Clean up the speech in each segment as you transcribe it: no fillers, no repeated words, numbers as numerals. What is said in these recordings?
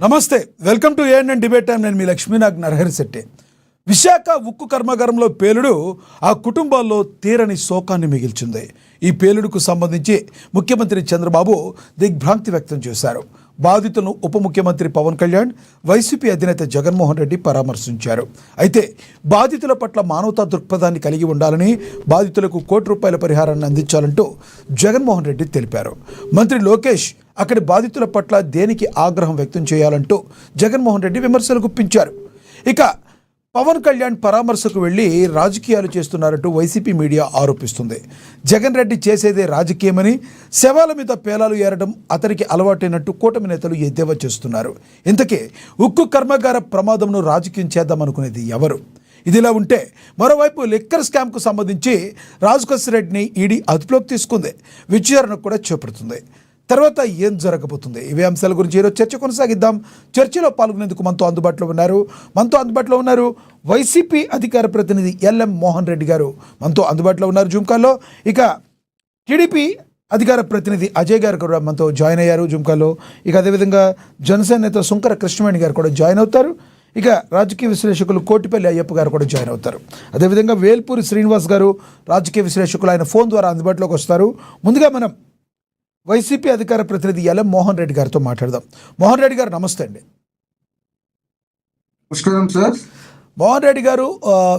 నమస్తే, welcome to ANN debate time. నేను మీ లక్ష్మీనాగ్ నరహరి శెట్టి. విశాఖ ఉక్కు కర్మాగారంలో పేలుడు ఆ కుటుంబాల్లో తీరని శోకాన్ని మిగిల్చింది. ఈ పేలుడుకు సంబంధించి ముఖ్యమంత్రి చంద్రబాబు దిగ్భ్రాంతి వ్యక్తం చేశారు. బాధితులను ఉప ముఖ్యమంత్రి పవన్ కళ్యాణ్, వైసీపీ అధినేత జగన్మోహన్ రెడ్డి పరామర్శించారు. అయితే బాధితుల పట్ల మానవతా దృక్పథాన్ని కలిగి ఉండాలని, బాధితులకు ₹1 పరిహారాన్ని అందించాలంటూ జగన్మోహన్ రెడ్డి తెలిపారు. మంత్రి లోకేష్ అక్కడి బాధితుల పట్ల దేనికి ఆగ్రహం వ్యక్తం చేయాలంటూ జగన్మోహన్ రెడ్డి విమర్శలు గుప్పించారు. ఇక పవన్ కళ్యాణ్ పరామర్శకు వెళ్లి రాజకీయాలు చేస్తున్నారంటూ వైసీపీ మీడియా ఆరోపిస్తుంది. జగన్ రెడ్డి చేసేదే రాజకీయమని, శవాల మీద పేలాలు ఏరడం అతనికి అలవాటైనట్టు కూటమి నేతలు ఎద్దేవా చేస్తున్నారు. ఇంతకీ ఉక్కు కర్మాగార ప్రమాదంను రాజకీయం చేద్దామనుకునేది ఎవరు? ఇదిలా ఉంటే మరోవైపు లిక్కర్ స్కామ్కు సంబంధించి రాజకోష్ రెడ్డిని ఈడీ అదుపులోకి తీసుకుంది. విచారణ కూడా చేపడుతుంది. తర్వాత ఏం జరగబోతుంది? ఇవే అంశాల గురించి ఈరోజు చర్చ కొనసాగిద్దాం. చర్చలో పాల్గొనేందుకు మనతో అందుబాటులో ఉన్నారు వైసీపీ అధికార ప్రతినిధి ఎల్ఎం మోహన్ రెడ్డి గారు మనతో అందుబాటులో ఉన్నారు జూమ్ కాల్లో. ఇక టీడీపీ అధికార ప్రతినిధి అజయ్ గారు కూడా మనతో జాయిన్ అయ్యారు జూమ్ కాల్లో. ఇక అదేవిధంగా జనసేన నేత శుంకర కృష్ణవేణి గారు కూడా జాయిన్ అవుతారు. ఇక రాజకీయ విశ్లేషకులు కోటిపల్లి అయ్యప్ప గారు కూడా జాయిన్ అవుతారు. అదేవిధంగా వేల్పూరి శ్రీనివాస్ గారు రాజకీయ విశ్లేషకులు, ఆయన ఫోన్ ద్వారా అందుబాటులోకి వస్తారు. ముందుగా మనం వైసీపీ అధికార ప్రతినిధి ఎల్ఎం మోహన్ రెడ్డి గారితో మాట్లాడదాం. మోహన్ రెడ్డి గారు నమస్తే అండి. నమస్కారం సార్. మోహన్ రెడ్డి గారు,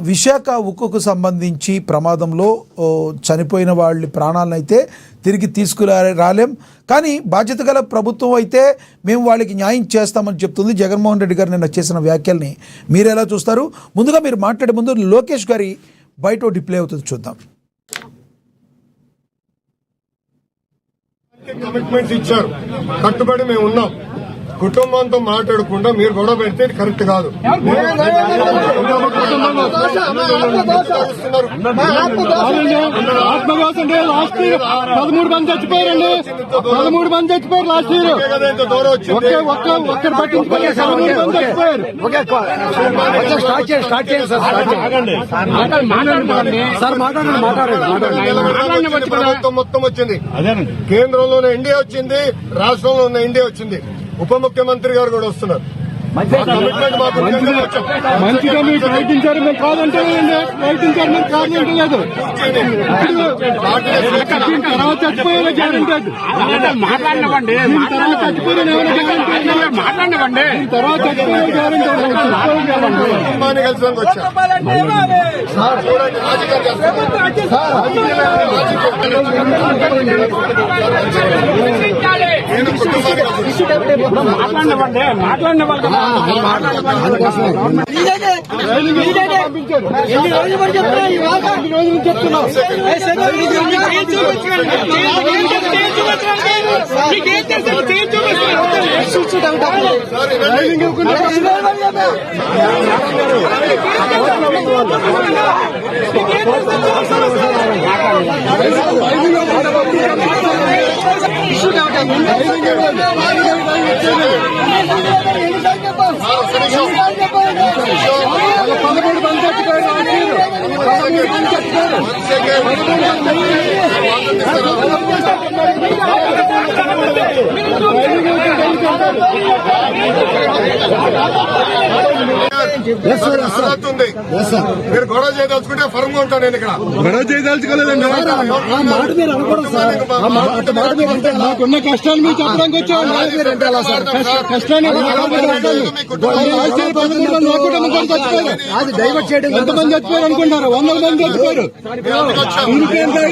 విశాఖ ఉక్కుకు సంబంధించి ప్రమాదంలో చనిపోయిన వాళ్ళ ప్రాణాలను అయితే తిరిగి తీసుకురాలేం, కానీ బాధ్యత గల ప్రభుత్వం అయితే మేము వాళ్ళకి న్యాయం చేస్తామని చెప్తుంది. జగన్మోహన్ రెడ్డి గారు నిన్న చేసిన వ్యాఖ్యల్ని మీరు ఎలా చూస్తారు? ముందుగా మీరు మాట్లాడే ముందు లోకేష్ గారి బయట ఒకటి ప్లే అవుతుంది, చూద్దాం. కమిట్మెంట్స్ ఇచ్చారు, కట్టుబడి మేము ఉన్నాం. కుటుంబంతో మాట్లాడకుండా మీరు గొడవ పెడితే కరెక్ట్ కాదు. 13 మంది చచ్చిపోయారండి. 13 మంది చచ్చిపోయారు లాస్ట్ ఇయర్. ఒక్కరు పట్టించుకోలేదు. 13 మంది చచ్చిపోయారు. ప్రభుత్వం మొత్తం వచ్చింది. కేంద్రంలోనే ఎన్డీఏ వచ్చింది, రాష్ట్రంలో ఉన్న ఎన్డీఏ వచ్చింది. ఉప ముఖ్యమంత్రి గారు కూడా వస్తున్నారు. మంచిగా మీరు ప్రయత్నించారు, మేము కాదంటలేదండి. ప్రయత్నించారు, మేము కాదంటలేదు. తర్వాత చచ్చిపోయేలా గ్యారంటీ, మాట్లాడినవ్వండి. తర్వాత చచ్చిపోయిన ఎవరైనా గ్యారంటీ, మాట్లాడినవ్వండి. తర్వాత చచ్చిపోయే గ్యారంటీ కుటుంబాన్ని కలిసి వచ్చారు. మాట్లాడినవ్వండి. మాట్లాడిన వాళ్ళు చెప్తున్నాం. మీరు గొడవ చేయదలుచుకుంటే ఫర్మ్ గా ఉంటాను. నేను ఇక్కడ గొడవ చేయదలుచుకోలేదండి. నాకున్న కష్టాలు మీరు చెప్పడానికి వచ్చాను. కష్టాన్ని అది డైవర్ట్ చేయడం. ఎంతమంది చచ్చిపోయారు అనుకుంటారు? 100 మంది చచ్చిపోయారు.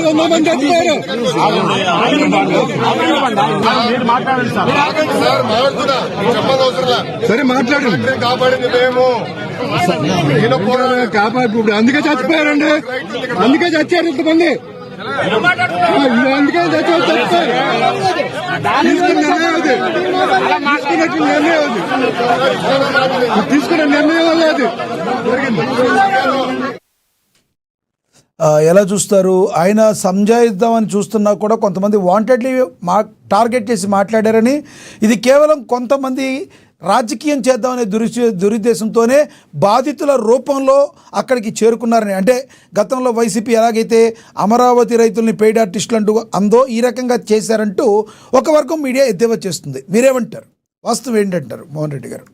100 మంది చచ్చిపోయారు. సరే మాట్లాడండి. కాపాడింది మేము, కాపాడు. అందుకే చచ్చిపోయారండి. అందుకే చచ్చారు ఇంతమంది. అందుకే చచ్చిపోయారు. తీసుకున్న నిర్ణయం అది ఎలా చూస్తారు? ఆయన సంజాయిద్దామని చూస్తున్నా కూడా కొంతమంది వాంటెడ్లీ టార్గెట్ చేసి మాట్లాడారని, ఇది కేవలం కొంతమంది రాజకీయం చేద్దామనే దురుద్దేశంతోనే బాధితుల రూపంలో అక్కడికి చేరుకున్నారని, అంటే గతంలో వైసీపీ ఎలాగైతే అమరావతి రైతుల్ని పెయిడ్ ఆర్టిస్టులు అంటూ అందో ఈ రకంగా చేశారంటూ ఒక వర్గం మీడియా ఎద్దేవా చేస్తుంది. మీరేమంటారు? వాస్తవం ఏంటంటారు మోహన్ రెడ్డి గారు?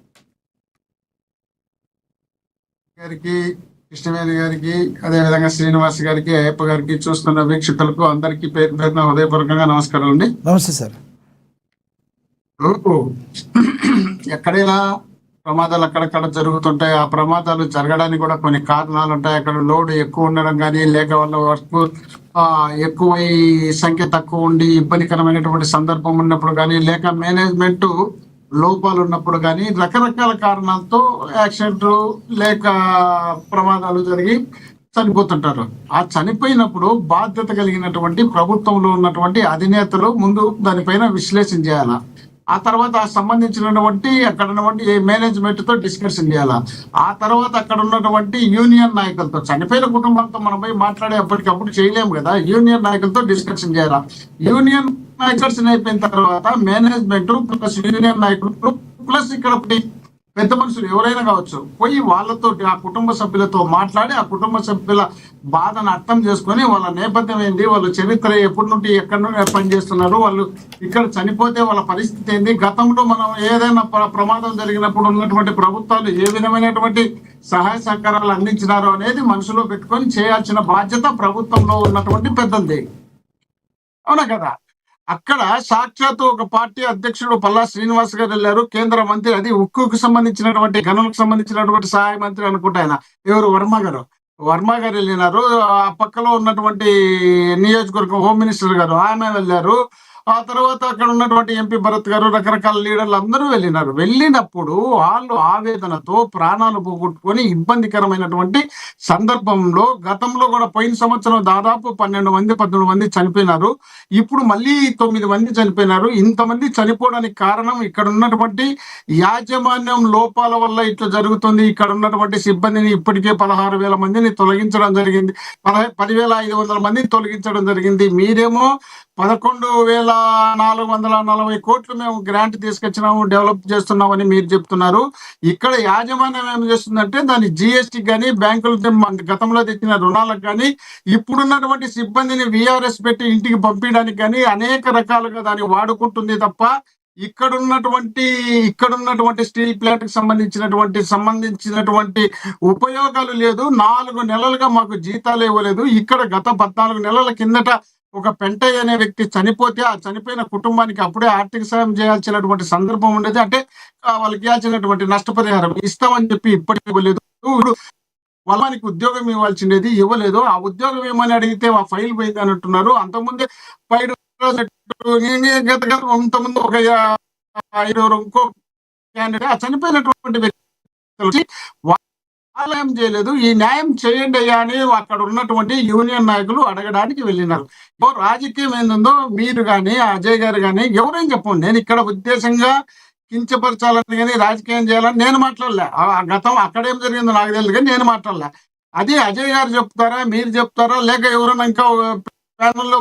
గారికి, కృష్ణవేణి గారికి, అదేవిధంగా శ్రీనివాస్ గారికి, అయ్యప్ప గారికి, చూస్తున్న వీక్షకులకు అందరికీ పేరు పేరున హృదయపూర్వకంగా నమస్కారం అండి. నమస్తే సార్. ఎక్కడైనా ప్రమాదాలు అక్కడక్కడ జరుగుతుంటాయి. ఆ ప్రమాదాలు జరగడానికి కూడా కొన్ని కారణాలు ఉంటాయి. అక్కడ లోడ్ ఎక్కువ ఉండడం కానీ, లేక వాళ్ళ వర్క్ ఎక్కువ సంఖ్య తక్కువ ఉండి ఇబ్బందికరమైనటువంటి సందర్భం ఉన్నప్పుడు కానీ, లేక మేనేజ్మెంట్ లోపాలు ఉన్నప్పుడు కానీ, రకరకాల కారణాలతో యాక్సిడెంట్ లేక ప్రమాదాలు జరిగి చనిపోతుంటారు. ఆ చనిపోయినప్పుడు బాధ్యత కలిగినటువంటి ప్రభుత్వంలో ఉన్నటువంటి అధినేతలు ముందు దానిపైన విశ్లేషణ చేయాలా. ఆ తర్వాత సంబంధించినటువంటి అక్కడ ఉన్నటువంటి మేనేజ్మెంట్ తో డిస్కషన్ చేయాలా. ఆ తర్వాత అక్కడ ఉన్నటువంటి యూనియన్ నాయకులతో, చనిపోయిన కుటుంబంతో మనం పోయి మాట్లాడే అప్పటికప్పుడు చేయలేము కదా, యూనియన్ నాయకులతో డిస్కషన్ చేయాలా. యూనియన్ డిస్కషన్ అయిపోయిన తర్వాత మేనేజ్మెంట్ ప్లస్ యూనియన్ నాయకులు ప్లస్ ఇక్కడ పెద్ద మనుషులు ఎవరైనా కావచ్చు పోయి వాళ్ళతో, ఆ కుటుంబ సభ్యులతో మాట్లాడి ఆ కుటుంబ సభ్యుల బాధను అర్థం చేసుకొని వాళ్ళ నేపథ్యం ఏంటి, వాళ్ళ చరిత్ర ఎప్పటి నుండి ఎక్కడి నుండి పనిచేస్తున్నారు, వాళ్ళు ఇక్కడ చనిపోతే వాళ్ళ పరిస్థితి ఏంటి, గతంలో మనం ఏదైనా ప్రమాదం జరిగినప్పుడు ఉన్నటువంటి ప్రభుత్వాలు ఏ విధమైనటువంటి సహాయ సహకారాలు అందించినారో అనేది మనసులో పెట్టుకొని చేయాల్సిన బాధ్యత ప్రభుత్వంలో ఉన్నటువంటి పెద్దది. అవునా కదా? అక్కడ సాక్షాత్తు ఒక పార్టీ అధ్యక్షుడు పల్లా శ్రీనివాస్ గారు వెళ్ళారు, కేంద్ర మంత్రి, అది ఉక్కుకు సంబంధించినటువంటి గనులకు సంబంధించినటువంటి సహాయ మంత్రి అనుకుంటా ఆయన, ఎవరు వర్మ గారు వెళ్ళినారు. ఆ పక్కలో ఉన్నటువంటి నియోజకవర్గం హోమ్ మినిస్టర్ గారు ఆమె వెళ్ళారు. ఆ తర్వాత అక్కడ ఉన్నటువంటి ఎంపీ భరత్ గారు, రకరకాల లీడర్లు అందరూ వెళ్ళినప్పుడు వాళ్ళు ఆవేదనతో ప్రాణాలు పోగొట్టుకొని ఇబ్బందికరమైనటువంటి సందర్భంలో, గతంలో కూడా పోయిన సంవత్సరం దాదాపు 12-13 మంది చనిపోయినారు. ఇప్పుడు మళ్ళీ 9 మంది చనిపోయినారు. ఇంతమంది చనిపోవడానికి కారణం ఇక్కడ ఉన్నటువంటి యాజమాన్యం లోపాల వల్ల ఇట్లా జరుగుతుంది. ఇక్కడ ఉన్నటువంటి సిబ్బందిని ఇప్పటికే 16,000 మందిని తొలగించడం జరిగింది, 10,500 మందిని తొలగించడం జరిగింది. మీరేమో 11,440 కోట్లు మేము గ్రాంట్ తీసుకొచ్చినాము, డెవలప్ చేస్తున్నామని మీరు చెప్తున్నారు. ఇక్కడ యాజమాన్యం ఏం చేస్తుందంటే దాని జిఎస్టీ కానీ, బ్యాంకులు గతంలో తెచ్చిన రుణాలకు కానీ, ఇప్పుడున్నటువంటి సిబ్బందిని విఆర్ఎస్ పెట్టి ఇంటికి పంపించడానికి కానీ అనేక రకాలుగా దాన్ని వాడుకుంటుంది తప్ప ఇక్కడున్నటువంటి స్టీల్ ప్లాంట్ కి సంబంధించినటువంటి ఉపయోగాలు లేదు. 4 నెలలుగా మాకు జీతాలు ఇవ్వలేదు. ఇక్కడ గత 14 నెలల కిందట ఒక పెంటయ్య అనే వ్యక్తి చనిపోతే ఆ చనిపోయిన కుటుంబానికి అప్పుడే ఆర్థిక సాయం చేయాల్సినటువంటి సందర్భం ఉండేది. అంటే వాళ్ళకి ఇవ్వాల్సినటువంటి నష్టపరిహారం ఇస్తామని చెప్పి ఇప్పటికీ ఇవ్వలేదు. వాళ్ళకి ఉద్యోగం ఇవ్వాల్సిండేది, ఇవ్వలేదు. ఆ ఉద్యోగం ఏమని అడిగితే ఆ ఫైల్ పోయింది అని అంటున్నారు. అంతకుముందే అంతకుముందు ఒక 5 ఇంకో క్యాండిడేట్ ఆ చనిపోయినటువంటి వ్యక్తి న్యాయం చేయలేదు. ఈ న్యాయం చేయండి అయ్యా అని అక్కడ ఉన్నటువంటి యూనియన్ నాయకులు అడగడానికి వెళ్ళినారు. రాజకీయం ఏందో మీరు కానీ, అజయ్ గారు కానీ ఎవరైనా చెప్పండి. నేను ఇక్కడ ఉద్దేశంగా కించపరచాలని కానీ రాజకీయం చేయాలని నేను మాట్లాడలే. ఆ గతం అక్కడేం జరిగిందో నాకు తెలియదు కానీ నేను మాట్లాడలే. అదే అజయ్ గారు చెప్తారా, మీరు చెప్తారా, లేక ఎవరైనా ఇంకా ప్యానల్లో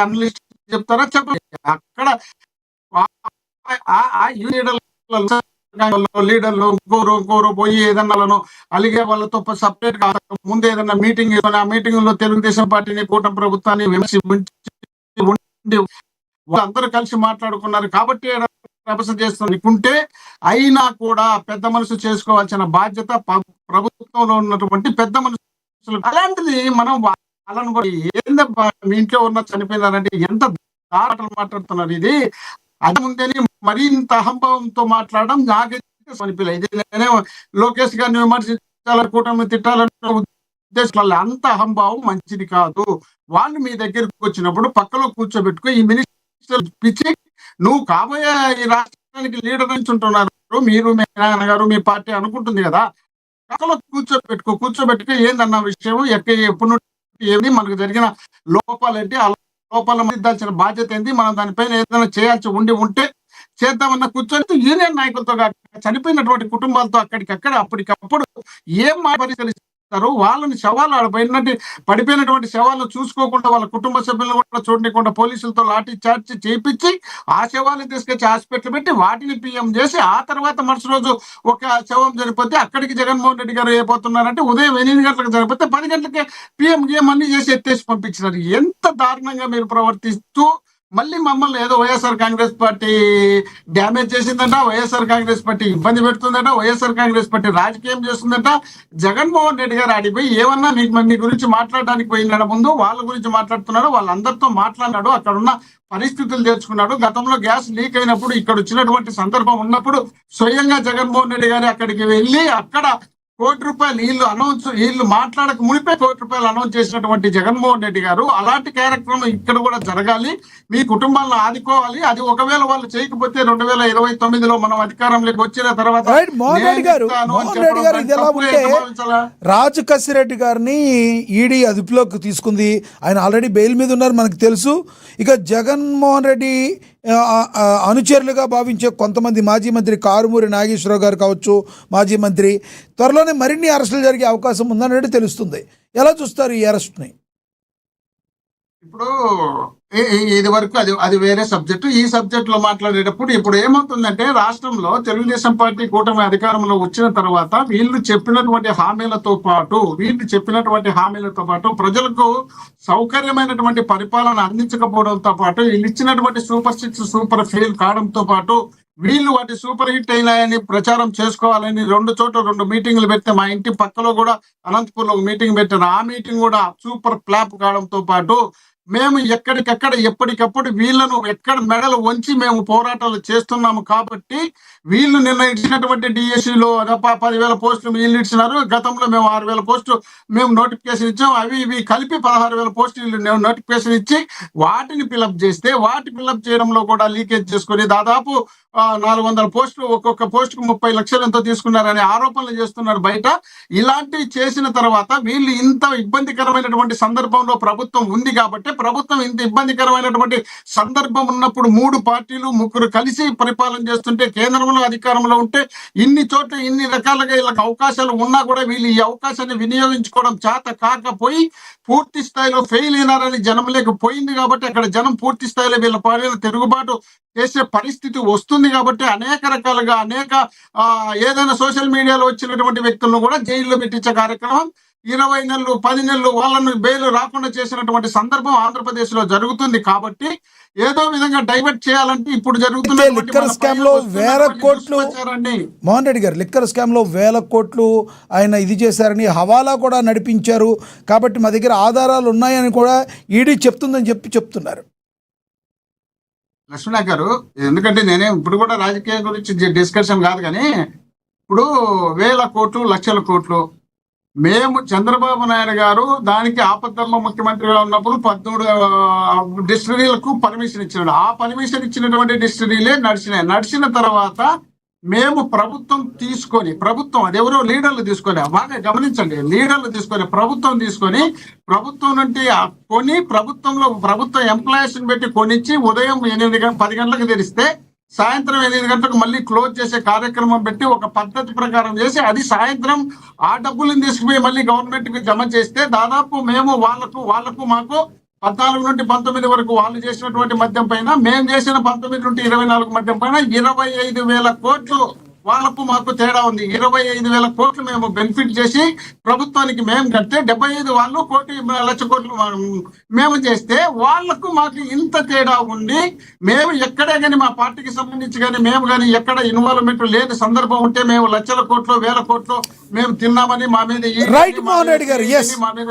అనలిస్ట్ చెప్తారా చెప్పండి. అక్కడ లీడర్లు ఇంకోరు పోయి ఏదన్నా అలిగే వాళ్ళతో సపరేట్ గా ముందు ఏదన్నా మీటింగ్ ఆ మీటింగ్ లో తెలుగుదేశం పార్టీని, కూటమి ప్రభుత్వాన్ని వాళ్ళందరూ కలిసి మాట్లాడుకున్నారు కాబట్టి రెప్రజెంట్ చేస్తుంటే అయినా కూడా పెద్ద మనసు చేసుకోవాల్సిన బాధ్యత ప్రభుత్వంలో ఉన్నటువంటి పెద్ద మనుషులు. అలాంటిది మనం వాళ్ళని కూడా ఏందబ్బా మీ ఇంట్లో ఉన్న చనిపోయినారంటే ఎంత దాటలు మాట్లాడుతున్నారు. ఇది అది ముందని మరీ ఇంత అహంభావంతో మాట్లాడడం నాకైతే అనిపించలేదు. నేనే లోకేష్ గారిని విమర్శించాలని, కూటమి తిట్టాలనే ఉద్దేశాలు, అంత అహంభావం మంచిది కాదు. వాళ్ళు మీ దగ్గరికి వచ్చినప్పుడు పక్కలో కూర్చోబెట్టుకో, ఈ మినిస్టర్ పిచ్చి నువ్వు కాబోయే ఈ రాష్ట్రానికి లీడర్ నుంచి ఉంటున్నారు, మీరు మీ నాన్న గారు మీ పార్టీ అనుకుంటుంది కదా, పక్కలో కూర్చోబెట్టుకో ఏందన్న విషయం, ఎప్పుడు ఏది మనకు జరిగిన లోపాలేంటి, ఆ లోపాల మధ్య బాధ్యత ఏంటి, మనం దానిపైన ఏదైనా చేయాల్సి ఉంటే చేద్దామన్న కూర్చొని యూనియన్ నాయకులతో చనిపోయినటువంటి కుటుంబాలతో అక్కడికక్కడ అప్పటికప్పుడు ఏం పరిశీలిస్తారు. వాళ్ళని శవాలు పడిపోయినటువంటి శవాలను చూసుకోకుండా, వాళ్ళ కుటుంబ సభ్యులను కూడా చూడకుండా పోలీసులతో లాఠీ చార్జ్ చేయించి ఆ శవాలను తీసుకొచ్చి హాస్పిటల్ పెట్టి వాటిని పిఎం చేసి ఆ తర్వాత మరుసటి రోజు ఒక శవం చనిపోతే అక్కడికి జగన్మోహన్ రెడ్డి గారు అయిపోతున్నారంటే ఉదయం 8 గంటలకు చనిపోతే 10 గంటలకే పిఎం అన్ని చేసి ఎత్తేసి పంపించినారు. ఎంత దారుణంగా మీరు ప్రవర్తిస్తూ మళ్ళీ మమ్మల్ని ఏదో వైఎస్ఆర్ కాంగ్రెస్ పార్టీ డ్యామేజ్ చేసిందంట, వైఎస్ఆర్ కాంగ్రెస్ పార్టీ ఇబ్బంది పెడుతుందట, వైఎస్ఆర్ కాంగ్రెస్ పార్టీ రాజకీయం చేస్తుందట. జగన్మోహన్ రెడ్డి గారు ఆడిపోయి ఏమన్నా మీ గురించి మాట్లాడడానికి పోయినాడు, ముందు వాళ్ళ గురించి మాట్లాడుతున్నాడు, వాళ్ళందరితో మాట్లాడినాడు, అక్కడ ఉన్న పరిస్థితులు తెచ్చుకున్నాడు. గతంలో గ్యాస్ లీక్ అయినప్పుడు ఇక్కడ వచ్చినటువంటి సందర్భం ఉన్నప్పుడు స్వయంగా జగన్మోహన్ రెడ్డి గారు అక్కడికి వెళ్ళి అక్కడ ₹1 వీళ్ళు మాట్లాడక మునిపే ₹1 అనౌన్స్ చేసినటువంటి జగన్మోహన్ రెడ్డి గారు అలాంటి కార్యక్రమం ఇక్కడ కూడా జరగాలి, మీ కుటుంబాలను ఆదుకోవాలి. అది ఒకవేళ వాళ్ళు చేయకపోతే 2029లో మనం అధికారంలోకి వచ్చిన తర్వాత మోహన్ రెడ్డి గారు ఇది ఎలా ఉంటే రాజు కసిరెడ్డి గారిని ఈడీ అదుపులోకి తీసుకుంది. ఆయన ఆల్రెడీ బెయిల్ మీద ఉన్నారు, మనకు తెలుసు. ఇక జగన్మోహన్ రెడ్డి అనుచరులుగా భావించే కొంతమంది మాజీ మంత్రి కారుమూరి నాగేశ్వరరావు గారు కావచ్చు, మాజీ మంత్రి, త్వరలోనే మరిన్ని అరెస్టులు జరిగే అవకాశం ఉందన్నట్టు తెలుస్తుంది. ఎలా చూస్తారు ఈ అరెస్ట్ని? ఇప్పుడు ఇది వరకు అది వేరే సబ్జెక్టు. ఈ సబ్జెక్ట్ లో మాట్లాడేటప్పుడు ఇప్పుడు ఏమవుతుందంటే, రాష్ట్రంలో తెలుగుదేశం పార్టీ కూటమి అధికారంలో వచ్చిన తర్వాత వీళ్ళు చెప్పినటువంటి హామీలతో పాటు ప్రజలకు సౌకర్యమైనటువంటి పరిపాలన అందించకపోవడంతో పాటు వీళ్ళు ఇచ్చినటువంటి సూపర్ 6 సూపర్ ఫెయిల్ కావడంతో పాటు వీళ్ళు వాటి సూపర్ హిట్ అయినాయని ప్రచారం చేసుకోవాలని 2 చోట్ల 2 మీటింగ్లు పెడితే, మా ఇంటి పక్కలో కూడా అనంతపూర్లో ఒక మీటింగ్ పెట్టారు. ఆ మీటింగ్ కూడా సూపర్ ఫ్లాప్ కావడంతో పాటు మేము ఎక్కడికెక్కడ ఎప్పటికప్పుడు వీళ్ళను ఎక్కడ మెడలు వంచి మేము పోరాటాలు చేస్తున్నాము. కాబట్టి వీళ్ళు నిన్న ఇచ్చినటువంటి డిఎస్సిలో 10,000 పోస్టులు వీళ్ళు ఇచ్చినారు. గతంలో మేము 6,000 పోస్టులు మేము నోటిఫికేషన్ ఇచ్చాం. అవి ఇవి కలిపి 16,000 పోస్టులు నోటిఫికేషన్ ఇచ్చి వాటిని ఫిలప్ చేస్తే, వాటి ఫిలప్ చేయడంలో కూడా లీకేజ్ చేసుకుని దాదాపు 400 పోస్టులు, ఒక్కొక్క పోస్టుకు 30 లక్షలు ఎంతో తీసుకున్నారనే ఆరోపణలు చేస్తున్నారు బయట. ఇలాంటివి చేసిన తర్వాత వీళ్ళు ఇంత ఇబ్బందికరమైనటువంటి సందర్భంలో ప్రభుత్వం ఉంది కాబట్టి, ప్రభుత్వం ఇంత ఇబ్బందికరమైనటువంటి సందర్భం ఉన్నప్పుడు 3 పార్టీలు 3 కలిసి పరిపాలన చేస్తుంటే, కేంద్రంలో అధికారంలో ఉంటే, ఇన్ని చోట్ల ఇన్ని రకాలుగా వీళ్ళకి అవకాశాలు ఉన్నా కూడా వీళ్ళు ఈ అవకాశాన్ని వినియోగించుకోవడం చేత కాకపోయి పూర్తి స్థాయిలో ఫెయిల్ అయినారని జనంలోకి పోయింది. కాబట్టి అక్కడ జనం పూర్తి స్థాయిలో వీళ్ళ పాలన తిరుగుబాటు చేసే పరిస్థితి వస్తుంది. కాబట్టి అనేక రకాలుగా ఏదైనా సోషల్ మీడియాలో వచ్చినటువంటి వ్యక్తులను కూడా జైల్లో పెట్టించే కార్యక్రమం 20 నెలలు 10 నెలలు వాళ్ళను బెయిల్ రాకుండా చేసినటువంటి సందర్భం ఆంధ్రప్రదేశ్ లో జరుగుతుంది. కాబట్టి ఏదో విధంగా డైవర్ట్ చేయాలంటే ఇప్పుడు జరుగుతున్న లిక్కర్ స్కామ్ లో వేల కోట్లు, మోహన్ రెడ్డి గారు లిక్కర్ స్కామ్ లో వేల కోట్లు ఆయన ఇది చేశారని, హవాలా కూడా నడిపించారు. కాబట్టి మా దగ్గర ఆధారాలు ఉన్నాయని కూడా ఈడీ చెప్తుందని చెప్తున్నారు. లక్ష్మణ గారు, ఎందుకంటే నేనే ఇప్పుడు కూడా రాజకీయం గురించి డిస్కషన్ కాదు, కానీ ఇప్పుడు వేల కోట్లు లక్షల కోట్లు మేము చంద్రబాబు నాయుడు గారు దానికి ఆపద్ధర్మ ముఖ్యమంత్రిగా ఉన్నప్పుడు 13 డిస్టిలరీలకు పర్మిషన్ ఇచ్చినాడు. ఆ పర్మిషన్ ఇచ్చినటువంటి డిస్టిలరీలే నడిచిన తర్వాత మేము ప్రభుత్వం అదెవరో లీడర్లు తీసుకొని, బాగా గమనించండి, లీడర్లు తీసుకొని ప్రభుత్వం నుండి కొని ప్రభుత్వ ఎంప్లాయీస్ పెట్టి కొనిచ్చి ఉదయం 10 గంటలకు తెరిస్తే సాయంత్రం 8 గంటలకు మళ్ళీ క్లోజ్ చేసే కార్యక్రమం పెట్టి ఒక పద్ధతి ప్రకారం చేసి అది సాయంత్రం ఆ డబ్బులను తీసుకుపోయి మళ్ళీ గవర్నమెంట్ కి జమ చేస్తే దాదాపు మేము వాళ్ళకు మాకు 14 నుండి 19 వరకు వాళ్ళు చేసినటువంటి మద్యం పైన, మేము చేసిన 19 నుండి 24 మద్యం పైన 25,000 కోట్లు వాళ్ళకు మాకు తేడా ఉంది. 25,000 కోట్లు మేము బెనిఫిట్ చేసి ప్రభుత్వానికి మేము కడితే 75 వాళ్ళు లక్ష కోట్లు మేము చేస్తే వాళ్లకు మాకు ఇంత తేడా ఉండి, మేము ఎక్కడే కానీ మా పార్టీకి సంబంధించి కానీ మేము కానీ ఎక్కడ ఇన్వాల్వ్మెంట్ లేని సందర్భం ఉంటే మేము లక్షల కోట్లు 1000 కోట్లు మేము తిన్నామని మా మీద మా మీద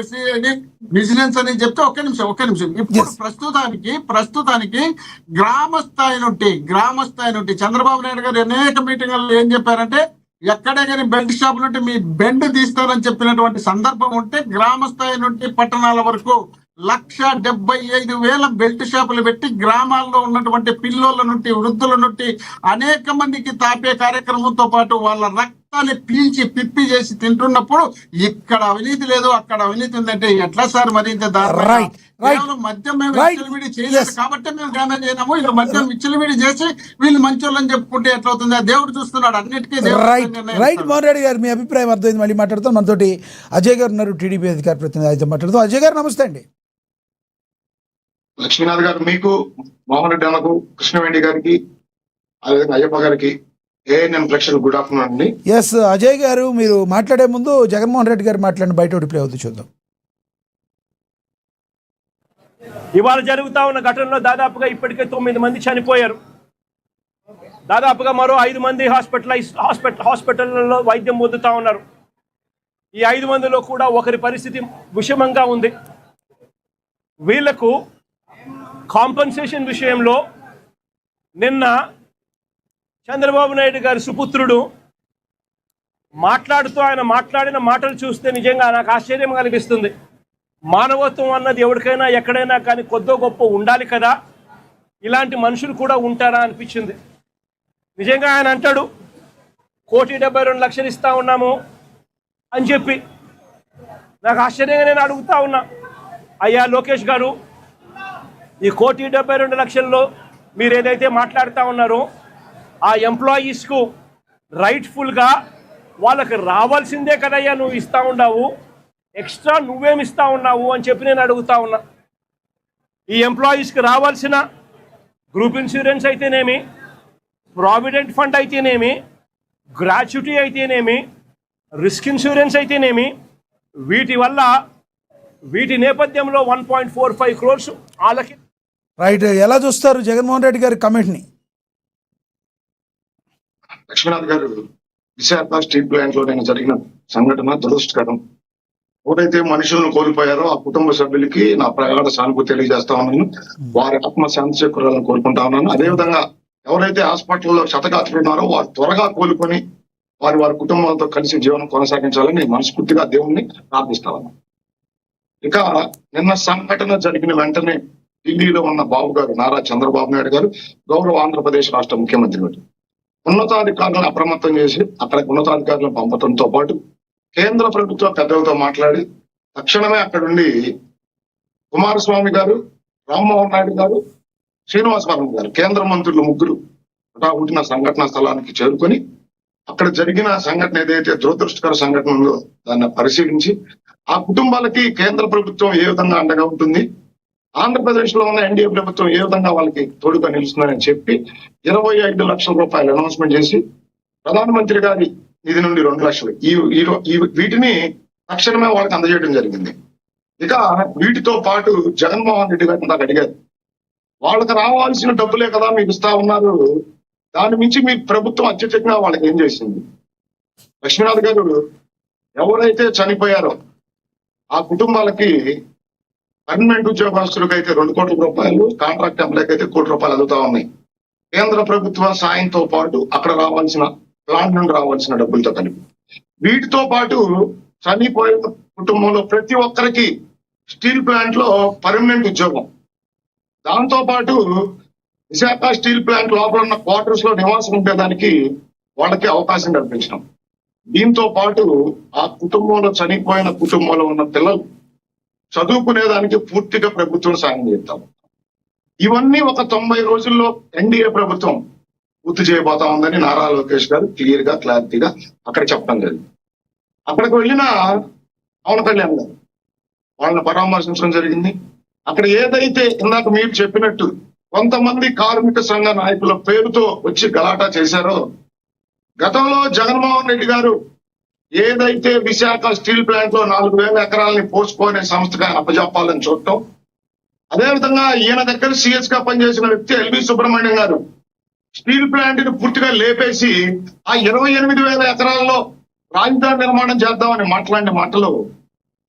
బిజినెస్ అని చెప్తే ఒక్క నిమిషం ఇప్పుడు ప్రస్తుతానికి గ్రామ స్థాయి నుండి చంద్రబాబు నాయుడు గారు అనేక మీటింగ్లలో ఏం చెప్పారంటే, ఎక్కడే కానీ బెల్ట్ షాప్ నుండి మీ బెండ్ తీస్తారని చెప్పినటువంటి సందర్భం ఉంటే గ్రామ స్థాయి నుండి పట్టణాల వరకు 1,75,000 బెల్ట్ షాపులు పెట్టి గ్రామాల్లో ఉన్నటువంటి పిల్లోళ్ళ నుండి వృద్ధుల నుండి అనేక మందికి తాపే కార్యక్రమంతో పాటు వాళ్ళ రక్తాన్ని పీల్చి పిప్పి చేసి తింటున్నప్పుడు ఇక్కడ అవినీతి లేదు, అక్కడ అవినీతి ఉందంటే ఎట్లా సార్? మరి ఇంత కేవలం మద్యం మేము విచ్చలవిడి చేయలేదు కాబట్టి మేము డ్యామేజ్ అయినాము. ఇలా మద్యం విచ్చలవిడి చేసి వీళ్ళు మంచోళ్ళని చెప్పుకుంటే ఎట్లా అవుతుంది? దేవుడు చూస్తున్నాడు అన్నిటికీ. రైట్ మోహన్ రెడ్డి గారు, మీ అభిప్రాయం అర్థమైంది. మళ్ళీ మాట్లాడుతాం. మనతోటి అజయ్ గారు ఉన్నారు, టీడీపీ అధికార ప్రతినిధి, అయితే మాట్లాడుతాం. అజయ్ గారు నమస్తే అండి. లక్ష్మీనాథ్ గారు, మీకు, మోహన్ రెడ్డి అన్నకు, కృష్ణవేణి గారికి, అదేవిధంగా అయ్యప్ప గారికి, ఏఎన్ఎన్ ప్రేక్షకులు గుడ్ ఆఫ్టర్నూన్ అండి. ఎస్ అజయ్ గారు, మీరు మాట్లాడే ముందు జగన్మోహన్ రెడ్డి గారు మాట్లాడిన బయట రిప్లై అవుతుంది చూద్దాం. ఇవాళ జరుగుతా ఉన్న ఘటనలో దాదాపుగా ఇప్పటికే 9 మంది చనిపోయారు. దాదాపుగా మరో 5 మంది హాస్పిటల్లో వైద్యం పొందుతా ఉన్నారు. ఈ 5 మందిలో కూడా ఒకరి పరిస్థితి విషమంగా ఉంది. వీళ్లకు కాంపన్సేషన్ విషయంలో నిన్న చంద్రబాబు నాయుడు గారి సుపుత్రుడు మాట్లాడుతూ ఆయన మాట్లాడిన మాటలు చూస్తే నిజంగా నాకు ఆశ్చర్యం కలిగిస్తుంది. మానవత్వం అన్నది ఎవరికైనా ఎక్కడైనా కానీ కొద్దో గొప్ప ఉండాలి కదా, ఇలాంటి మనుషులు కూడా ఉంటారా అనిపించింది. నిజంగా ఆయన అంటాడు 1,72,00,000 ఇస్తా ఉన్నాము అని చెప్పి. నాకు ఆశ్చర్యంగా నేను అడుగుతా ఉన్నా, అయ్యా లోకేష్ గారు, ఈ 1,72,00,000లో మీరు ఏదైతే మాట్లాడుతూ ఉన్నారో ఆ ఎంప్లాయీస్కు రైట్ఫుల్గా వాళ్ళకి రావాల్సిందే కదయ్యా నువ్వు ఇస్తా ఉన్నావు, ఎక్స్ట్రా నువ్వేమి ఇస్తా ఉన్నావు అని చెప్పి నేను అడుగుతా ఉన్నా. ఈ ఎంప్లాయీస్కి రావాల్సిన గ్రూప్ ఇన్సూరెన్స్ అయితేనేమి, ప్రావిడెంట్ ఫండ్ అయితేనేమి, గ్రాట్యుటీ అయితేనేమి, రిస్క్ ఇన్సూరెన్స్ అయితేనేమి, వీటి నేపథ్యంలో 1.45 crores వాళ్ళకి. రైట్, ఎలా చూస్తారు జగన్మోహన్ రెడ్డి గారి కమెంట్ని? లక్ష్మీనాథ్ గారు, విశాఖ స్టీల్ ప్లాంట్ లో నేను జరిగిన సంఘటన దురదృష్టకరం. ఎవరైతే మనుషులను కోల్పోయారో ఆ కుటుంబ సభ్యులకి నా ప్రగాఢ సానుభూతి తెలియజేస్తా ఉన్నాను. వారి ఆత్మశాంతి చేకూరాలని కోరుకుంటా ఉన్నాను. అదేవిధంగా ఎవరైతే హాస్పిటల్లో క్షతగాత్రులున్నారో వారు త్వరగా కోలుకొని వారి కుటుంబంతో కలిసి జీవనం కొనసాగించాలని మనస్ఫూర్తిగా దేవుణ్ణి ప్రార్థిస్తా ఉన్నాను. ఇక నిన్న సంఘటన జరిగిన వెంటనే ఢిల్లీలో ఉన్న బాబు గారు నారా చంద్రబాబు నాయుడు గారు గౌరవ ఆంధ్రప్రదేశ్ రాష్ట్ర ముఖ్యమంత్రి గారు ఉన్నతాధికారులను అప్రమత్తం చేసి అక్కడికి ఉన్నతాధికారులను పంపడంతో పాటు కేంద్ర ప్రభుత్వ పెద్దలతో మాట్లాడి తక్షణమే అక్కడుండి కుమారస్వామి గారు, రామ్మోహన్ నాయుడు గారు, శ్రీనివాసవరం గారు కేంద్ర మంత్రులు ముగ్గురు హుటాహుటిన సంఘటనా స్థలానికి చేరుకొని అక్కడ జరిగిన సంఘటన ఏదైతే దురదృష్టకర సంఘటన ఉందో దాన్ని పరిశీలించి ఆ కుటుంబాలకి కేంద్ర ప్రభుత్వం ఏ విధంగా అండగా ఉంటుంది, ఆంధ్రప్రదేశ్ లో ఉన్న ఎన్డీఏ ప్రభుత్వం ఏ విధంగా వాళ్ళకి తోడుగా నిలుస్తుందని చెప్పి 25 లక్షల రూపాయలు అనౌన్స్మెంట్ చేసి ప్రధానమంత్రి గారి నిధి నుండి 2 లక్షలు వీటిని తక్షణమే వాళ్ళకి అందజేయడం జరిగింది. ఇక వీటితో పాటు జగన్మోహన్ రెడ్డి గారిని నాకు అడిగారు, వాళ్ళకి రావాల్సిన డబ్బులే కదా మీకు ఇస్తా ఉన్నారు, దాని మించి మీ ప్రభుత్వం అత్యధికంగా వాళ్ళకి ఏం చేసింది? లక్ష్మీనాథ్ గారు, ఎవరైతే చనిపోయారో ఆ కుటుంబాలకి పర్మనెంట్ ఉద్యోగస్తులకు అయితే 2 కోట్ల రూపాయలు, కాంట్రాక్ట్ ఎంప్లాయ్కి అయితే 1 కోటి రూపాయలు అందుతా ఉన్నాయి. కేంద్ర ప్రభుత్వ సాయంతో పాటు అక్కడ రావాల్సిన ప్లాంట్ నుండి రావాల్సిన డబ్బులతో కలిపి వీటితో పాటు చనిపోయిన కుటుంబంలో ప్రతి ఒక్కరికి స్టీల్ ప్లాంట్ లో పర్మనెంట్ ఉద్యోగం, దాంతో పాటు విశాఖ స్టీల్ ప్లాంట్ లోపల ఉన్న క్వార్టర్స్ లో నివాసం ఉండేదానికి వాళ్ళకి అవకాశం కల్పించడం. దీంతో పాటు ఆ కుటుంబంలో చనిపోయిన కుటుంబంలో ఉన్న పిల్లలు చదువుకునేదానికి పూర్తిగా ప్రభుత్వం సాయం చేస్తాం. ఇవన్నీ ఒక 90 రోజుల్లో ఎన్డీఏ ప్రభుత్వం పూర్తి చేయబోతా ఉందని నారా లోకేష్ గారు క్లారిటీగా అక్కడ చెప్పడం జరిగింది. అక్కడికి వెళ్ళిన పవన్ కళ్యాణ్ గారు వాళ్ళని పరామర్శించడం జరిగింది. అక్కడ ఏదైతే ఇందాక మీరు చెప్పినట్టు కొంతమంది కార్మిక సంఘ నాయకుల పేరుతో వచ్చి గలాటా చేశారో, గతంలో జగన్మోహన్ రెడ్డి గారు ఏదైతే విశాఖ స్టీల్ ప్లాంట్ లో 4,000 ఎకరాలని పోసుకోనే సంస్థగా అప్పజెప్పాలని చూడటం, అదేవిధంగా ఈయన దగ్గర సిఎస్ గా పనిచేసిన వ్యక్తి ఎల్వి సుబ్రహ్మణ్యం గారు స్టీల్ ప్లాంట్ ని పూర్తిగా లేపేసి ఆ 28,000 ఎకరాల్లో రాజధాని నిర్మాణం చేద్దామని మాట్లాడిన మాటలు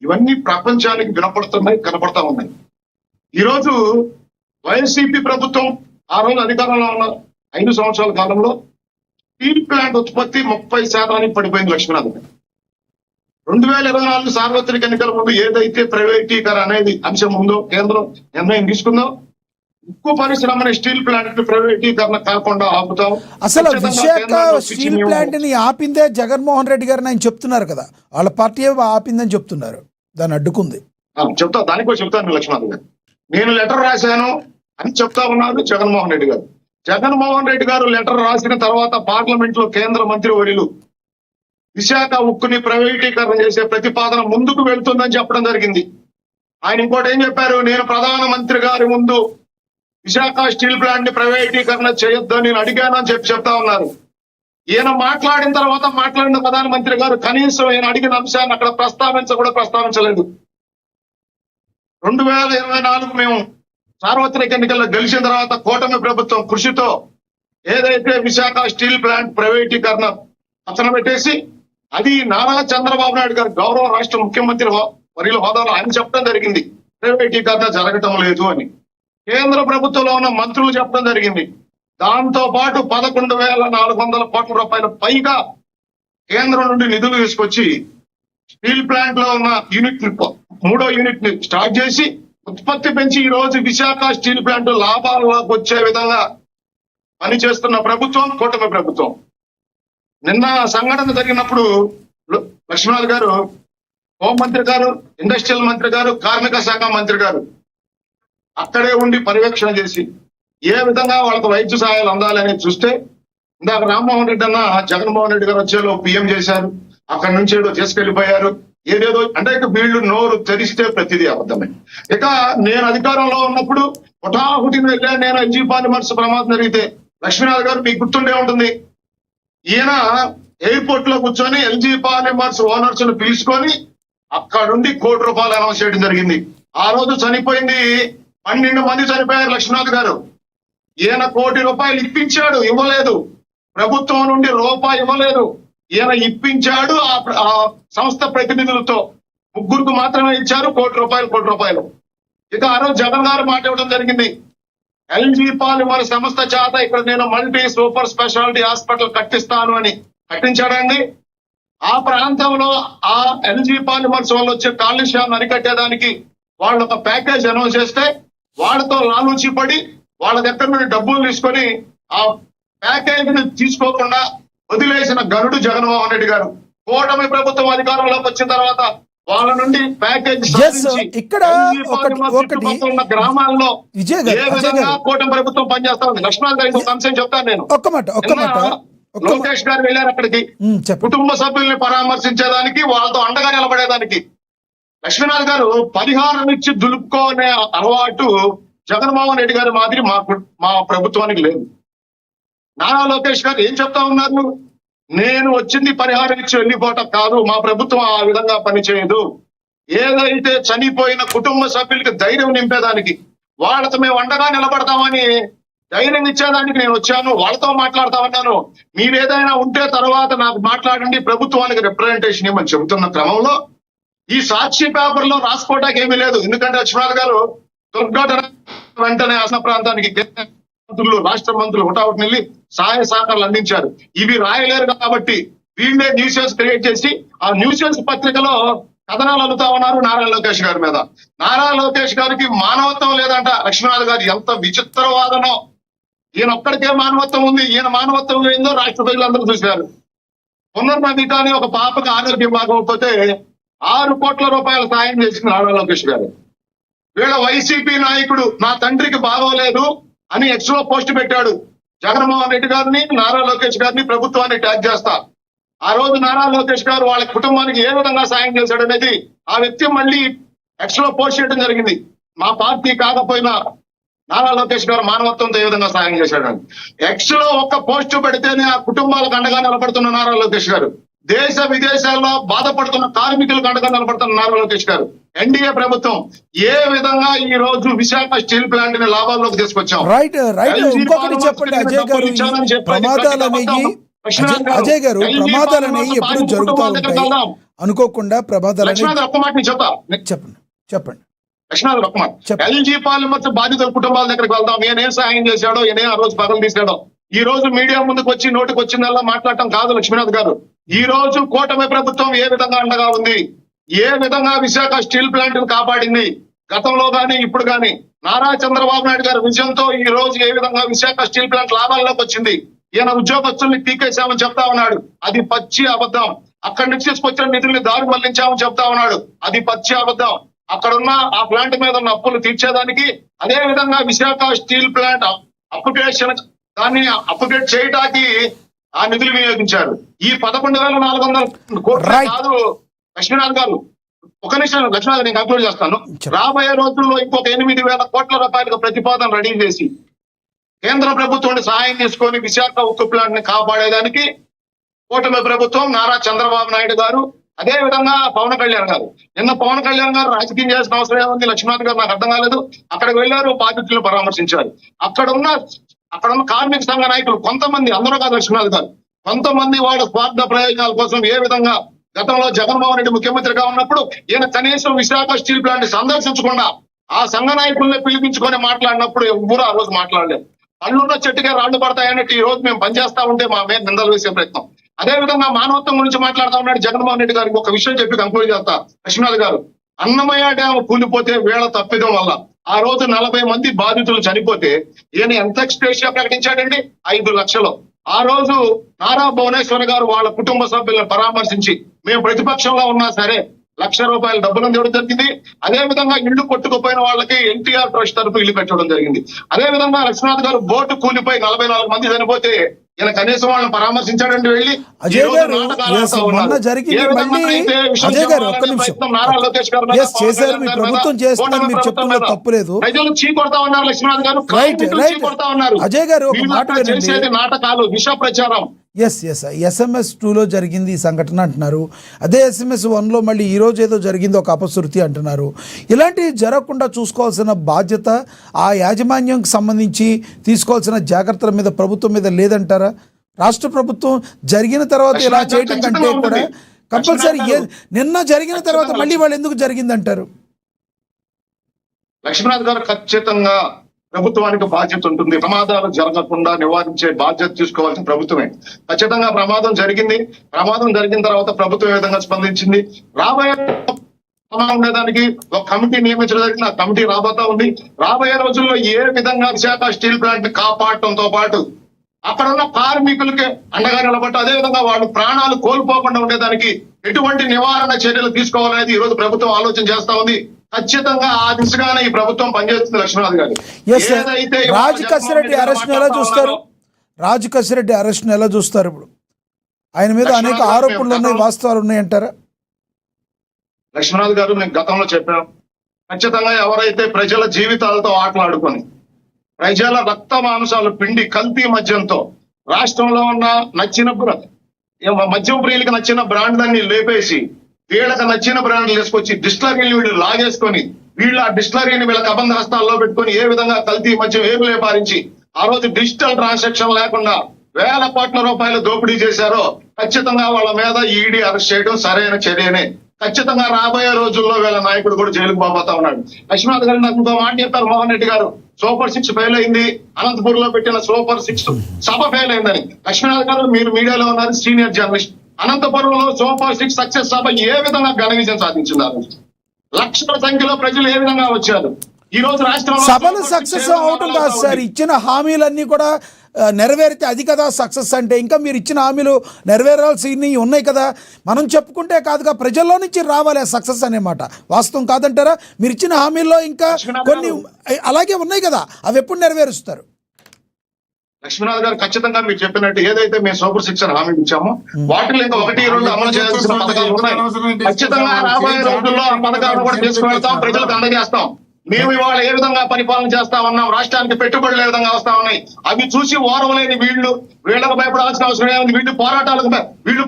ఇవన్నీ ప్రపంచానికి వినపడుతున్నాయి, కనపడతా ఉన్నాయి. ఈరోజు వైఎస్సీపీ ప్రభుత్వం ఆ రోజు అధికారంలో ఉన్న 5 సంవత్సరాల కాలంలో స్టీల్ ప్లాంట్ ఉత్పత్తి 30% పడిపోయింది. లక్ష్మీనాథ్ 2024 సార్వత్రిక ఎన్నికల ముందు ఏదైతే ప్రైవేటీకరణ అనేది అంశం ఉందో కేంద్రం నిర్ణయం తీసుకుందో, ఉక్కు పరిశ్రమని స్టీల్ ప్లాంట్ ప్రైవేటీకరణ కాకుండా ఆపుతాం. అసలు విశాఖ స్టీల్ ప్లాంట్ ని ఆపిందే జగన్మోహన్ రెడ్డి గారిని ఆయన చెప్తున్నారు కదా, వాళ్ళ పార్టీ ఆపిందని చెప్తున్నారు, దాన్ని అడ్డుకుంది. చెప్తా, దానికి కూడా చెప్తాను లక్ష్మణ్ గారు. నేను లెటర్ రాశాను అని చెప్తా ఉన్నారు జగన్మోహన్ రెడ్డి గారు. జగన్మోహన్ రెడ్డి గారు లెటర్ రాసిన తర్వాత పార్లమెంట్ లో కేంద్ర మంత్రి వర్యులు విశాఖ ఉక్కుని ప్రైవేటీకరణ చేసే ప్రతిపాదన ముందుకు వెళ్తుందని చెప్పడం జరిగింది. ఆయన ఇంకోటి ఏం చెప్పారు, నేను ప్రధానమంత్రి గారి ముందు విశాఖ స్టీల్ ప్లాంట్ ని ప్రైవేటీకరణ చేయొద్దని నేను అడిగానని చెప్తా ఉన్నారు. ఈయన మాట్లాడిన తర్వాత మాట్లాడిన ప్రధానమంత్రి గారు కనీసం ఈయన అడిగిన అంశాన్ని అక్కడ ప్రస్తావించలేదు. 2024 మేము సార్వత్రిక ఎన్నికల్లో గెలిచిన తర్వాత కూటమి ప్రభుత్వం కృషితో ఏదైతే విశాఖ స్టీల్ ప్లాంట్ ప్రైవేటీకరణ పక్కన పెట్టేసి అది నారా చంద్రబాబు నాయుడు గారు గౌరవ రాష్ట్ర ముఖ్యమంత్రి వర్యుల హోదాలో ఆయన చెప్పడం జరిగింది ప్రైవేటీకరణ జరగటం లేదు అని. కేంద్ర ప్రభుత్వంలో ఉన్న మంత్రులు చెప్పడం జరిగింది. దాంతో పాటు 11,400 కోట్ల రూపాయల పైగా కేంద్రం నుండి నిధులు తీసుకొచ్చి స్టీల్ ప్లాంట్ లో ఉన్న యూనిట్ 3వ యూనిట్ ని స్టార్ట్ చేసి ఉత్పత్తి పెంచి ఈ రోజు విశాఖ స్టీల్ ప్లాంట్ లాభాల్లోకి వచ్చే విధంగా పనిచేస్తున్న ప్రభుత్వం కూటమి ప్రభుత్వం. నిన్న సంఘటన జరిగినప్పుడు లక్ష్మణరావు గారు, హోంమంత్రి గారు, ఇండస్ట్రియల్ మంత్రి గారు, కార్మిక శాఖ మంత్రి గారు అక్కడే ఉండి పర్యవేక్షణ చేసి ఏ విధంగా వాళ్ళకు వైద్య సహాయాలు అందాలని చూస్తే, ఇందాక రామ్మోహన్ రెడ్డి అన్న జగన్మోహన్ రెడ్డి గారు వచ్చేలో పిఎం చేశారు, అక్కడి నుంచి ఏదో తీసుకెళ్లిపోయారు, ఏదేదో అంటే ఇక వీళ్ళు నోరు తెరిస్తే ప్రతిదీ అబద్ధమే. ఇక నేను అధికారంలో ఉన్నప్పుడు హుటాహుటిని వెళ్ళాను నేను. ఎల్జీ పాలిమర్స్ ప్రమాదం జరిగితే లక్ష్మీనాథ్ గారు మీకు గుర్తుండే ఉంటుంది, ఈయన ఎయిర్పోర్ట్ లో కూర్చొని ఎల్జీ పాలిమర్స్ ఓనర్స్ ను పిలుచుకొని అక్కడుండి ₹1 కోటి అనౌన్స్ చేయడం జరిగింది. ఆ రోజు చనిపోయింది 12 మంది చనిపోయారు లక్ష్మీనాథ్ గారు. ఈయన ₹1 కోటి ఇప్పించాడు, ఇవ్వలేదు. ప్రభుత్వం నుండి రూపాయి ఇవ్వలేదు, ఈయన ఇప్పించాడు. ఆ సంస్థ ప్రతినిధులతో 3 మాత్రమే ఇచ్చారు ₹1 కోటి. ఇక ఆ రోజు జగన్ గారు మాట ఇవ్వడం జరిగింది, ఎల్జీ పాలిమర్ సంస్థ చేత ఇక్కడ నేను మల్టీ సూపర్ స్పెషాలిటీ హాస్పిటల్ కట్టిస్తాను అని. కట్టించాడండి. ఆ ప్రాంతంలో ఆ ఎల్జీ పాలిమర్స్ వల్ల వచ్చే కాలుష్యాన్ని అరికట్టేదానికి వాళ్ళు ఒక ప్యాకేజ్ అనౌన్స్ చేస్తే వాళ్ళతో లాలూచి పడి వాళ్ళ దగ్గర నుండి డబ్బులు తీసుకొని ఆ ప్యాకేజ్ ని తీసుకోకుండా వదిలేసిన గనుడు జగన్మోహన్ రెడ్డి గారు. కూటమి ప్రభుత్వం అధికారంలోకి వచ్చిన తర్వాత వాళ్ళ నుండి ప్యాకేజ్ ఇక్కడ ఉన్న గ్రామాల్లో విజయ్ ఏ గారు, విధంగా కూటమి ప్రభుత్వం పనిచేస్తా ఉంది. లక్ష్మణ్ గారికి ఒక అంశం చెప్తాను నేను. ఒక్క మాట లోకేష్ గారు వెళ్ళారు అక్కడికి కుటుంబ సభ్యుల్ని పరామర్శించేదానికి, వాళ్ళతో అండగా నిలబడేదానికి. లక్ష్మీనాథ్ గారు పరిహారం ఇచ్చి దులుపుకోనే అలవాటు జగన్మోహన్ రెడ్డి గారి మాదిరి మా ప్రభుత్వానికి లేదు. నారా లోకేష్ గారు ఏం చెప్తా ఉన్నారు, నేను వచ్చింది పరిహారం ఇచ్చి వెళ్ళిపోవటం కాదు, మా ప్రభుత్వం ఆ విధంగా పనిచేయదు. ఏదైతే చనిపోయిన కుటుంబ సభ్యులకి ధైర్యం నింపేదానికి, వాళ్ళతో మేము అండగా నిలబడతామని ధైర్యం ఇచ్చేదానికి నేను వచ్చాను, వాళ్ళతో మాట్లాడతామన్నాను. మీరేదైనా ఉంటే తర్వాత నాకు మాట్లాడండి, ప్రభుత్వానికి రిప్రజెంటేషన్ ఇవ్వమని చెబుతున్న క్రమంలో ఈ సాక్షి పేపర్ లో రాసుకోవడానికి ఏమీ లేదు. ఎందుకంటే లక్ష్మణ్ గారు దుర్ఘటన వెంటనే ఆసన ప్రాంతానికి మంత్రులు, రాష్ట్ర మంత్రులు హుటాహుటిని వెళ్ళి సహాయ సహకారాలు అందించారు. ఇవి రాయలేరు కాబట్టి వీళ్ళే న్యూసెన్స్ క్రియేట్ చేసి ఆ న్యూసెన్స్ పత్రికలో కథనాలు అల్లుతా ఉన్నారు నారా లోకేష్ గారి మీద. నారా లోకేష్ గారికి మానవత్వం లేదంట. లక్ష్మీనాథ్ గారు ఎంత విచిత్రవాదనో. ఈయన ఒక్కడికే మానవత్వం ఉంది, ఈయన మానవత్వం ఏందో రాష్ట్ర ప్రజలందరూ చూశారు. పునర్నవి కానీ ఒక పాపకు ఆరోగ్యం బాగోకపోతే ₹6 కోట్ల సాయం చేసింది నారా లోకేష్ గారు. వీళ్ళ వైసీపీ నాయకుడు నా తండ్రికి బాగోలేదు అని ఎక్స్ లో పోస్ట్ పెట్టాడు. జగన్మోహన్ రెడ్డి గారిని, నారా లోకేష్ గారిని, ప్రభుత్వాన్ని ట్యాగ్ చేస్తా. ఆ రోజు నారా లోకేష్ గారు వాళ్ళ కుటుంబానికి ఏ విధంగా సాయం చేశాడు అనేది ఆ వ్యక్తి మళ్ళీ ఎక్స్ లో పోస్ట్ చేయడం జరిగింది. మా పార్టీ కాకపోయినా నారా లోకేష్ గారు మానవత్వంతో ఏ విధంగా సాయం చేశాడని. ఎక్స్ లో ఒక్క పోస్ట్ పెడితేనే ఆ కుటుంబాలకు అండగా నిలబడుతున్న నారా లోకేష్ గారు, దేశ విదేశాల్లో బాధపడుతున్న కార్మికులకు అండగా నిలబడుతున్న నారా లోకేష్ గారు, ఎన్డీఏ ప్రభుత్వం ఏ విధంగా ఈ రోజు విశాఖ స్టీల్ ప్లాంట్ ని లాభాల్లోకి తీసుకొచ్చాం. రైట్ ఇంకొకటి చెప్పండి అజయ్ గారు, అజయ్ గారు ప్రమాదాలు అనేవి ఎప్పుడు జరుగుతూ ఉంటాయి, అనుకోకుండా ప్రమాదాలు. ఒక్క మాట చెప్పండి లక్ష్మణ్ ఒక్క మాట. ఎల్జీ పాలిమర్స్ బాధితుల కుటుంబాల దగ్గరికి వెళ్దాం. ఏనేం సాయం చేశాడో, ఏనేం ఆ రోజు పగలు తీశాడో. ఈ రోజు మీడియా ముందుకు వచ్చి నోటికి వచ్చిందల్లా మాట్లాడటం కాదు లక్ష్మీనాథ్ గారు. ఈ రోజు కూటమి ప్రభుత్వం ఏ విధంగా అండగా ఉంది, ఏ విధంగా విశాఖ స్టీల్ ప్లాంట్ ని కాపాడింది, గతంలో గానీ ఇప్పుడు గానీ నారా చంద్రబాబు నాయుడు గారి విజయంతో ఈ రోజు ఏ విధంగా విశాఖ స్టీల్ ప్లాంట్ లాభాల్లోకి వచ్చింది. ఈయన ఉద్యోగస్తుల్ని పీకేశామని చెప్తా ఉన్నాడు, అది పచ్చి అబద్ధం. అక్కడి నుంచి తీసుకొచ్చిన నిధుల్ని దారి మళ్లించామని చెప్తా ఉన్నాడు, అది పచ్చి అబద్ధం. అక్కడున్న ఆ ప్లాంట్ మీద ఉన్న అప్పులు తీర్చేదానికి, అదే విధంగా విశాఖ స్టీల్ ప్లాంట్ దాన్ని అప్గ్రేడ్ చేయడానికి ఆ నిధులు వినియోగించారు. ఈ 11,400 కోట్లు కాదు లక్ష్మీనాథ్ గారు. ఒక నిమిషం లక్ష్మీనాథ్, నేను కంక్లూడ్ చేస్తాను. రాబోయే రోజుల్లో ఇంకొక 8,000 కోట్ల రూపాయలకు ప్రతిపాదన రెడీ చేసి కేంద్ర ప్రభుత్వాన్ని సహాయం తీసుకొని విశాఖ ఉక్కు ప్లాంట్ ని కాపాడేదానికి కూటమి ప్రభుత్వం, నారా చంద్రబాబు నాయుడు గారు, అదే విధంగా పవన్ కళ్యాణ్ గారు నిన్న పవన్ కళ్యాణ్ గారు రాజకీయం చేసిన అవసరం ఏముంది, లక్ష్మీనాథ్ గారు నాకు అర్థం కాలేదు. అక్కడికి వెళ్ళారు, బాధితులను పరామర్శించారు. అక్కడున్న కార్మిక సంఘ నాయకులు కొంతమంది, అందరూ కాదు లక్ష్మీనాథ్ గారు, కొంతమంది వాళ్ళ స్వార్థ ప్రయోజనాల కోసం ఏ విధంగా గతంలో జగన్మోహన్ రెడ్డి ముఖ్యమంత్రిగా ఉన్నప్పుడు ఈయన కనీసం విశాఖ స్టీల్ ప్లాంట్ సందర్శించకుండా ఆ సంఘ నాయకుల్ని పిలిపించుకొని మాట్లాడినప్పుడు ఎవరు ఆ రోజు మాట్లాడలేదు. పళ్ళున్న చెట్టుగా రాళ్లు పడతాయన్నట్టు ఈ రోజు మేము పనిచేస్తా ఉంటే మా మీద నిందలు వేసే ప్రయత్నం. అదే విధంగా మానవత్వం గురించి మాట్లాడుతూ ఉన్నాడు జగన్మోహన్ రెడ్డి గారికి. ఒక విషయం చెప్పి కంక్లూడ్ చేస్తా లక్ష్మీనాథ్ గారు, అన్నమయ్య డ్యామ్ కూలిపోతే వేళ తప్పిదం వల్ల ఆ రోజు 40 మంది బాధితులు చనిపోతే ఈయన ఎంత ఎక్స్ప్రెషన్ ప్రకటించాడండి? 5 లక్షలు. ఆ రోజు నారా భువనేశ్వర్ గారు వాళ్ళ కుటుంబ సభ్యులను పరామర్శించి మేము ప్రతిపక్షంలో ఉన్నా సరే ₹1,00,000 డబ్బులను ఇవ్వడం జరిగింది. అదే విధంగా ఇళ్లు కొట్టుకుపోయిన వాళ్ళకి ఎన్టీఆర్ ట్రస్ట్ తరఫు ఇల్లు కట్టడం జరిగింది. అదే విధంగా లక్ష్మీనాథ్ గారు బోటు కూలిపోయి 44 మంది చనిపోతే ఈయన కనీసం వాళ్ళని పరామర్శించాడండి వెళ్ళి. అజయ్ గారు మొన్న జరిగింది మళ్ళీ అజయ్ గారు ఒక్క నిమిషం చేశారు, మీ ప్రభుత్వం చేస్తున్నారు, మీరు చెప్తున్నారు తప్పులేదు. ప్రజలు చీకొడతా ఉన్నారు లక్ష్మీనాథ్ గారు, చీకొడతా ఉన్నారు. అజయ్ గారు ఒక మాట చేసేది నాటకాలు, విష ప్రచారం. SMS 2లో జరిగింది ఈ సంఘటన అంటున్నారు. అదే SMS 1లో మళ్ళీ ఈ రోజు ఏదో జరిగింది ఒక అపశృతి అంటున్నారు. ఇలాంటివి జరగకుండా చూసుకోవాల్సిన బాధ్యత ఆ యాజమాన్యంకి సంబంధించి తీసుకోవాల్సిన జాగ్రత్తల మీద ప్రభుత్వం మీద లేదంటారా? రాష్ట్ర ప్రభుత్వం జరిగిన తర్వాత ఇలా చేయటం కంటే కూడా కంపల్సరీ నిన్న జరిగిన తర్వాత మళ్ళీ వాళ్ళు ఎందుకు జరిగిందంటారు? లక్ష్మీనాథ్ గారు ఖచ్చితంగా ప్రభుత్వానికి బాధ్యత ఉంటుంది. ప్రమాదాలు జరగకుండా నివారించే బాధ్యత తీసుకోవాల్సిన ప్రభుత్వమే. ఖచ్చితంగా ప్రమాదం జరిగింది. ప్రమాదం జరిగిన తర్వాత ప్రభుత్వం ఏ విధంగా స్పందించింది, రాబోయే ఉండేదానికి ఒక కమిటీ నియమించడం జరిగింది. ఆ కమిటీ రాబోతా ఉంది. రాబోయే రోజుల్లో ఏ విధంగా విశాఖ స్టీల్ ప్లాంట్ కాపాడటంతో పాటు అక్కడ ఉన్న కార్మికులకి అండగా నిలబట్టు, అదే విధంగా వాళ్ళు ప్రాణాలు కోల్పోకుండా ఉండేదానికి ఎటువంటి నివారణ చర్యలు తీసుకోవాలనేది ఈ రోజు ప్రభుత్వం ఆలోచన చేస్తా ఉంది. ఖచ్చితంగా ఆ దిశగానే ఈ ప్రభుత్వం పనిచేస్తుంది లక్ష్మీనాథ్ గారు. రాజ్ కసిరెడ్డి అరెస్ట్ ఎలా చూస్తారు? రాజ్ కసిరెడ్డి అరెస్ట్ ఎలా చూస్తారు? ఇప్పుడు ఆయన మీద అనేక ఆరోపణలు ఉన్నాయి, వాస్తవాలు ఉన్నాయి అంటారా? లక్ష్మీనాథ్ గారు నేను గతంలో చెప్పాను, ఖచ్చితంగా ఎవరైతే ప్రజల జీవితాలతో ఆటలాడుకొని ప్రజల రక్త మాంసాలు పిండి కల్తీ మద్యంతో రాష్ట్రంలో ఉన్న నచ్చిన మద్యం ప్రియులకి నచ్చిన బ్రాండ్లన్నీ లేపేసి వీళ్ళకి నచ్చిన బ్రాండ్లు తీసుకొచ్చి డిస్టిలరీని వీళ్ళు లాగేసుకొని వీళ్ళు ఆ డిస్టిలరీని వీళ్ళకి అబంధ హస్తాల్లో పెట్టుకొని ఏ విధంగా కల్తీ మద్యం ఏపులే పారించి ఆ రోజు డిజిటల్ ట్రాన్సాక్షన్ లేకుండా వేల కోట్ల రూపాయలు దోపిడీ చేశారో ఖచ్చితంగా వాళ్ళ మీద ఈడీ అరెస్ట్ చేయడం సరైన చర్యనే. ఖచ్చితంగా రాబోయే రోజుల్లో వీళ్ళ నాయకుడు కూడా జైలుకు పోతా ఉన్నాడు. లక్ష్మీనాథ్ గారు నాకు ఇంకో మాట చెప్పారు, మోహన్ రెడ్డి గారు సూపర్ 6 ఫెయిల్ అయింది, అనంతపూర్ లో పెట్టిన సూపర్ 6 సభ ఫెయిల్ అయిందని. లక్ష్మీనాథ్ గారు మీరు మీడియాలో ఉన్నారు, సీనియర్ జర్నలిస్ట్. అనంతపురంలో సూపర్ 6 సక్సెస్ సభ ఏ విధంగా ఘన విజయం సాధించింది? లక్షల సంఖ్యలో ప్రజలు ఏ విధంగా వచ్చారు? ఈ రోజు రాష్ట్రంలో సభలు సక్సెస్ అవటం కాదు సార్, ఇచ్చిన హామీలన్నీ కూడా నెరవేరితే అది కదా సక్సెస్ అంటే. ఇంకా మీరు ఇచ్చిన హామీలు నెరవేరాల్సినవి ఉన్నాయి కదా, మనం చెప్పుకుంటే కాదుగా, ప్రజల్లో నుంచి రావాలి ఆ సక్సెస్ అనే మాట. వాస్తవం కాదంటారా? మీరు ఇచ్చిన హామీల్లో ఇంకా కొన్ని అలాగే ఉన్నాయి కదా, అవి ఎప్పుడు నెరవేరుస్తారు? లక్ష్మీనాథ్ గారు ఖచ్చితంగా మీరు చెప్పినట్టు ఏదైతే మేము సూపర్ 6 హామీ ఇచ్చామో వాటిలో ఇంకా 1-2 అమలు చేయాల్సిన పథకాలు ఉన్నాయి. ఖచ్చితంగా రాబోయే రోజుల్లో ఆ పథకాలను కూడా తీసుకువెళ్తాం, ప్రజలకు అందజేస్తాం. మేము ఇవాళ ఏ విధంగా పరిపాలన చేస్తా ఉన్నాం, రాష్ట్రానికి పెట్టుబడులు ఏ విధంగా వస్తా ఉన్నాయి, అవి చూసి ఓరవలేని వీళ్ళకు భయపడాల్సిన అవసరం ఏముంది? వీళ్ళు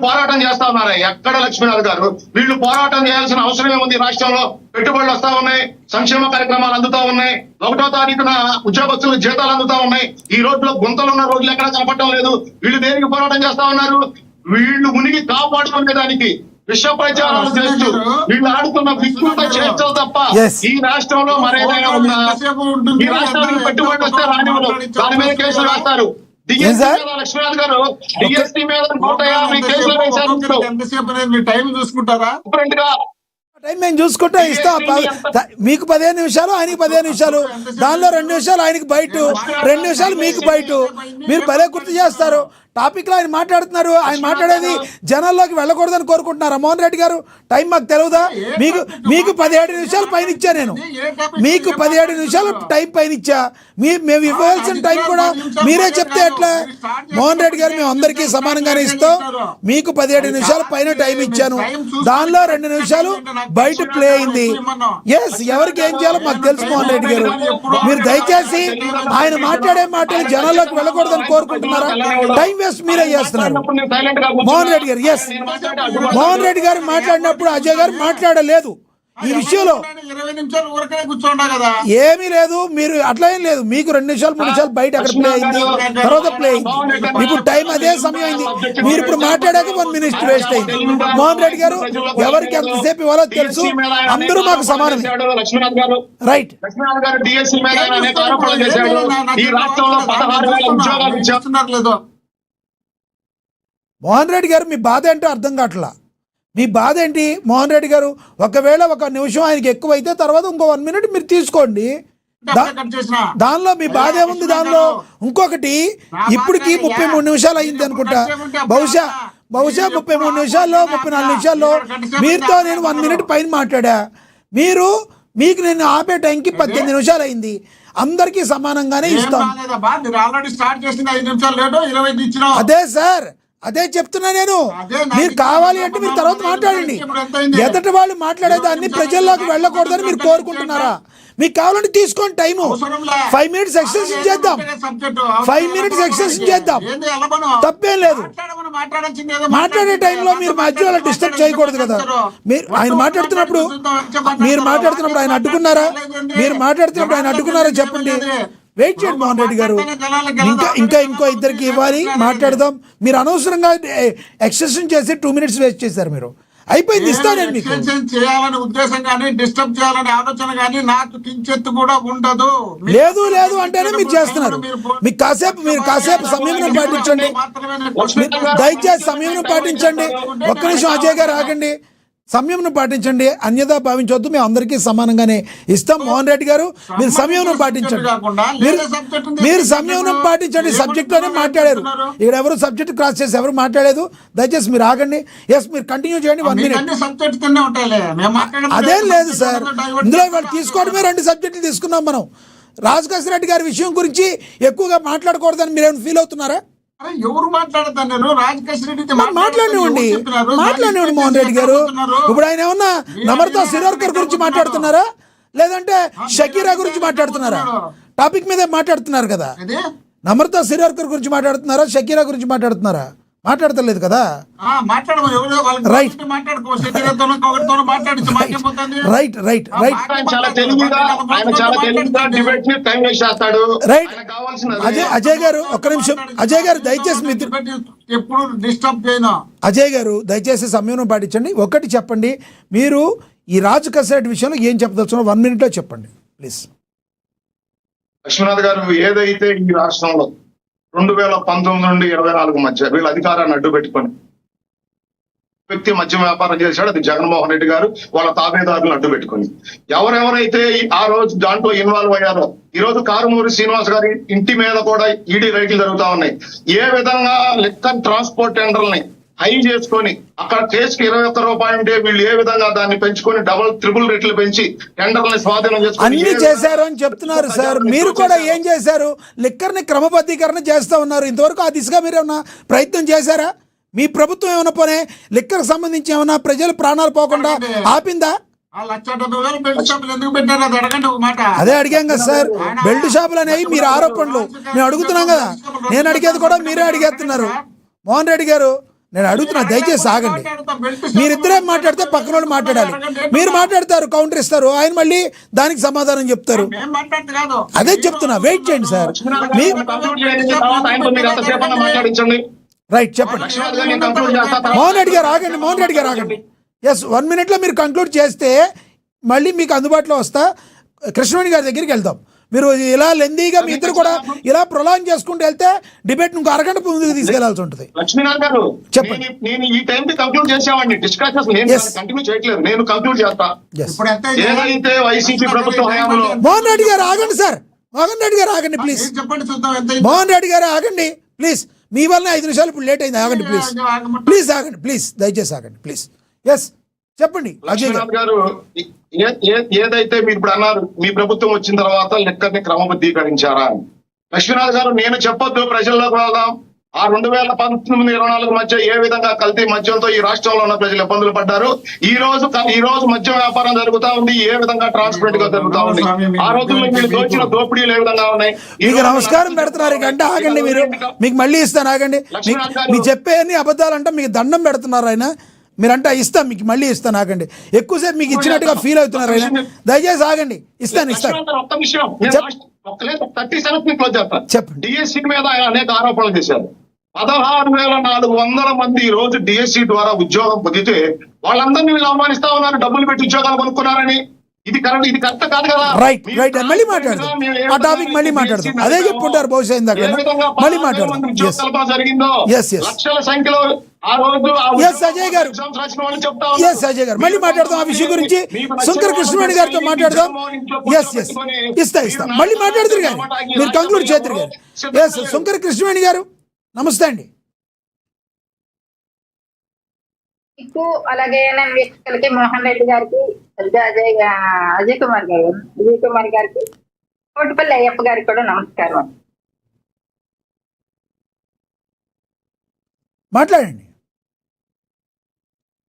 పోరాటం చేస్తా ఉన్నారా? ఎక్కడ లక్ష్మీనాథ్ గారు వీళ్ళు పోరాటం చేయాల్సిన అవసరం ఏముంది? రాష్ట్రంలో పెట్టుబడులు వస్తా ఉన్నాయి, సంక్షేమ కార్యక్రమాలు అందుతా ఉన్నాయి, 1వ తారీఖున ఉద్యోగస్తులు జీతాలు అందుతా ఉన్నాయి. ఈ రోజులో గుంతలు ఉన్న రోజులు ఎక్కడ కనపడటం లేదు. వీళ్ళు దేనికి పోరాటం చేస్తా ఉన్నారు? వీళ్ళు మునిగి కాపాడుకునేదానికి విష ప్రచారాలు చేస్తూ వీళ్ళు ఆడుతున్న వికృత చేష్టలు తప్ప ఈ రాష్ట్రంలో మరేదైనా ఉందా? ఈ రాష్ట్రానికి పెట్టుబడి వస్తే రానివ్వరు, దాని మీద కేసులు వేస్తారు. లక్ష్మీనాథ్ గారు డిఎస్పీ మీద 150 కేసులు వేశారు. టైం చూసుకుంటారా? టైం మేము చూసుకుంటే ఇస్తాం. మీకు 15 నిమిషాలు, ఆయనకి 15 నిమిషాలు, దానిలో 2 నిమిషాలు ఆయనకి బయట, 2 నిమిషాలు మీకు బయట. మీరు భలే గుర్తు చేస్తారు. టాపిక్ లో ఆయన మాట్లాడుతున్నారు, ఆయన మాట్లాడేది జనాల్లోకి వెళ్ళకూడదని కోరుకుంటున్నారా మోహన్ రెడ్డి గారు? టైం మాకు తెలియదా? మీకు 17 నిమిషాలు పైన ఇచ్చా, నేను మీకు 17 నిమిషాలు టైం పైన ఇచ్చా. మేము ఇవ్వాల్సిన టైం కూడా మీరే చెప్తే ఎట్లా? మోహన్ రెడ్డి గారు మేము అందరికీ సమానంగానే ఇస్తాం. మీకు 17 నిమిషాలు పైన టైం ఇచ్చాను, దానిలో 2 నిమిషాలు బయట ప్లే అయింది. ఎవరికి ఏం చేయాలో మాకు తెలుసు మోహన్ రెడ్డి గారు. మీరు దయచేసి ఆయన మాట్లాడే మాటలు జనాల్లోకి వెళ్ళకూడదని కోరుకుంటున్నారా? టైం వేస్ట్ మీరే చేస్తున్నారు. నేను silent గా కూర్చున్నా. మోహన్ రెడ్డి గారు ఎస్ నేను మాట్లాడే అడ్డుపడ్డా. మోహన్ రెడ్డి గారు మాట్లాడినప్పుడు అజయ్ గారు మాట్లాడలేదు ఈ విషయంలో. 20 నిమిషాలు ఊరకనే కూర్చోండా కదా. ఏమీ లేదు, మీరు అట్లా ఏం లేదు, మీకు 2 నిమిషాలు 3 నిమిషాలు బయట అక్కడ ప్లే అయింది, తర్వాత ప్లే అయింది, ఇప్పుడు టైం అదే సమయం అయింది. మీరు ఇప్పుడు మాట్లాడాక 1 మినిట్ వేస్ట్ అయింది. మోహన్ రెడ్డి గారు ఎవరికి ఎంతసేపు ఇవ్వాలో తెలుసు, అందరూ మాకు సమానమే. లక్ష్మీనాథ్ గారు రైట్. లక్ష్మీనాథ్ గారు డిఎస్సీ మీద అనేక ఆరోపణలు చేశాడు. ఈ రాష్ట్రంలో 16,000 ఉద్యోగాలు ఇచ్చారు. చేస్తున్నారు లేదో. మోహన్ రెడ్డి గారు మీ బాధ ఏంటో అర్థం కావట్లా. మీ బాధ ఏంటి మోహన్ రెడ్డి గారు? ఒకవేళ 1 నిమిషం ఆయనకి ఎక్కువైతే తర్వాత ఇంకో 1 మినిట్ మీరు తీసుకోండి. కట్ చేసినా దానిలో మీ బాధ ఏముంది? దానిలో ఇంకొకటి, ఇప్పటికి 33 నిమిషాలు అయింది అనుకుంటా, బహుశా 33 నిమిషాల్లో 34 నిమిషాల్లో మీరుతో నేను 1 మినిట్ పైన మాట్లాడా. మీకు నేను ఆపే టైంకి 18 నిమిషాలు అయింది. అందరికీ సమానంగానే ఇస్తాం. మీరు ఆల్రెడీ స్టార్ట్ చేసిన 5 నిమిషాలు లేటు 20 ఇచ్చినాం. అదే సార్, అదే చెప్తున్నా నేను. మీరు కావాలి అంటే మీరు తర్వాత మాట్లాడండి. ఎదటి వాళ్ళు మాట్లాడేదాన్ని ప్రజల్లోకి వెళ్ళకూడదని మీరు కోరుకుంటున్నారా? మీకు కావాలంటే తీసుకోండి టైము. 5 మినిట్స్ ఎక్స్టెన్షన్ చేద్దాం. 5 మినిట్స్ ఎక్స్టెన్షన్ చేద్దాం, తప్పేం లేదు. మాట్లాడే టైంలో మీరు మధ్యలో డిస్టర్బ్ చేయకూడదు కదా. ఆయన మాట్లాడుతున్నప్పుడు ఆయన అడ్డుకున్నారా? మీరు మాట్లాడుతున్నప్పుడు ఆయన అడ్డుకున్నారా చెప్పండి. వెయిట్ చేయండి మోహన్ రెడ్డి గారు, ఇంకో ఇద్దరికి ఇవ్వాలి, మాట్లాడదాం. మీరు అనవసరంగా ఎక్స్టెన్షన్ చేసి 2 మినిట్స్ వేస్ట్ చేశారు. మీరు అయిపోయింది, ఇస్తానండి మీకు. చేయాలని ఉద్దేశం కానీ డిస్టర్బ్ చేయాలనే ఆలోచన కానీ నాకు కించెత్తు కూడా ఉండదు. లేదు అంటేనే మీరు చేస్తున్నారు. మీరు కాసేపు సంయమనం పాటించండి. దయచేసి సంయమనం పాటించండి. 1 నిమిషం అజయ్ గారు ఆగండి. సంయమనం పాటించండి, అన్యదా భావించవద్దు. మేము అందరికీ సమానంగానే ఇస్తాం. మోహన్ రెడ్డి గారు మీరు సంయమనం పాటించండి. మీరు సంయమనం పాటించండి. సబ్జెక్ట్లోనే మాట్లాడారు. ఇక్కడ ఎవరు సబ్జెక్ట్ క్రాస్ చేసి ఎవరు మాట్లాడలేదు. దయచేసి మీరు ఆగండి. ఎస్, మీరు కంటిన్యూ చేయండి 1 మినిట్. అదేం లేదు సార్, ఇందులో వాళ్ళు తీసుకోవడమే 2 సబ్జెక్టులు తీసుకున్నాం మనం. రాజకేశ్వర రెడ్డి గారి విషయం గురించి ఎక్కువగా మాట్లాడకూడదని మీరేమైనా ఫీల్ అవుతున్నారా? ఎవరు మాట్లాడతాను? రాజకేశ్వర మాట్లాడినివ్వండి మోహన్ రెడ్డి గారు. ఇప్పుడు ఆయన ఏమన్నా నమ్రతా శిరోడ్కర్ గురించి మాట్లాడుతున్నారా, లేదంటే షకీరా గురించి మాట్లాడుతున్నారా? టాపిక్ మీద మాట్లాడుతున్నారు కదా. నమ్రతా శిరోడ్కర్ గురించి మాట్లాడుతున్నారా, షకీరా గురించి మాట్లాడుతున్నారా? మాట్లాడతలేదు కదా. రైట్. అజయ్ గారు ఒక్క నిమిషం. అజయ్ గారు దయచేసి ఎప్పుడు డిస్టర్బ్ చేయను. అజయ్ గారు దయచేసి సంయమనం పాటించండి. ఒకటి చెప్పండి, మీరు ఈ రాజు కసిరెడ్డి విషయంలో ఏం చెప్పదలుచున్నారో 1 మినిట్ లో చెప్పండి ప్లీజ్. లక్ష్మీనాథ్ గారు, ఏదైతే ఈ రాష్ట్రంలో 2019 నుండి 24 మధ్య వీళ్ళ అధికారాన్ని అడ్డు పెట్టుకొని వ్యక్తి మద్యం వ్యాపారం చేశాడు, అది జగన్మోహన్ రెడ్డి గారు వాళ్ళ తాబేదారులను అడ్డు పెట్టుకొని. ఎవరెవరైతే ఆ రోజు దాంట్లో ఇన్వాల్వ్ అయ్యారో, ఈ రోజు కారుమూరి శ్రీనివాస్ గారి ఇంటి మీద కూడా ఈడీ రైట్లు జరుగుతా ఉన్నాయి. ఏ విధంగా లిక్కర్ ట్రాన్స్పోర్ట్ టెండర్లని హై చేసుకొని అక్కడ కేసుకి 21 రూపాయలు ఉంటే వీళ్ళు ఏ విధంగా దాన్ని పెంచుకొని డబుల్ ట్రిపుల్ రేట్లు పెంచి టెండర్ని స్వాధీనం చేసుకొని అన్ని చేశారు అని చెప్తున్నారు సార్. మీరు కూడా ఏం చేశారు? లిక్కర్ ని క్రమబద్ధీకరణ చేస్తా ఉన్నారు. ఇంతవరకు ఆ దిశగా మీరు ఏమన్నా ప్రయత్నం చేశారా? మీ ప్రభుత్వం ఏమైనా పోనే లిక్కర్ సంబంధించి ఏమైనా ప్రజలు ప్రాణాలు పోకుండా ఆపిందా? అదే అడిగాం కదా సార్. బెల్ట్ షాపులు అనేవి మీరు ఆరోపణలు మేము అడుగుతున్నాం కదా. నేను అడిగేది కూడా మీరే అడిగేస్తున్నారు. మోహన్ రెడ్డి గారు నేను అడుగుతున్నా, దయచేసి ఆగండి. మీరిద్దరే మాట్లాడితే పక్కన వాళ్ళు మాట్లాడాలి. మీరు మాట్లాడతారు, కౌంటర్ ఇస్తారు, ఆయన మళ్ళీ దానికి సమాధానం చెప్తారు. అదే చెప్తున్నా, వెయిట్ చేయండి సార్. రైట్, చెప్పండి. మోహన్ రెడ్డి గారు ఆగండి. ఎస్, 1 మినిట్ లో మీరు కంక్లూడ్ చేస్తే మళ్ళీ మీకు అందుబాటులో వస్తా. కృష్ణవేణి గారి దగ్గరికి వెళ్దాం. మీరు ఇలా లెందీగా మీ ఇద్దరు కూడా ఇలా ప్రొలాంగ్ చేసుకుంటూ వెళ్తే డిబేట్ ఇంకో అరగంట ముందుకు తీసుకెళ్లాల్సి ఉంటుంది. లక్ష్మీనాథ్ గారు చెప్పండి. నేను ఈ టైం కి కంక్లూడ్ చేసేవాడిని. డిస్కషన్స్ నేను కంటిన్యూ చేయట్లేదు, నేను కంక్లూడ్ చేస్తా. ఏదైతే వైసీపీ ప్రభుత్వం హయాంలో మోహన్ రెడ్డి గారు ఆగండి సార్. మోహన్ రెడ్డి గారు ఆగండి ప్లీజ్. మోహన్ రెడ్డి గారు ఆగండి ప్లీజ్. మీ వల్ల 5 నిమిషాలు ఇప్పుడు లేట్ అయింది. ఆగండి ప్లీజ్ ఆగండి ప్లీజ్, దయచేసి ఆగండి ప్లీజ్. ఎస్, చెప్పండి అజయ్ గారు. ఏదైతే మీరు ఇప్పుడు అన్నారు, మీ ప్రభుత్వం వచ్చిన తర్వాత లెక్కర్ని క్రమబద్ధీకరించారా అని. లక్ష్మీనాథ్ గారు, నేను చెప్పొద్దు, ప్రజల్లోకి వెళ్దాం. ఆ 2019-24 మధ్య ఏ విధంగా కల్తీ మద్యంతో ఈ రాష్ట్రంలో ఉన్న ప్రజలు ఇబ్బందులు పడ్డారు, ఈ రోజు మద్యం వ్యాపారం జరుగుతా ఉంది ఏ విధంగా ట్రాన్స్పరెంట్ గా జరుగుతా ఉంది, ఆ రోజుల్లో మీరు దోచిన దోపిడీలు ఏ విధంగా ఉన్నాయి. మీకు నమస్కారం పెడుతున్నారు ఇక ఆగండి, మీరు మీకు మళ్ళీ ఇస్తాను ఆగండి. మీరు చెప్పేది అబద్ధాలు అంటే మీకు దండం పెడుతున్నారు ఆయన, మీరంటే ఇస్తాను మీకు మళ్ళీ ఇస్తాను ఆగండి. ఎక్కువసేపు మీకు ఇచ్చినట్టుగా ఫీల్ అవుతున్నారు ఆయన, దయచేసి ఆగండి. ఇస్తాను ఒక్క విషయం 30 సెకండ్స్ క్లోజ్ చేస్తాను. చెప్పండి. డిఎస్సి మీద ఆయన అనేక ఆరోపణలు చేశారు. 16,400 మంది ఈ రోజు డిఎస్సి ద్వారా ఉద్యోగం పొందితే వాళ్ళందరినీ వీళ్ళు అవమానిస్తా ఉన్నారు, డబ్బులు పెట్టి ఉద్యోగాలు కొనుక్కున్నారని. ఇది కరెక్ట్ కాదు కదా. రైట్ మళ్ళీ మాట్లాడదాం, ఆ టాపిక్ మళ్ళీ మాట్లాడదాం. అదే చెప్పుకుంటారు బహుశా ఇందాక, మళ్ళీ మాట్లాడదాం. జరిగిందో లక్షల సంఖ్యలో ఆ రోజు అజయ్ గారు మళ్ళీ మాట్లాడదాం ఆ విషయం గురించి. శంకర కృష్ణవేణి గారితో మాట్లాడదాం. ఇస్తా మళ్ళీ మాట్లాడుతారు కానీ మీరు కంక్లూడ్ చేద్దరు కానీ. శంకర కృష్ణవేణి గారు నమస్తే అండి. అలాగే నేను వీక్షకులకి, మోహన్ రెడ్డి గారికి, అజయ్ కుమార్ గారికి, కోటిపల్లి అయ్యప్ప గారికి కూడా నమస్కారం. మాట్లాడండి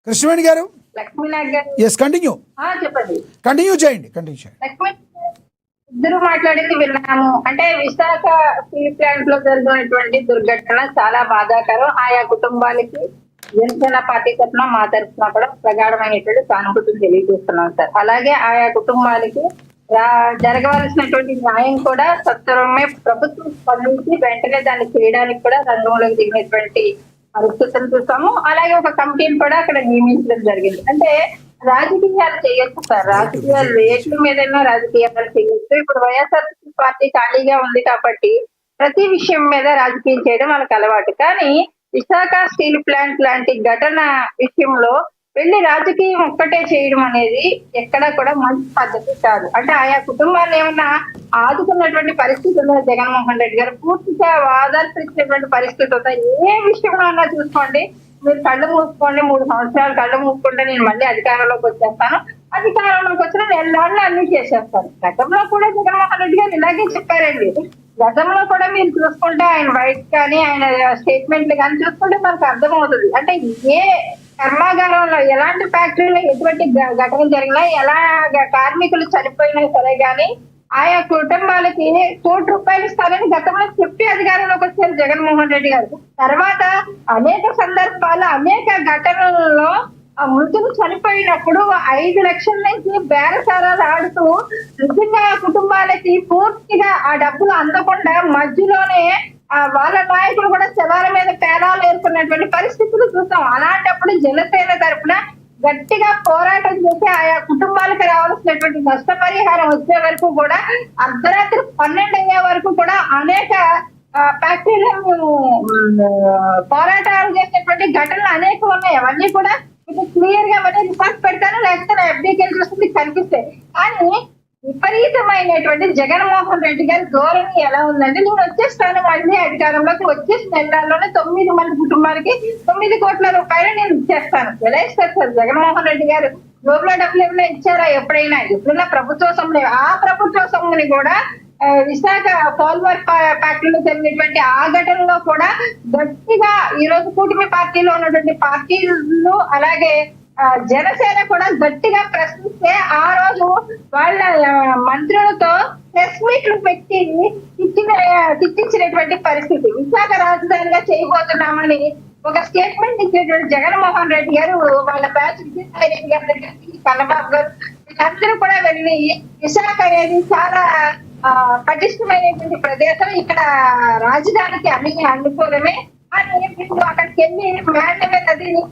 కృష్ణవేణి గారు. లక్ష్మీనాథ్ గారు కంటిన్యూ చెప్పండి. కంటిన్యూ చేయండి. లక్ష్మీ ఇద్దరు మాట్లాడింది విన్నాము. అంటే విశాఖ స్టీల్ ప్లాంట్ లో జరిగినటువంటి దుర్ఘటన చాలా బాధాకరం. ఆయా కుటుంబాలకి జనసేన పార్టీ తరఫున మా తరఫున కూడా ప్రగాఢమైనటువంటి సానుభూతిని తెలియజేస్తున్నాం సార్. అలాగే ఆయా కుటుంబాలకి జరగవలసినటువంటి న్యాయం కూడా సత్వరమే ప్రభుత్వం స్పందించి వెంటనే దాన్ని చేయడానికి కూడా రంగంలోకి దిగినటువంటి పరిస్థితులు చూసాము. అలాగే ఒక కమిటీని కూడా అక్కడ నియమించడం జరిగింది. అంటే రాజకీయాలు చేయొచ్చు సార్, రాజకీయాలు రేట్ల మీదైనా రాజకీయాలు చేయొచ్చు. ఇప్పుడు వైఎస్ఆర్సీపీ పార్టీ ఖాళీగా ఉంది కాబట్టి ప్రతి విషయం మీద రాజకీయం చేయడం వాళ్ళకి అలవాటు. కానీ విశాఖ స్టీల్ ప్లాంట్ లాంటి ఘటన విషయంలో వెళ్ళి రాజకీయం ఒక్కటే చేయడం అనేది ఎక్కడా కూడా మంచి పద్ధతి కాదు. అంటే ఆయా కుటుంబాన్ని ఏమన్నా ఆదుకున్నటువంటి పరిస్థితుల్లో జగన్మోహన్ రెడ్డి గారు పూర్తిగా ఆదర్శించినటువంటి పరిస్థితి ఉందా? ఏ విషయంలో అన్నా చూసుకోండి, మీరు కళ్ళు మూసుకోండి, 3 సంవత్సరాలు కళ్ళు మూసుకుంటే నేను మళ్ళీ అధికారంలోకి వచ్చేస్తాను, అధికారంలోకి వచ్చిన 4 నెలలు అన్ని చేసేస్తాను. గతంలో కూడా జగన్మోహన్ రెడ్డి గారు ఇలాగే చెప్పారండి. గతంలో కూడా మీరు చూసుకుంటే ఆయన బయట కానీ ఆయన స్టేట్మెంట్లు కానీ చూసుకుంటే మనకు అర్థమవుతుంది. అంటే ఏ కర్మాగారంలో ఎలాంటి ఫ్యాక్టరీలో ఎటువంటి ఘటన జరిగినా, ఎలా కార్మికులు చనిపోయినా సరే గానీ ఆయా కుటుంబాలకి ₹1,00,00,000 ఇస్తారని గతంలో చెప్పి అధికారంలోకి వచ్చారు జగన్మోహన్ రెడ్డి గారు. తర్వాత అనేక సందర్భాలు, అనేక ఘటనలలో మృతులు చనిపోయినప్పుడు 5 లక్షల నుంచి బేరసారాలు ఆడుతూ నిజంగా కుటుంబాలకి పూర్తిగా ఆ డబ్బులు అందకుండా మధ్యలోనే వాళ్ళ నాయకులు కూడా శవాల మీద పేలాలు ఏర్పడినటువంటి పరిస్థితులు చూస్తాం. అలాంటప్పుడు జనసేన తరఫున గట్టిగా పోరాటం చేసి ఆయా కుటుంబాలకు రావాల్సినటువంటి నష్టపరిహారం వచ్చే వరకు కూడా అర్ధరాత్రి 12 అయ్యే వరకు కూడా అనేక ఫ్యాక్టరీలు పోరాటాలు చేసినటువంటి ఘటనలు అనేక ఉన్నాయి. అవన్నీ కూడా క్లియర్ గా అవన్నీ రిపోర్ట్ పెడతాను, లేకపోతే FDKలు చూస్తుంది కనిపిస్తాయి. కానీ విపరీతమైనటువంటి జగన్మోహన్ రెడ్డి గారి ధోరణి ఎలా ఉందంటే, నేను వచ్చేస్తాను మళ్ళీ అధికారంలోకి, వచ్చేసి నెలల్లోనే 9 మంది కుటుంబాలకి ₹9 కోట్ల నేను ఇచ్చేస్తాను. ఎలా ఇస్తారు సార్ జగన్మోహన్ రెడ్డి గారు? జోబులో డబ్బులు ఏమైనా ఇచ్చారా ఎప్పుడైనా? ఎప్పుడైనా ప్రభుత్వ సొమ్ము, ఆ ప్రభుత్వ సొమ్ముని కూడా విశాఖ పాలిమర్ ఫ్యాక్టరీలో జరిగినటువంటి ఆ ఘటనలో కూడా గట్టిగా ఈ రోజు కూటమి పార్టీలో ఉన్నటువంటి పార్టీలు అలాగే జనసేన కూడా గట్టిగా ప్రశ్నిస్తే ఆ రోజు వాళ్ళ మంత్రులతో ప్రెస్ మీట్లు పెట్టి తిట్టించినటువంటి పరిస్థితి. విశాఖ రాజధానిగా చేయబోతున్నామని ఒక స్టేట్మెంట్ ఇచ్చేటువంటి జగన్మోహన్ రెడ్డి గారు వాళ్ళ బ్యాచ్ విజయసాయి రెడ్డి గారి దగ్గరికి, కన్నబాబు గారు వీళ్ళందరూ కూడా వెళ్ళి విశాఖ అనేది చాలా పటిష్టమైనటువంటి ప్రదేశం, ఇక్కడ రాజధానికి అన్ని అనుకూలమే అని వీళ్ళు అక్కడికి వెళ్ళి మ్యాండ్ మీద నదిని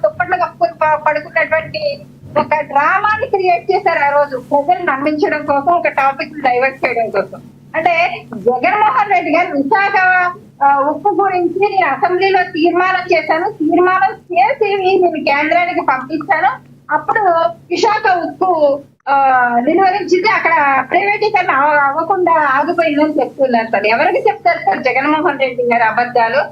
దుప్పట్లు కప్పుకొని పడుకున్నటువంటి ఒక డ్రామాని క్రియేట్ చేశారు ఆ రోజు, ప్రజలు నమ్మించడం కోసం, ఒక టాపిక్ డైవర్ట్ చేయడం కోసం. అంటే జగన్మోహన్ రెడ్డి గారు విశాఖ ఉప్పు గురించి నేను అసెంబ్లీలో తీర్మానం చేశాను, తీర్మానం చేసి నేను కేంద్రానికి పంపించాను, అప్పుడు విశాఖ ఉప్పు నిలువరించింది, అక్కడ ప్రైవేటీకరణ అవ్వకుండా ఆగిపోయిందని చెప్తున్నారు సార్. ఎవరికి చెప్తారు సార్ జగన్మోహన్ రెడ్డి గారు అబద్ధాలు?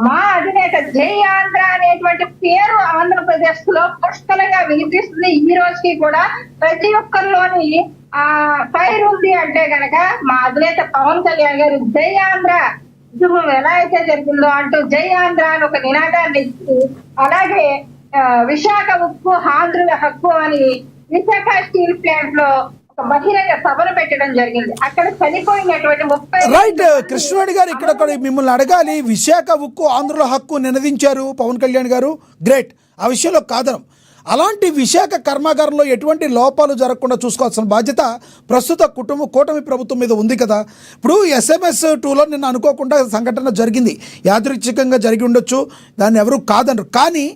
మా అధినేత జై ఆంధ్ర అనేటువంటి పేరు ఆంధ్రప్రదేశ్ లో పుష్కలంగా వినిపిస్తుంది. ఈ రోజుకి కూడా ప్రతి ఒక్కరిలోని ఫైర్ ఉంది అంటే గనక మా అధినేత పవన్ కళ్యాణ్ గారు జై ఆంధ్ర ఉద్యమం ఎలా అయితే జరిగిందో అంటూ జై ఆంధ్ర అని ఒక నినాదాన్ని ఇచ్చి, అలాగే విశాఖ ఉక్కు ఆంధ్రుల హక్కు అని విశాఖ స్టీల్ ప్లాంట్ లో ఒక బహిరంగ సభను పెట్టడం జరిగింది. అక్కడ చనిపోయినటువంటి 30 రైట్ కృష్ణవేణి గారు, ఇక్కడ మిమ్మల్ని అడగాలి. విశాఖ ఉక్కు ఆంధ్రుల హక్కు నినదించారు పవన్ కళ్యాణ్ గారు, గ్రేట్, ఆ విషయంలో కాదనం. అలాంటి విశాఖ కర్మాగారంలో ఎటువంటి లోపాలు జరగకుండా చూసుకోవాల్సిన బాధ్యత ప్రస్తుత కూటమి ప్రభుత్వం మీద ఉంది కదా. ఇప్పుడు SMS 2లో నిన్న అనుకోకుండా సంఘటన జరిగింది, యాదృచ్ఛికంగా జరిగి ఉండొచ్చు, దాన్ని ఎవరు కాదనరు. కానీ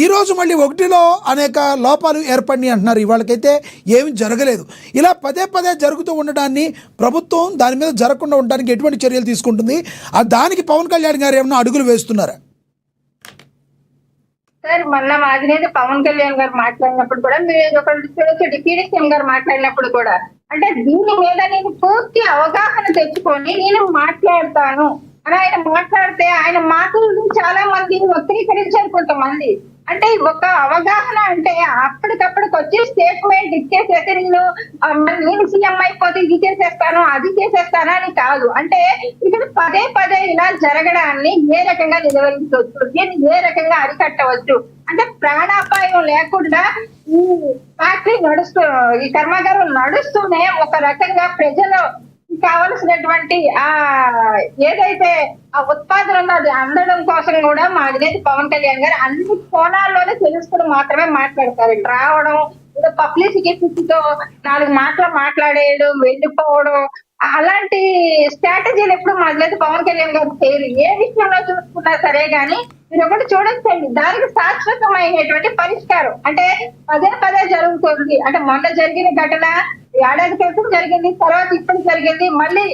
ఈరోజు మళ్ళీ 1లో అనేక లోపాలు ఏర్పడినాయి అంటున్నారు. ఇవాళకైతే ఏమీ జరగలేదు. ఇలా పదే జరుగుతూ ఉండడాన్ని ప్రభుత్వం దాని మీద జరగకుండా ఉండడానికి ఎటువంటి చర్యలు తీసుకుంటుంది? దానికి పవన్ కళ్యాణ్ గారు ఏమన్నా అడుగులు వేస్తున్నారా? సార్, మొన్న అధినేత పవన్ కళ్యాణ్ గారు మాట్లాడినప్పుడు కూడా, మీరు ఒక డిప్యూటీ సీఎం గారు మాట్లాడినప్పుడు కూడా, అంటే దీని మీద నేను పూర్తి అవగాహన తెచ్చుకొని నేను మాట్లాడతాను అని ఆయన మాట్లాడితే, ఆయన మాటలు చాలా మంది వక్రీకరించారు కొంతమంది. అంటే ఒక అవగాహన అంటే అప్పటికప్పటికి వచ్చి స్టేట్మెంట్ ఇచ్చేసేసి నేను సీఎం అయిపోతే ఇది చేసేస్తాను అది చేసేస్తాను అని కాదు. అంటే ఇక్కడ పదే ఇలా జరగడాన్ని ఏ రకంగా నిలవరించవచ్చు, దీన్ని ఏ రకంగా అరికట్టవచ్చు, అంటే ప్రాణాపాయం లేకుండా ఈ ఫ్యాక్టరీ ఈ కర్మాగారం నడుస్తూనే ఒక రకంగా ప్రజలు కావలసినటువంటి ఏదైతే ఆ ఉత్పాదన ఉందో అది అందడం కోసం కూడా మా అధినేత పవన్ కళ్యాణ్ గారు అన్ని కోణాల్లోనే తెలుసుకుని మాత్రమే మాట్లాడతారు. రావడం, ఏదో పబ్లిసిటీ పిచ్చితో 4 మాటలు మాట్లాడేయడం, వెళ్ళిపోవడం, అలాంటి స్ట్రాటజీలు ఎప్పుడు మా అధినేత పవన్ కళ్యాణ్ గారు చేయరు. ఏ విషయంలో చూసుకున్నా సరే గానీ మీరు ఒకటి చూడొచ్చండి, దానికి శాశ్వతమైనటువంటి పరిష్కారం అంటే పదే జరుగుతుంది. అంటే మొన్న జరిగిన ఘటన ఏడాది క్రితం జరిగింది, తర్వాత ఇప్పుడు జరిగింది, మళ్ళీ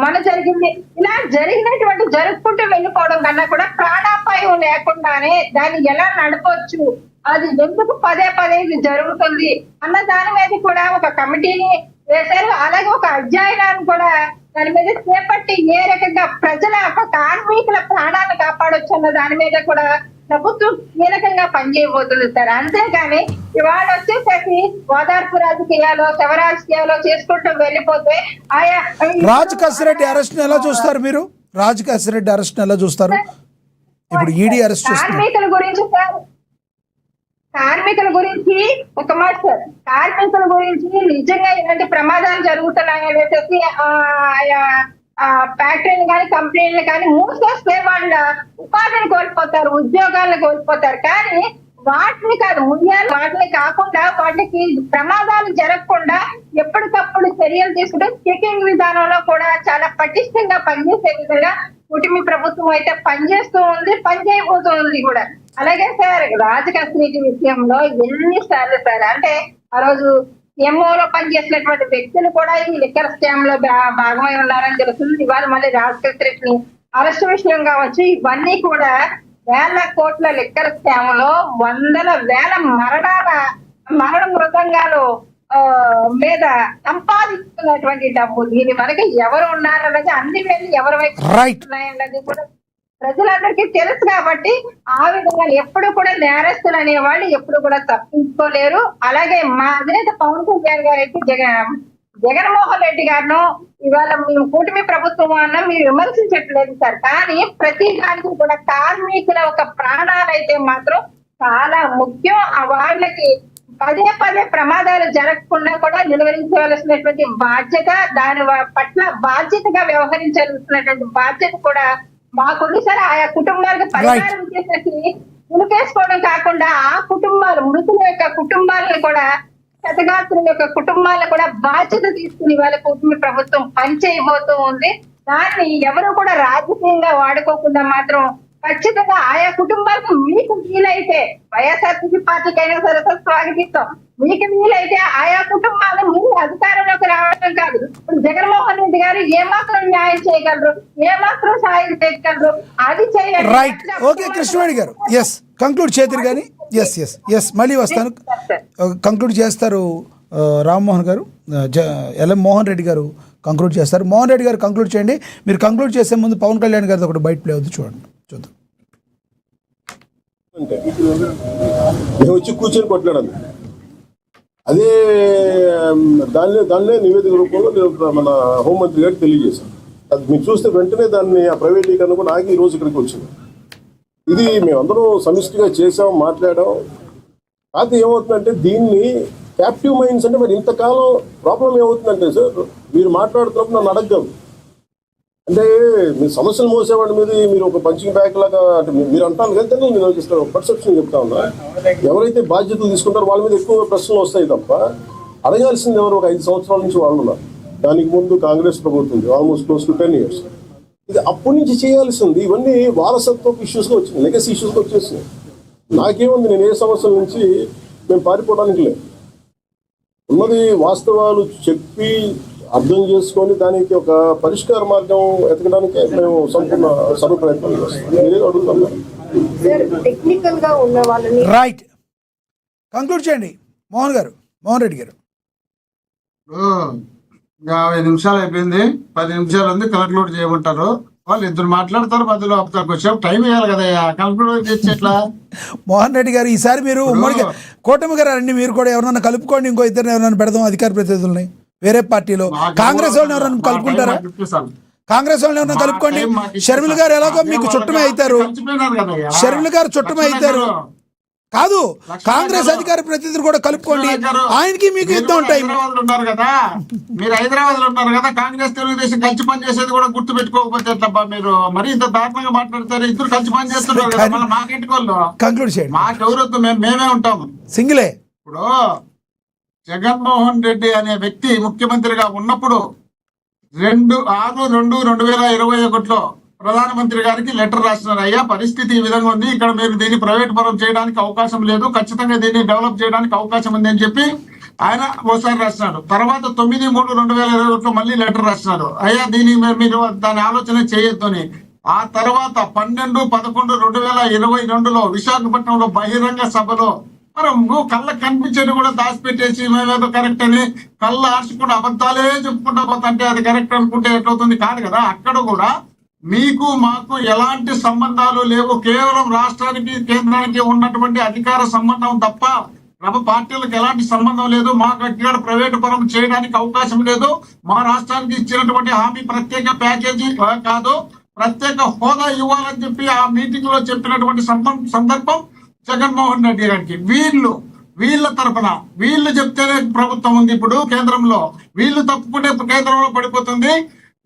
మొన్న జరిగింది. ఇలా జరిగినటువంటి జరుపుకుంటూ వెళ్ళిపోవడం కన్నా కూడా ప్రాణాపాయం లేకుండానే దాన్ని ఎలా నడపవచ్చు, అది ఎందుకు పదే ఇది జరుగుతుంది అన్న దాని మీద కూడా ఒక కమిటీని వేశారు. అలాగే ఒక అధ్యయనాన్ని కూడా దాని మీద చేపట్టి ఏ రకంగా ప్రజల కార్మికుల ప్రాణాలను కాపాడొచ్చు అన్న దాని మీద కూడా ప్రభుత్వం కీలకంగా పనిచేయబోతుంది సార్. అంతేగాని ఇవాళ వచ్చేసరికి ఓదార్పు రాజకీయాలు, శవ రాజకీయాలు చేసుకుంటూ వెళ్ళిపోతే ఆయా రాజ్ కసిరెడ్డి అరెస్ట్ ఎలా చూస్తారు మీరు? రాజ్ కసిరెడ్డి అరెస్ట్ ఎలా చూస్తారు? ఇప్పుడు ఈడీ అరెస్ట్ కార్మికుల గురించి ఒక మాట సార్, కార్మికుల గురించి నిజంగా ఇలాంటి ప్రమాదాలు జరుగుతున్నాయని చెప్పేసి ఫ్యాక్టరీలు కానీ కంపెనీలు కానీ మూసేస్తే వాళ్ళ ఉపాధిని కోల్పోతారు, ఉద్యోగాలను కోల్పోతారు. కానీ వాటిని కాదు, వాటిని కాకుండా వాటికి ప్రమాదాలు జరగకుండా ఎప్పటికప్పుడు చర్యలు తీసుకుంటే చెకింగ్ విధానంలో కూడా చాలా పటిష్టంగా పనిచేసే విధంగా కూటమి ప్రభుత్వం అయితే పనిచేస్తూ ఉంది, పనిచేయబోతుంది కూడా. అలాగే సార్, రాజకీయ విషయంలో ఎన్నిసార్లు సార్ అంటే ఆ రోజు ఎంఓలో పనిచేసినటువంటి వ్యక్తులు కూడా ఈ లిక్కర్ స్కామ్ లో భాగమై ఉన్నారని తెలుస్తుంది. ఇవాళ మళ్ళీ రాజకీయ అరెస్ట్ విషయం కావచ్చు, ఇవన్నీ కూడా వేల కోట్ల లిక్కర్ స్కామ్ లో వందల వేల మరణ మృదంగాలు మీద సంపాదిస్తున్నటువంటి డబ్బు, దీని వరకు ఎవరు ఉన్నారన్నది, అన్ని వేలు ఎవరి వైపు ఉన్నాయన్నది కూడా ప్రజలందరికీ తెలుసు. కాబట్టి ఆ విధంగా ఎప్పుడు కూడా నేరస్తులు అనేవాళ్ళు ఎప్పుడు కూడా తప్పించుకోలేరు. అలాగే మా అధినేత పవన్ కళ్యాణ్ గారు అయితే జగన్మోహన్ రెడ్డి గారిను ఇవాళ మేము కూటమి ప్రభుత్వం అన్న మీరు విమర్శించట్లేదు సార్, కానీ ప్రతి దానికి కూడా కార్మికుల ఒక ప్రాణాలైతే మాత్రం చాలా ముఖ్యం. వాళ్ళకి పదే ప్రమాదాలు జరగకుండా కూడా నిలువరించవలసినటువంటి బాధ్యత, దాని పట్ల బాధ్యతగా వ్యవహరించాల్సినటువంటి బాధ్యత కూడా మాకుంది సార్. ఆయా కుటుంబాలకు పరిహారం చేసేసి ఉనికేసుకోవడం కాకుండా ఆ కుటుంబాలు, మృతుల యొక్క కుటుంబాలను కూడా, క్షతగాత్రుల యొక్క కుటుంబాలను కూడా బాధ్యత తీసుకుని వాళ్ళ కూటమి ప్రభుత్వం పనిచేయబోతూ ఉంది. దాన్ని ఎవరు కూడా రాజకీయంగా వాడుకోకుండా మాత్రం ఖచ్చితంగా ఆయా కుటుంబాలకు మీకు వీలైతే, వైఎస్ఆర్సీపీ పార్టీకైనా సరే స్వాగతిస్తాం, మీకు వీలైతే ఆయా కుటుంబాలు మీరు అధికారంలోకి రావడం కాదు, ఇప్పుడు జగన్మోహన్ రెడ్డి గారు ఏమాత్రం న్యాయం చేయగలరు, ఏమాత్రం సాయం చేయగలరు అది చేయండి. రైట్, ఓకే కృష్ణవేణి గారు, ఎస్ కంక్లూడ్ చేద్దరు కానీ ఎస్ మళ్ళీ వస్తాను. కంక్లూడ్ చేస్తారు రామ్మోహన్ గారు, ఎల్ఎం మోహన్ రెడ్డి గారు కంక్లూడ్ చేస్తారు. మోహన్ రెడ్డి గారు కంక్లూడ్ చేయండి. మీరు కంక్లూడ్ చేసే ముందు పవన్ కళ్యాణ్ గారిది ఒకటి బయట ప్లే అవుతుంది, చూద్దాం. నేను వచ్చి కూర్చొని కొట్లాడాను. అదే దానిలో నివేదిక రూపంలో నేను మన హోంమంత్రి గారికి తెలియజేశాను. అది మీరు చూస్తే వెంటనే దాన్ని ఆ ప్రైవేటీకరణ కూడా ఆగి ఈ రోజు ఇక్కడికి వచ్చింది. ఇది మేమందరం సమిష్టిగా చేసాం, మాట్లాడాం. అది ఏమవుతుందంటే దీన్ని క్యాప్టివ్ మైండ్స్ అంటే మరి ఇంతకాలం ప్రాబ్లం ఏమవుతుందంటే సార్, మీరు మాట్లాడుతున్నప్పుడు నన్ను అడగదు అంటే మీ సమస్యలు మోసేవాడి మీద మీరు ఒక పంచింగ్ బ్యాగ్ లాగా అంటే మీరు అంటాను కదా, నేను ఇస్తాను పర్సెప్షన్ చెప్తా ఉన్నా. ఎవరైతే బాధ్యతలు తీసుకుంటారో వాళ్ళ మీద ఎక్కువ ప్రశ్నలు వస్తాయి తప్ప అడగాల్సింది ఎవరు? ఒక 5 సంవత్సరాల నుంచి వాళ్ళు ఉన్నారు. దానికి ముందు కాంగ్రెస్ ప్రభుత్వం ఆల్మోస్ట్ క్లోజ్ టు 10 years. ఇది అప్పటి నుంచి చేయాల్సింది. ఇవన్నీ వారసత్వ ఇష్యూస్గా వచ్చింది, లెగసీ ఇష్యూస్గా వచ్చేసింది. నాకేముంది, నేను ఏ సమస్యల నుంచి మేము పారిపోవడానికి లేదు. ఉన్నది వాస్తవాలు చెప్పి అర్థం చేసుకొని దానికి ఒక పరిష్కార మార్గం ఎతకడానికి మేము సంపూర్ణ సర్వ ప్రయత్నం చేస్తాం. మీరే అడుగుతాం. టెక్నికల్ గా ఉన్న వాళ్ళని రైట్, కంక్లూడ్ చేయండి మోహన్ రెడ్డి గారు. 50 నిమిషాలు అయిపోయింది, 10 నిమిషాలు ఉంది. కన్క్లూడ్ చేయమంటారు, వాళ్ళు ఇద్దరు మాట్లాడతారు, మధ్యలో ఆపుతారు. కొంచెం టైం ఇవ్వాలి కదా, కన్క్లూడ్ చేసి ఎట్లా? మోహన్ రెడ్డి గారు, ఈసారి మీరు ఉమ్మడిగా కూటమి గారు రండి, మీరు కూడా ఎవరన్నా కలుపుకోండి, ఇంకో ఇద్దరు ఎవరైనా పెడదాం అధికార ప్రతినిధుల్ని వేరే పార్టీలో. కాంగ్రెస్ వాళ్ళని ఎవరైనా కలుపుకుంటారా? కాంగ్రెస్ వాళ్ళని ఎవరైనా కలుపుకోండి. షర్మిల గారు ఎలాగో మీకు చుట్టమే అవుతారు, షర్మిల గారు చుట్టమే అవుతారు కాదు, కాంగ్రెస్ అధికార ప్రతినిధులు కూడా కలుపుకోండి, ఆయనకి మీకు యుద్ధం టైం. ఉన్నారు కదా, మీరు హైదరాబాద్ లో ఉన్నారు కదా, కాంగ్రెస్ తెలుగుదేశం కలిసి పని చేసేది కూడా గుర్తు పెట్టుకోకపోతే ఎట్లబ్బా? మీరు మరి ఇంత దారుణంగా మాట్లాడతారు. ఇద్దరు కలిసి పని చేస్తున్నారు కదా, మళ్ళీ మాకెట్టుకోళ్ళు. కంక్లూడ్ చేయండి. మాకెవరొద్దు, మేమే ఉంటాము. సింగిలే. ఇప్పుడు జగన్మోహన్ రెడ్డి అనే వ్యక్తి ముఖ్యమంత్రిగా ఉన్నప్పుడు 6/2/2021 ప్రధానమంత్రి గారికి లెటర్ రాసినారు. అయ్యా, పరిస్థితి ఈ విధంగా ఉంది, ఇక్కడ మీరు దీన్ని ప్రైవేట్ పరం చేయడానికి అవకాశం లేదు, ఖచ్చితంగా దీన్ని డెవలప్ చేయడానికి అవకాశం ఉంది అని చెప్పి ఆయన ఓసారి రాసినాడు. తర్వాత 9/3/2021 మళ్ళీ లెటర్ రాసినారు. అయ్యా, దీన్ని మీరు దాని ఆలోచన చేయొద్దు అని. ఆ తర్వాత 12/11/2022 విశాఖపట్నంలో బహిరంగ సభలో నువ్వు కళ్ళకు కనిపించేది కూడా దాచిపెట్టేసి మేమేదో కరెక్ట్ అని కళ్ళు ఆర్చుకుంటూ అబద్ధాలే చెప్పుకుంటా పోతుంటే అది కరెక్ట్ అనుకుంటే ఎట్లవుతుంది? కాదు కదా. అక్కడ కూడా మీకు మాకు ఎలాంటి సంబంధాలు లేవు, కేవలం రాష్ట్రానికి కేంద్రానికి ఉన్నటువంటి అధికార సంబంధం తప్ప పార్టీలకు ఎలాంటి సంబంధం లేదు. మాకు ఇక్కడ ప్రైవేటు పరం చేయడానికి అవకాశం లేదు. మా రాష్ట్రానికి ఇచ్చినటువంటి హామీ ప్రత్యేక ప్యాకేజీ కాదు, ప్రత్యేక హోదా ఇవ్వాలని చెప్పి ఆ మీటింగ్ లో చెప్పినటువంటి సందర్భం జగన్మోహన్ రెడ్డి గారికి. వీళ్ళ తరఫున వీళ్ళు చెప్తేనే ప్రభుత్వం ఉంది ఇప్పుడు కేంద్రంలో, వీళ్ళు తప్పుకుంటే కేంద్రంలో పడిపోతుంది.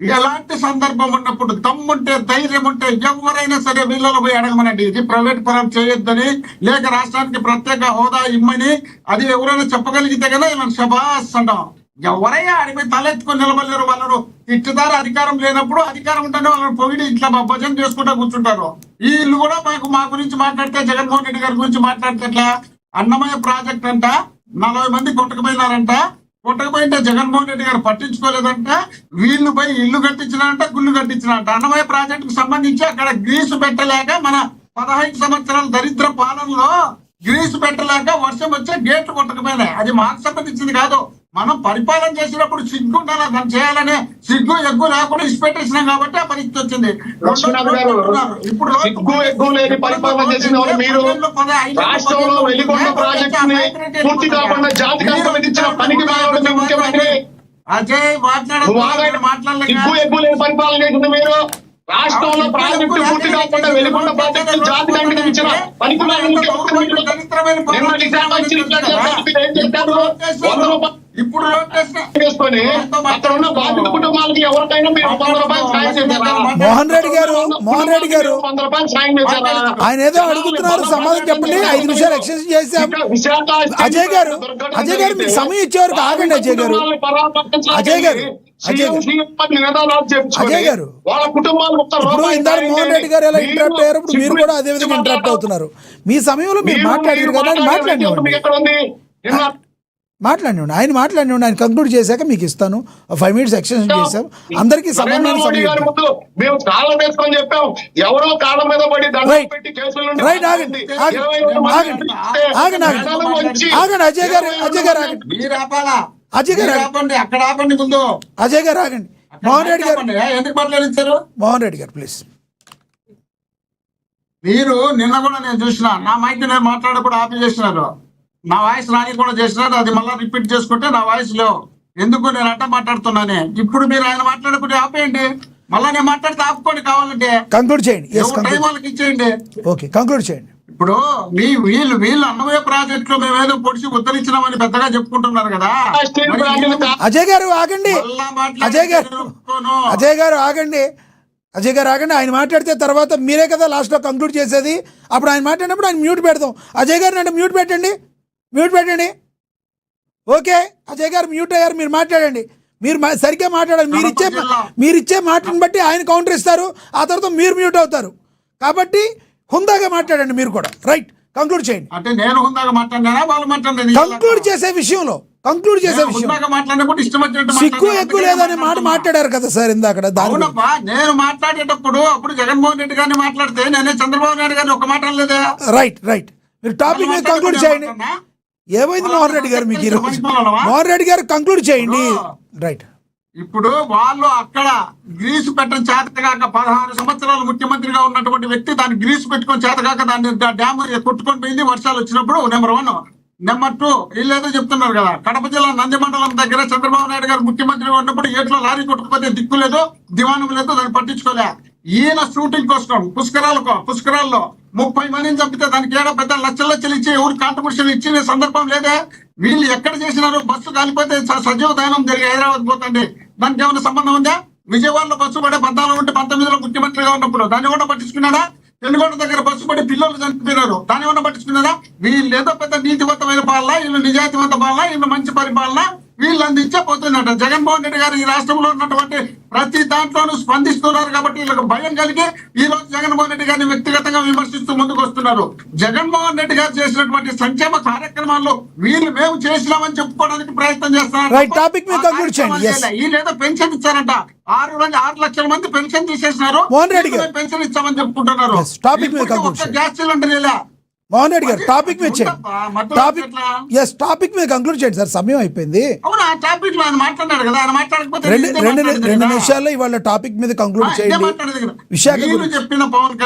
ఎలాంటి సందర్భం ఉన్నప్పుడు దమ్ముంటే ధైర్యం ఉంటే ఎవరైనా సరే వీళ్ళలో పోయి అడగమనండి, ఇది ప్రైవేట్ పరం చేయొద్దని, లేక రాష్ట్రానికి ప్రత్యేక హోదా ఇమ్మని. అది ఎవరైనా చెప్పగలిగితే కదా ఇలా శబాస్ అంటాం. ఎవరైనా అడిగి తలెత్తుకొని నిలబడలేరు. వాళ్ళు ఇట్టుదారు అధికారం లేనప్పుడు, అధికారం ఉంటేనే వాళ్ళని పొగిడి ఇట్లా భజన చేసుకుంటూ కూర్చుంటారు. వీళ్ళు కూడా మా గురించి మాట్లాడితే, జగన్మోహన్ రెడ్డి గారి గురించి మాట్లాడితే ఎట్లా? అన్నమయ్య ప్రాజెక్ట్ అంట 40 మంది కొట్టుకుపోయినారంట, కొట్టకపోయింటే జగన్మోహన్ రెడ్డి గారు పట్టించుకోలేదంట. వీళ్ళు పోయి ఇల్లు కట్టించినారంట, గుళ్ళు కట్టించినారంట. అన్నమయ్య ప్రాజెక్ట్ కు సంబంధించి అక్కడ గ్రీసు పెట్టలేక, మన 15 సంవత్సరాల దరిద్ర పాలనలో గ్రీసు పెట్టలేక వర్షం వచ్చే గేట్లు కొట్టకపోయినాయి. అది మాకు సంబంధించింది కాదు. మనం పరిపాలన చేసినప్పుడు సిగ్గు ఉండాలి, దాన్ని చేయాలనే సిగ్గు ఎగ్గు లేకుండా ఇచ్చిపెట్టేసినాం కాబట్టి ఆ పరిస్థితి వచ్చింది. ఇప్పుడు పరిపాలన చేసిన మీరు రాష్ట్రంలో వెలిగొండ ప్రాజెక్ట్ ని పూర్తి కాకుండా జాతి ఇచ్చిన పనికి ముఖ్యమంత్రి అజయ్ మాట్లాడలేదు. పరిపాలన చేసింది మీరు. రాష్ట్రంలో ప్రాజెక్టు పూర్తి కాకుండా వెలిగొండ ప్రాజెక్టు జాతి ఇచ్చిన పనికి ఇప్పుడు అక్కడ ఉన్న బాధిత కుటుంబాలకి ఎవరికైనా మీరు 100 రూపాయలు సాయం చేశారా? మోహన్ రెడ్డి గారు 100 రూపాయలు సాయం చేశారా? ఆయన ఏదో అడుగుతున్నారు, సమాధానం చెప్పండి. 5 నిమిషాలు ఎక్సెస్ చేశాం. అజయ్ గారు మీకు సమయం ఇచ్చేవారు ఆగండి. అజయ్ గారు వాళ్ళ కుటుంబాలు ఇప్పుడు ఇందాక మోహన్ రెడ్డి గారు ఎలా ఇంటరప్ట్ అయ్యారు, ఇప్పుడు మీరు కూడా అదే విధంగా ఇంటరప్ట్ అవుతున్నారు. మీ సమయంలో మీరు మాట్లాడారు కదా, మాట్లాడినండి. ఆయన మాట్లాడినండి. ఆయన కంక్లూడ్ చేశాక మీకు ఇస్తాను. 5 minutes ఎక్స్టెన్షన్ చేశాం. అందరికీ సమానమైన సమయం. మేము కాళ్ళ వేసుకొని చెప్పాం, ఎవరో కాళ్ళ మీద పడి పెట్టి కేసులు రైట్. ఆగండి అజయ్ గారు అక్కడ ఆపండి ముందు. అజయ్ గారు ఆగండి. మోహన్ రెడ్డి గారు ఎందుకు మాట్లాడించారు? మోహన్ రెడ్డి గారు ప్లీజ్. మీరు నిన్న కూడా నేను చూసిన, నా మైక్ నేను మాట్లాడకుండా ఆపి చేసినారు. నా వాయిస్ రాని కూడా చేసినారు. అది మళ్ళీ రిపీట్ చేసుకుంటే నా వాయిస్ లో ఎందుకు నేను అట్ట మాట్లాడుతున్నానే. ఇప్పుడు మీరు ఆయన మాట్లాడకుండా ఆపేయండి. మళ్ళా నేను మాట్లాడితే ఆపుకోండి కావాలంటే. కంక్లూడ్ చేయండి. ఎస్, ఎవరు టైం వాళ్ళకి ఇచ్చేయండి. ఓకే, కంక్లూడ్ చేయండి. ఇప్పుడు వీళ్ళు అన్నమయ్య ప్రాజెక్టులో మేమేదో పొడిచి ఉద్ధరించినామని పెద్దగా చెప్పుకుంటున్నారు కదా. అజయ్ గారు ఆగండి, అజయ్ గారు ఆగండి. ఆయన మాట్లాడితే తర్వాత మీరే కదా లాస్ట్లో కంక్లూడ్ చేసేది. అప్పుడు ఆయన మాట్లాడినప్పుడు ఆయన మ్యూట్ పెడదాం. అజయ్ గారు అంటే మ్యూట్ పెట్టండి. ఓకే, అజయ్ గారు మ్యూట్ అయ్యారు, మీరు మాట్లాడండి. మీరు సరిగ్గా మాట్లాడాలి. మీరు ఇచ్చే మాటను బట్టి ఆయన కౌంటర్ ఇస్తారు, ఆ తర్వాత మీరు మ్యూట్ అవుతారు. కాబట్టి హుందాగా మాట్లాడండి మీరు కూడా. రైట్, కంక్లూడ్ చేయండి. అంటే నేను హుందాగా మాట్లాడినా వాళ్ళు మాట్లాడండి. కంక్లూడ్ చేసే విషయంలో సిగ్గు ఎక్కువ లేదనే మాట మాట్లాడారు కదా సార్ ఇందాక. అవునబ్బా, నేను మాట్లాడేటప్పుడు అప్పుడు జగన్మోహన్ రెడ్డి గారిని మాట్లాడితే నేనే చంద్రబాబు నాయుడు గారిని ఒక మాట లేదా? రైట్, మీరు టాపిక్ మీద కంక్లూడ్ చేయండి. ఏమైంది మోహన్ రెడ్డి గారు మీకు ఈరోజు? మోహన్ రెడ్డి గారు కంక్లూడ్ చేయండి. రైట్. ఇప్పుడు వాళ్ళు అక్కడ గ్రీసు పెట్టడం చేతకాక 16 సంవత్సరాలు ముఖ్యమంత్రిగా ఉన్నటువంటి వ్యక్తి దాన్ని గ్రీసు పెట్టుకొని చేతకాక దాన్ని డ్యామ్ కొట్టుకొని పోయింది వర్షాలు వచ్చినప్పుడు. నెంబర్ 1. నెంబర్ 2, వీళ్ళేదో చెప్తున్నారు కదా, కడప జిల్లా నంది మండలం దగ్గర చంద్రబాబు నాయుడు గారు ముఖ్యమంత్రిగా ఉన్నప్పుడు ఏట్లో లారీ కొట్టుకుపోతే దిక్కు లేదు, దివాణం లేదు, దాన్ని పట్టించుకోలే. ఈయన షూటింగ్ కోసం పుష్కరాల్లో 30 మందిని చంపితే దానికి ఏడా పెద్ద లక్షలు ఇచ్చి ఎవరు కాంట్రిబ్యూషన్ ఇచ్చిన సందర్భం లేదే. వీళ్ళు ఎక్కడ చేసినారు? బస్సు కాలిపోతే సజీవ దహనం జరిగి హైదరాబాద్ పోతుంది, దానికి ఏమైనా సంబంధం ఉందా? విజయవాడలో బస్సు పడే 1919లో ముఖ్యమంత్రిగా ఉన్నప్పుడు దాన్ని కూడా పట్టించుకున్నాడా? పెనుగొండ దగ్గర బస్సు పడి పిల్లలు చనిపోయినారు, దాన్ని ఏమన్నా పట్టించుకున్నారా? వీళ్ళు ఏదో పెద్ద నీతివంతమైన పాలన, వీళ్ళు నిజాయితీవంత పాలన, వీళ్ళు మంచి పరిపాలన వీళ్ళు అందించే పోతుందట. జగన్మోహన్ రెడ్డి గారు ఈ రాష్ట్రంలో ఉన్నటువంటి ప్రతి దాంట్లోనూ స్పందిస్తున్నారు కాబట్టి వీళ్ళకి భయం కలిగి ఈ రోజు జగన్మోహన్ రెడ్డి గారిని వ్యక్తిగతంగా విమర్శిస్తూ ముందుకు వస్తున్నారు. జగన్మోహన్ రెడ్డి గారు చేసినటువంటి సంక్షేమ కార్యక్రమాల్లో మేము చేసినామని చెప్పుకోవడానికి ప్రయత్నం చేస్తున్నారు. వీళ్ళేదో పెన్షన్ ఇచ్చారంట, 6 లక్షల మంది పెన్షన్ తీసేసినారు, పెన్షన్ ఇచ్చామని చెప్పుకుంటున్నారు. గ్యాస్ సిలిండర్ ఇలా మోహన్ రెడ్డి గారు టాపిక్ మీద కంక్లూడ్ చేయండి సార్, సమయం అయిపోయింది. రెండు నిమిషాల్లో ఇవాళ టాపిక్ మీద కంక్లూడ్ చేయండి. మీరు చెప్పిన పవన్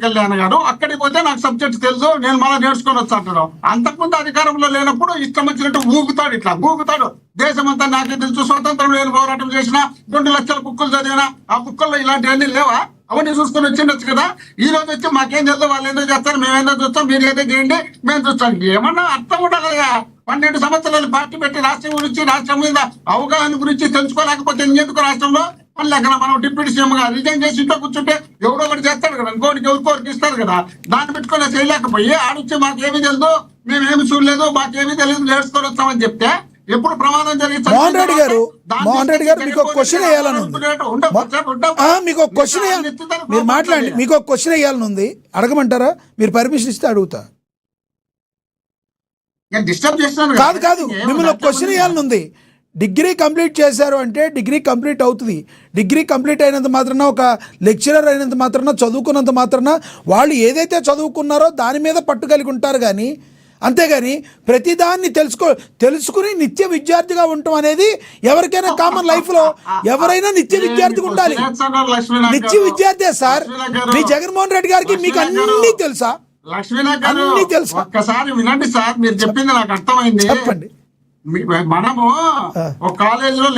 కళ్యాణ్ గారు అక్కడికి పోతే నాకు సబ్జెక్ట్ తెలుసు, నేను మళ్ళీ నేర్చుకొని వచ్చా అంటాడు. అంతకుముందు అధికారంలో లేనప్పుడు ఇష్టం వచ్చినట్టు ఊగుతాడు. దేశమంతా నాకే తెలుసు, స్వతంత్రం లేని పోరాటం చేసిన 2 లక్షల బుక్కులు చదివినా ఆ బుక్కుల్లో ఇలాంటివన్నీ లేవా? అవన్నీ చూసుకొని వచ్చిండొచ్చు కదా. ఈ రోజు వచ్చి మాకేం తెలుసు, వాళ్ళు ఏదో చేస్తారు, మేమేదో చూస్తాం, మీరు ఏదో చేయండి, మేము చూస్తాం. ఏమన్నా అర్థం ఉండాలి కదా. 12 సంవత్సరాలు పార్టీ పెట్టి రాష్ట్రం గురించి, రాష్ట్రం మీద అవగాహన గురించి తెలుసుకోలేకపోతే ఎందుకు రాష్ట్రంలో మళ్ళీ అక్కడ మనం డిప్యూటీ సీఎం గా రిజైన్ చేసి ఇంట్లో కూర్చుంటే ఎవడో ఒకటి చేస్తాడు కదా, ఎవరికోరికి ఇస్తారు కదా. దాన్ని పెట్టుకొని చేయలేకపోయి ఆడొచ్చి మాకేమీ తెలుసు, మేమేమి చూడలేదు, మాకేమీ తెలియదు, నేర్చుకొని వస్తామని చెప్తే ఎప్పుడు ప్రమాదం జరిగింది. మోహన్ రెడ్డి గారు మీకు ఒక క్వశ్చన్ వేయాలని ఉంది. మీకు ఒక క్వశ్చన్ మీరు మాట్లాడండి. మీకు ఒక క్వశ్చన్ వేయాలని ఉంది, అడగమంటారా? మీరు పర్మిషన్ ఇస్తే అడుగుతా. కాదు, మిమ్మల్ని ఒక క్వశ్చన్ వేయాలని ఉంది. డిగ్రీ కంప్లీట్ చేశారు అంటే డిగ్రీ కంప్లీట్ అవుతుంది. డిగ్రీ కంప్లీట్ అయినంత మాత్రాన, ఒక లెక్చరర్ అయినంత మాత్రాన, చదువుకున్నంత మాత్రాన వాళ్ళు ఏదైతే చదువుకున్నారో దాని మీద పట్టు కలిగి ఉంటారు. కానీ అంతేగాని ప్రతిదాన్ని తెలుసుకుని నిత్య విద్యార్థిగా ఉండటం అనేది ఎవరికైనా కామన్ లైఫ్లో ఎవరైనా నిత్య విద్యార్థిగా ఉండాలి. నిత్య విద్యార్థి సార్. మీ జగన్మోహన్ రెడ్డి గారికి మీకు అన్నీ తెలుసా? అన్నీ తెలుసా? ఒక్కసారి వినండి సార్, మీరు చెప్పింది నాకు అర్థమైంది. చెప్పండి. మనము ఒక కాలేజీలో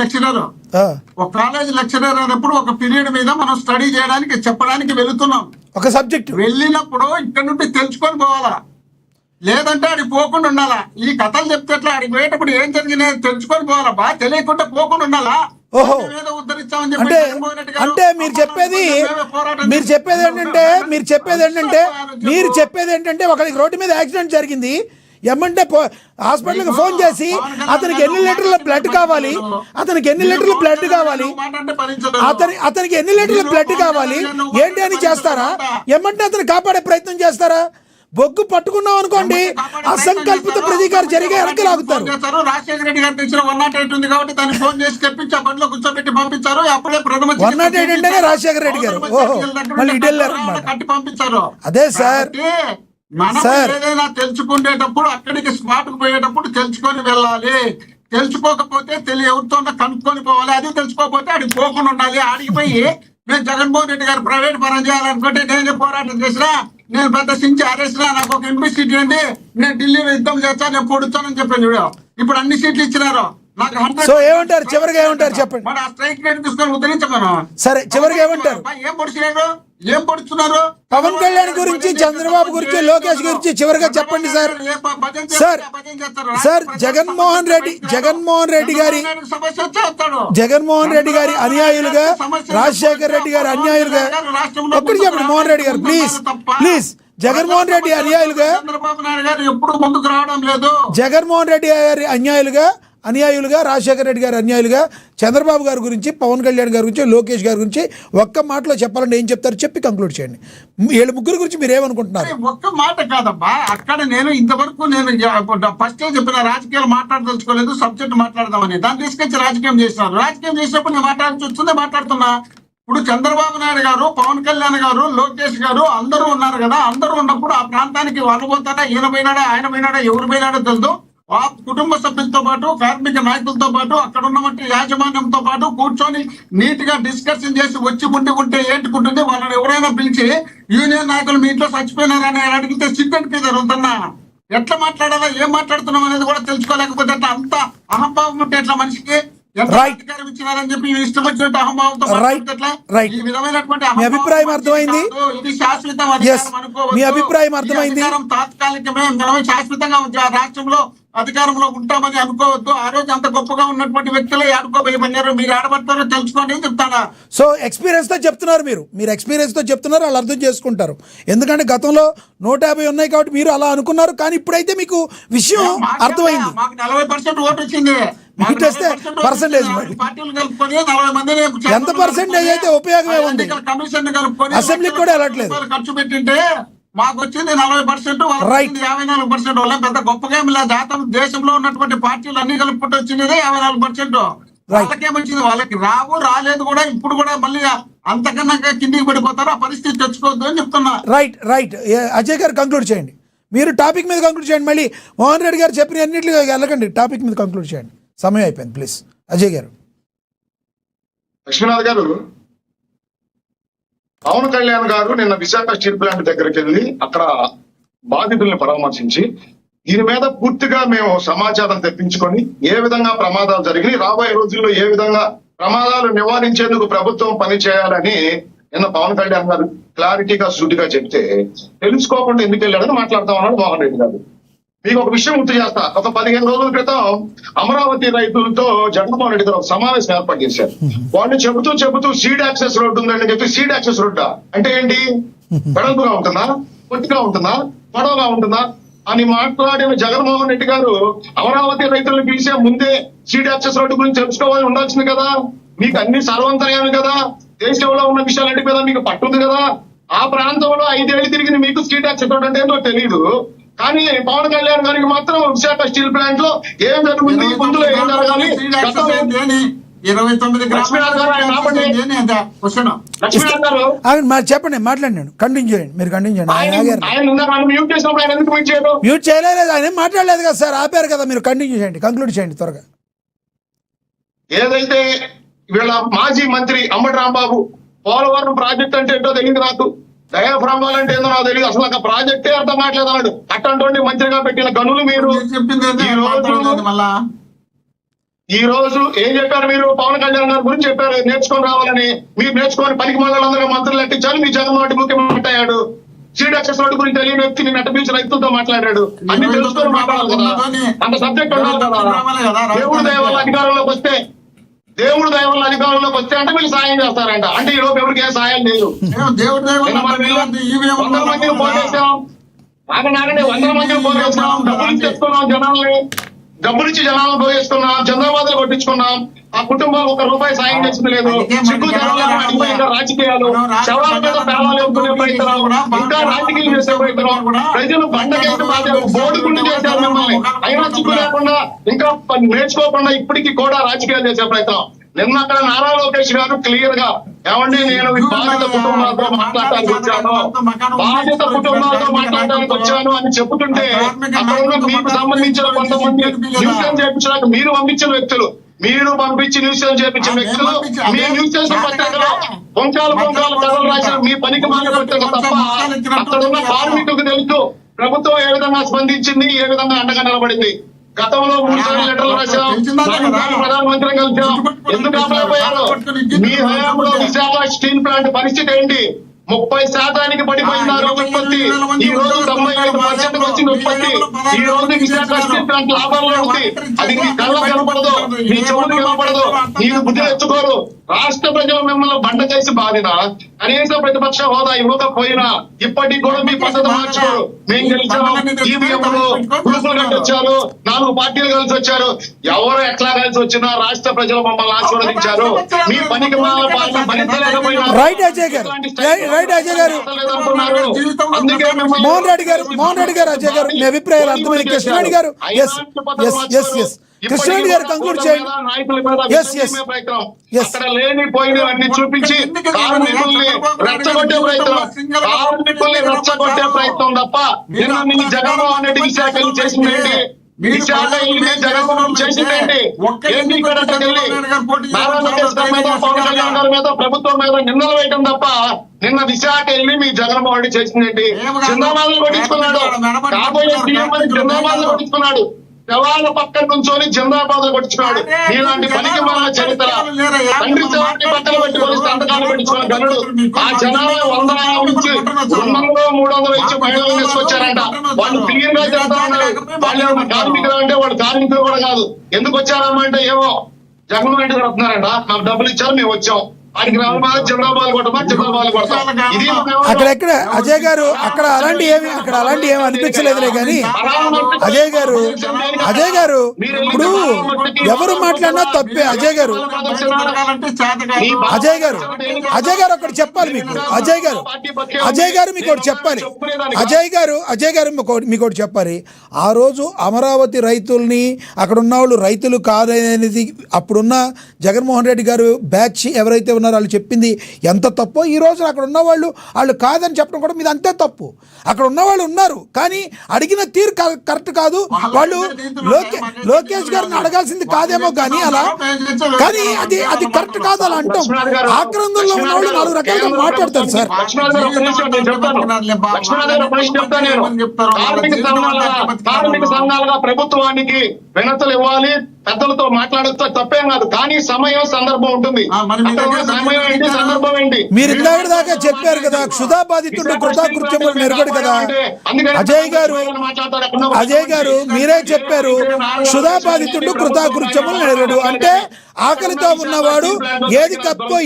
లెక్చరర్ అయినప్పుడు ఒక పీరియడ్ మీద మనం స్టడీ చేయడానికి చెప్పడానికి వెళుతున్నాం. ఒక సబ్జెక్ట్ వెళ్ళినప్పుడు ఇక్కడ నుండి తెలుసుకొని పోవాలా, లేదంటే ఆడికి పోకుండా ఉండాలా? ఈ కథలు చెప్తే ఎట్లా? ఆడికి పోయేటప్పుడు ఏం జరిగినాయి తెలుసుకొని పోవాలా, బాగా తెలియకుండా పోకుండా ఉండాలా? ఓహో, అంటే మీరు చెప్పేది ఏంటంటే ఒకరికి రోడ్డు మీద యాక్సిడెంట్ జరిగింది, ఏమంటే హాస్పిటల్కి ఫోన్ చేసి అతనికి ఎన్ని లీటర్ల బ్లడ్ కావాలి, అతనికి ఎన్ని లీటర్ల బ్లడ్ కావాలి ఏంటి అని చేస్తారా? ఏమంటే అతను కాపాడే ప్రయత్నం చేస్తారా? బొగ్గు పట్టుకున్నాం అనుకోండి, అసంకల్పిత ప్రతీకారం జరిగే వెనక్కి లాగుతారు. రాజశేఖర రెడ్డి గారి దగ్గర 108 ఉంది కాబట్టి దాన్ని ఫోన్ చేసి తెప్పించి ఆ బండిలో కూర్చోబెట్టి పంపించారు. అప్పుడే 108 అంటేనే రాజశేఖర రెడ్డి గారు. కట్టి పంపించారు. అదే సార్, మనం ఏదైనా తెలుసుకునేటప్పుడు అక్కడికి స్పాట్ కు పోయేటప్పుడు తెలుసుకొని వెళ్ళాలి. తెలుసుకోకపోతే ఎవరితో కనుక్కొని పోవాలి. అది తెలుసుకోకపోతే ఆడికి పోకుండా ఉండాలి. ఆడికి పోయి నేను జగన్మోహన్ రెడ్డి గారు ప్రైవేట్ పరం చేయాలనుకుంటే నేనే పోరాటం చేసినా, నేను పెద్ద సించి ఆరేసినా, నాకు ఒక ఎంపీ సీట్ ఇవ్వండి, నేను ఢిల్లీలో యుద్ధం చేస్తా, నేను పొడుస్తానని చెప్పాను. ఇప్పుడు అన్ని సీట్లు ఇచ్చినారు. నాకు 100 సో ఏమంటారు? చివరిగా ఏమంటారు చెప్పండి. మరి ఆ స్ట్రైక్ రేట్ తీసుకొని ఉద్ధరించమను. సరే, చివరిగా ఏమంటారు? ఏం పొడుచున్నారు, ఏం పొడుచున్నారు? పవన్ కళ్యాణ్ గురించి, చంద్రబాబు గురించి, లోకేష్ గురించి చివరిగా చెప్పండి సార్. సార్ జగన్మోహన్ రెడ్డి గారి అనుయాయులుగా, రాజశేఖర్ రెడ్డి గారి అనుయాయులుగా, ఒక్కటి చెప్పండి మోహన్ రెడ్డి గారు, ప్లీజ్ జగన్మోహన్ రెడ్డి అనుయాయులుగా, చంద్రబాబు నాయుడు గారు ఎప్పుడు ముందుకు రావడం లేదు. జగన్మోహన్ రెడ్డి గారి అనుయాయులుగా, రాజశేఖర్ రెడ్డి గారి అనుయాయులుగా, చంద్రబాబు గారి గురించి, పవన్ కళ్యాణ్ గారి గురించి, లోకేష్ గారి గురించి ఒక్క మాటలో చెప్పాలంటే ఏం చెప్తారు? చెప్పి కంక్లూడ్ చేయండి. వీళ్ళ ముగ్గురు గురించి మీరు ఏమనుకుంటున్నారు? ఒక్క మాట కాదబ్బా, అక్కడ నేను ఇంతవరకు ఫస్ట్ చెప్పిన రాజకీయాలు మాట్లాడదలుచుకోలేదు, సబ్జెక్ట్ మాట్లాడదామని. దాన్ని తీసుకొచ్చి రాజకీయం చేసినారు. రాజకీయం చేసినప్పుడు నేను మాట్లాడాల్సి వస్తుందే మాట్లాడుతున్నా. ఇప్పుడు చంద్రబాబు నాయుడు గారు, పవన్ కళ్యాణ్ గారు, లోకేష్ గారు అందరూ ఉన్నారు కదా. అందరూ ఉన్నప్పుడు ఆ ప్రాంతానికి వాళ్ళు పోతారా, ఈయన పోయినాడా, ఆయన పోయినాడా, ఎవరు పోయినాడో తెలుసు. ఆ కుటుంబ సభ్యులతో పాటు, కార్మిక నాయకులతో పాటు, అక్కడ ఉన్నటువంటి యాజమాన్యంతో పాటు కూర్చొని నీట్ గా డిస్కషన్ చేసి వచ్చి ఉంటే ఏంటుకుంటుంది. వాళ్ళని ఎవరైనా పిలిచి యూనియన్ నాయకులు మీ ఇంట్లో చచ్చిపోయినారని అడిగితే సిగ్గంటికి జరుగుతున్నా. ఎట్లా మాట్లాడాలా, ఏం మాట్లాడుతున్నాం అనేది కూడా తెలుసుకోలేకపోతే అట్లా అంత అహంభావం ఉంటే ఎట్లా మనిషికి? అధికారం ఇచ్చినారని చెప్పి ఇష్టం వచ్చినట్టు అహంభావంతో ఈ విధమైనటువంటి మీ అభిప్రాయం అర్థమైంది? ఇది శాశ్వతం మీ అభిప్రాయం అర్థమైంది? తాత్కాలికమే, మనం శాశ్వతంగా రాష్ట్రంలో అధికారంలో ఉంటామని అనుకోవద్దు. ఆ రోజు అంత గొప్పగా ఉన్నటువంటి వ్యక్తులే ఆడుకోబోయమన్నారు. మీరు ఆడబడతారో తెలుసుకోండి అని చెప్తారా? సో ఎక్స్పీరియన్స్ తో చెప్తున్నారు మీరు ఎక్స్పీరియన్స్ తో చెప్తున్నారు, వాళ్ళు అర్థం చేసుకుంటారు. ఎందుకంటే గతంలో 150 ఉన్నాయి కాబట్టి మీరు అలా అనుకున్నారు, కానీ ఇప్పుడైతే మీకు విషయం అర్థమైంది. మాకు 40% ఓటు వచ్చింది. మీకు వస్తే పర్సెంటేజ్ పార్టీలు కలుపుకొని 40 మందిని ఎంత పర్సెంటేజ్ అయితే ఉపయోగమే ఉంది. కమిషన్ కలుపుకొని అసెంబ్లీకి కూడా వెళ్ళట్లేదు. ఖర్చు పెట్టింటే మాకు వచ్చింది 40%, వాళ్ళకి 54%. వాళ్ళ పెద్ద గొప్పగా జాతం దేశంలో ఉన్నటువంటి పార్టీలు అన్ని కలుపుకుంటూ వచ్చినదే 54%. వాళ్ళకేమొచ్చింది? వాళ్ళకి రాలేదు కూడా. ఇప్పుడు కూడా మళ్ళీ అంతకన్నా కిందికి పడిపోతారు. ఆ పరిస్థితి తెచ్చుకోవద్దు అని చెప్తున్నా. రైట్ అజయ్ గారు కంక్లూడ్ చేయండి. మీరు టాపిక్ మీద కంక్లూడ్ చేయండి. మళ్ళీ మోహన్ రెడ్డి గారు చెప్పిన అన్నింటిలో వెళ్ళకండి, టాపిక్ మీద కంక్లూడ్ చేయండి. సమయం అయిపోయింది. ప్లీజ్ అజయ్ గారు. లక్ష్మీనాథ్ గారు, పవన్ కళ్యాణ్ గారు నిన్న విశాఖ స్టీల్ ప్లాంట్ దగ్గరికి వెళ్ళి అక్కడ బాధితుల్ని పరామర్శించి దీని మీద పూర్తిగా మేము సమాచారం తెప్పించుకొని ఏ విధంగా ప్రమాదాలు జరిగినాయి, రాబోయే రోజుల్లో ఏ విధంగా ప్రమాదాలు నివారించేందుకు ప్రభుత్వం పని చేయాలని నిన్న పవన్ కళ్యాణ్ గారు క్లారిటీగా సూటిగా చెప్తే తెలుసుకోకుండా ఎందుకు వెళ్ళాడని మాట్లాడుతా ఉన్నాడు మోహన్ రెడ్డి గారు. మీకు ఒక విషయం గుర్తు చేస్తా. ఒక 15 రోజుల క్రితం అమరావతి రైతులతో జగన్మోహన్ రెడ్డి గారు ఒక సమావేశం ఏర్పాటు చేశారు. వాళ్ళు చెబుతూ సీడ్ యాక్సెస్ రోడ్డు ఉందని చెప్పి, సీడ్ యాక్సెస్ రోడ్డా అంటే ఏంటి? వెడల్పుగా ఉంటుందా, పొట్టిగా ఉంటుందా, పొడవుగా ఉంటుందా అని మాట్లాడిన జగన్మోహన్ రెడ్డి గారు అమరావతి రైతులను పిలిచే ముందే సీడ్ యాక్సెస్ రోడ్డు గురించి తెలుసుకోవాలని ఉండాల్సింది కదా. మీకు అన్ని సర్వంతర్యాలు కదా, దేశంలో ఉన్న విషయాలంటే కదా మీకు పట్టుంది కదా. ఆ ప్రాంతంలో 5 ఏళ్ళు తిరిగి మీకు సీడ్ యాక్సెస్ రోడ్డు అంటే ఏంటో తెలియదు. కానీ పవన్ కళ్యాణ్ గారికి మాత్రం విశాఖ స్టీల్ ప్లాంట్ లో ఏం జరుగుతుంది, ముందులో ఏం జరగాలి, 29 చెప్పండి, మాట్లాడినాను. కంటిన్యూ చేయండి, మీరు కంటిన్యూ చేయండి. మ్యూట్ చేయడం మ్యూట్ చేయలేదు, ఆయన మాట్లాడలేదు కదా సార్, ఆపారు కదా. మీరు కంటిన్యూ చేయండి, కంక్లూడ్ చేయండి త్వరగా. ఏదైతే వీళ్ళ మాజీ మంత్రి అంబటి రాంబాబు పోలవరం ప్రాజెక్ట్ అంటే ఏంటో తెలియదు నాకు, డయాఫ్రామ్ అంటే ఏందో నాకు తెలియదు, అసలు ఒక ప్రాజెక్టే అర్థం కావట్లేదు అన్నాడు. అట్లాంటి మంత్రిగా పెట్టిన గనులు మీరు ఈ రోజు ఏం చెప్పారు? మీరు పవన్ కళ్యాణ్ గారి గురించి చెప్పారు నేర్చుకొని రావాలని. మీరు నేర్చుకొని పనికి మండలందరూ మంత్రులు ఎట్టించాలి. మీ జగన్మోహన్ రెడ్డి ముఖ్యమంత్రి అయ్యాడు. సీడ్ యాక్సెస్ రోడ్డు గురించి తెలియని వ్యక్తిని నటపించి రైతులతో మాట్లాడాడు. అన్ని తెలుసుకొని మాట్లాడాలి కదా, అంత సబ్జెక్ట్ ఉండాలి కదా. దేవుడు దయ వల్ల అధికారంలోకి వస్తే అంటే వీళ్ళు సాయం చేస్తారంట. అంటే ఈ లోపు ఎవరికి ఏ సాయం లేదు. 100 మందిని పోగేసాం, 100 మందిని పోగేసాం, డబ్బులు తెచ్చుకున్నాం, డబ్బులిచ్చి జనాలను పోగేస్తున్నాం, చంద్రబాబు కొట్టించుకున్నాం. ఆ కుటుంబాలు 1 రూపాయి సాయం చేసింది లేదు. సిగ్గు అడిగిపోయిన రాజకీయాలు, శవాల మీద పేరాలు ఎత్తుకునే ప్రయత్నం, ఇంకా రాజకీయం చేసే ప్రయత్నం, ప్రజలు బండకేసి బోర్డుకుంటూ చేశారు మిమ్మల్ని. అయినా సిగ్గు లేకుండా ఇంకా నేర్చుకోకుండా ఇప్పటికీ కూడా రాజకీయాలు చేసే ప్రయత్నం. నిన్న అక్కడ నారా లోకేష్ గారు క్లియర్ గా ఏమండి నేను బాధిత కుటుంబాలతో మాట్లాడటానికి వచ్చాను అని చెబుతుంటే అక్కడ ఉన్న మీకు సంబంధించిన కొంతమంది న్యూస్ చేయించడానికి మీరు పంపించిన వ్యక్తులు, మీరు పంపించి న్యూస్ చేయించిన వ్యక్తులు మీ న్యూస్ పత్రికలో పొంకాలు కథలు రాసిన మీ పనికి మాల పత్రిక తప్ప అక్కడ ఉన్న కార్మికులకు తెలుసు ప్రభుత్వం ఏ విధంగా స్పందించింది, ఏ విధంగా అండగా నిలబడింది. గతంలో 3 సార్లు లెటర్లు రాశాం, 4 సార్లు ప్రధానమంత్రిని కలిసాం. ఎందుకు ఆపలేకపోయారు? మీ హయాంలో విశాఖ స్టీల్ ప్లాంట్ పరిస్థితి ఏంటి? 30% పడిపోయినారు ఉత్పత్తి. ఈ రోజు 95% వచ్చింది ఉత్పత్తి. ఈ రోజు విశాఖ స్టీల్ ప్లాంట్ లాభంలో ఉంది. అది మీ కళ్ళ కనపడదు, మీ చెవులు కనపడదు, మీరు బుద్ధి తెచ్చుకోరు. రాష్ట్ర ప్రజలు మిమ్మల్ని బండ చేసి బాధినా, కనీస ప్రతిపక్ష హోదా ఇవ్వకపోయినా ఇప్పటికి కూడా మీ పద్ధతి మార్చుకోరు. మేము గెలిచాము, ఈవీఎంలు గ్రూపులు కట్టొచ్చారు, 4 పార్టీలు కలిసి వచ్చారు. ఎవరు ఎట్లా కలిసి వచ్చినా రాష్ట్ర ప్రజలు మమ్మల్ని ఆశీర్వదించారు. మీ పనికి భరించలేకపోయినా రైట్ అజయ్ గారు, రైట్ అజయ్ గారు, అందుకే మోహన్ రెడ్డి గారు అజయ్ గారు మీ అభిప్రాయాలు అర్థమైన కృష్ణవేణి గారు కృష్ణవేణి గారు కంక్లూడ్ చేయండి. అక్కడ లేనిపోయినవన్నీ చూపించి కార్మికుల్ని రెచ్చగొట్టే ప్రయత్నం తప్ప నిన్న మీ జగన్మోహన్ రెడ్డి విశాఖ చేసిందేంటి? విశాఖ జగన్మోహన్ చేసిందేంటి? ఏంటి ఇక్కడ నారా లోకేష్ గారి మీద, పవన్ కళ్యాణ్ గారి మీద, ప్రభుత్వం మీద నిందలు వేయటం తప్ప నిన్న విశాఖ వెళ్ళి మీ జగన్మోహన్ రెడ్డి చేసిందేంటి? జిందాబాద్లు కొట్టించుకున్నాడు, కాబోయే సీఎం అని జిందాబాద్లు కొట్టించుకున్నాడు, శవాల పక్కన నుంచొని జిందాబాద్లు కొట్టించుకున్నాడు. ఇలాంటి పనికి మన చరిత్ర. తండ్రి శవాన్ని పక్కన పెట్టుకొని సంతకాలు పెట్టుకున్న గనుడు ఆ జనాలు 100 నుంచి 200 300 ఇచ్చి మహిళలు తీసుకొచ్చారంట. వాళ్ళు క్లియర్ గా చెప్తా ఉన్నారు, వాళ్ళు కార్మికులు అంటే వాళ్ళు కార్మికులు కూడా కాదు. ఎందుకు వచ్చారమ్మా అంటే ఏమో జగన్మోహన్ రెడ్డి గారు వస్తున్నారంట, మాకు డబ్బులు ఇచ్చారు, మేము వచ్చాం. వాడికి జిందాబాద్ కొట్టమా, జిందాబాద్ కొడతాం. ఇది అక్కడ అజయ్ గారు అక్కడ అలాంటి ఏమి అనిపించలేదులే కానీ అజయ్ గారు ఇప్పుడు ఎవరు మాట్లాడినా తప్పే. అజయ్ గారు ఒకటి చెప్పాలి మీకు. అజయ్ గారు మీకు ఒకటి చెప్పాలి. మీకు ఒకటి చెప్పాలి. ఆ రోజు అమరావతి రైతుల్ని అక్కడ ఉన్న వాళ్ళు రైతులు కాదనేది అప్పుడున్న జగన్మోహన్ రెడ్డి గారు బ్యాచ్ ఎవరైతే ఉన్నారో వాళ్ళు చెప్పింది ఎంత తప్పో ఈ రోజు అక్కడ ఉన్న వాళ్ళు కాదని చెప్పడం కూడా మీద అంతే తప్పు. అక్కడ ఉన్న వాళ్ళు ఉన్నారు కానీ అడిగిన తీరు కరెక్ట్ కాదు. వాళ్ళు లోకేష్ గారిని అడగాల్సింది కాదేమో కానీ అలా కానీ అది కరెక్ట్ కాదు అలా అంటాం. ఆక్రందంలో ఉన్న వాళ్ళు 4 రకాలుగా మాట్లాడతారు సార్. కార్మిక సంఘాలుగా ప్రభుత్వానికి వినతులు ఇవ్వాలి, పెద్దలతో మాట్లాడచ్చు, తప్పేం కాదు. కానీ సమయం సందర్భం ఉంటుంది. సమయం ఏంటి, సందర్భం ఏంటి? మీరు ఇందాక దాకా చెప్పారు కదా, క్షుధా బాధితుడు కృతకృత్యములు నెరగడు కదా అజయ్ గారు మీరే చెప్పారు. క్షుధా బాధితుడు కృతకృత్యములు నెరగడు అంటే ఆకలితో ఉన్నవాడు ఏది తప్పో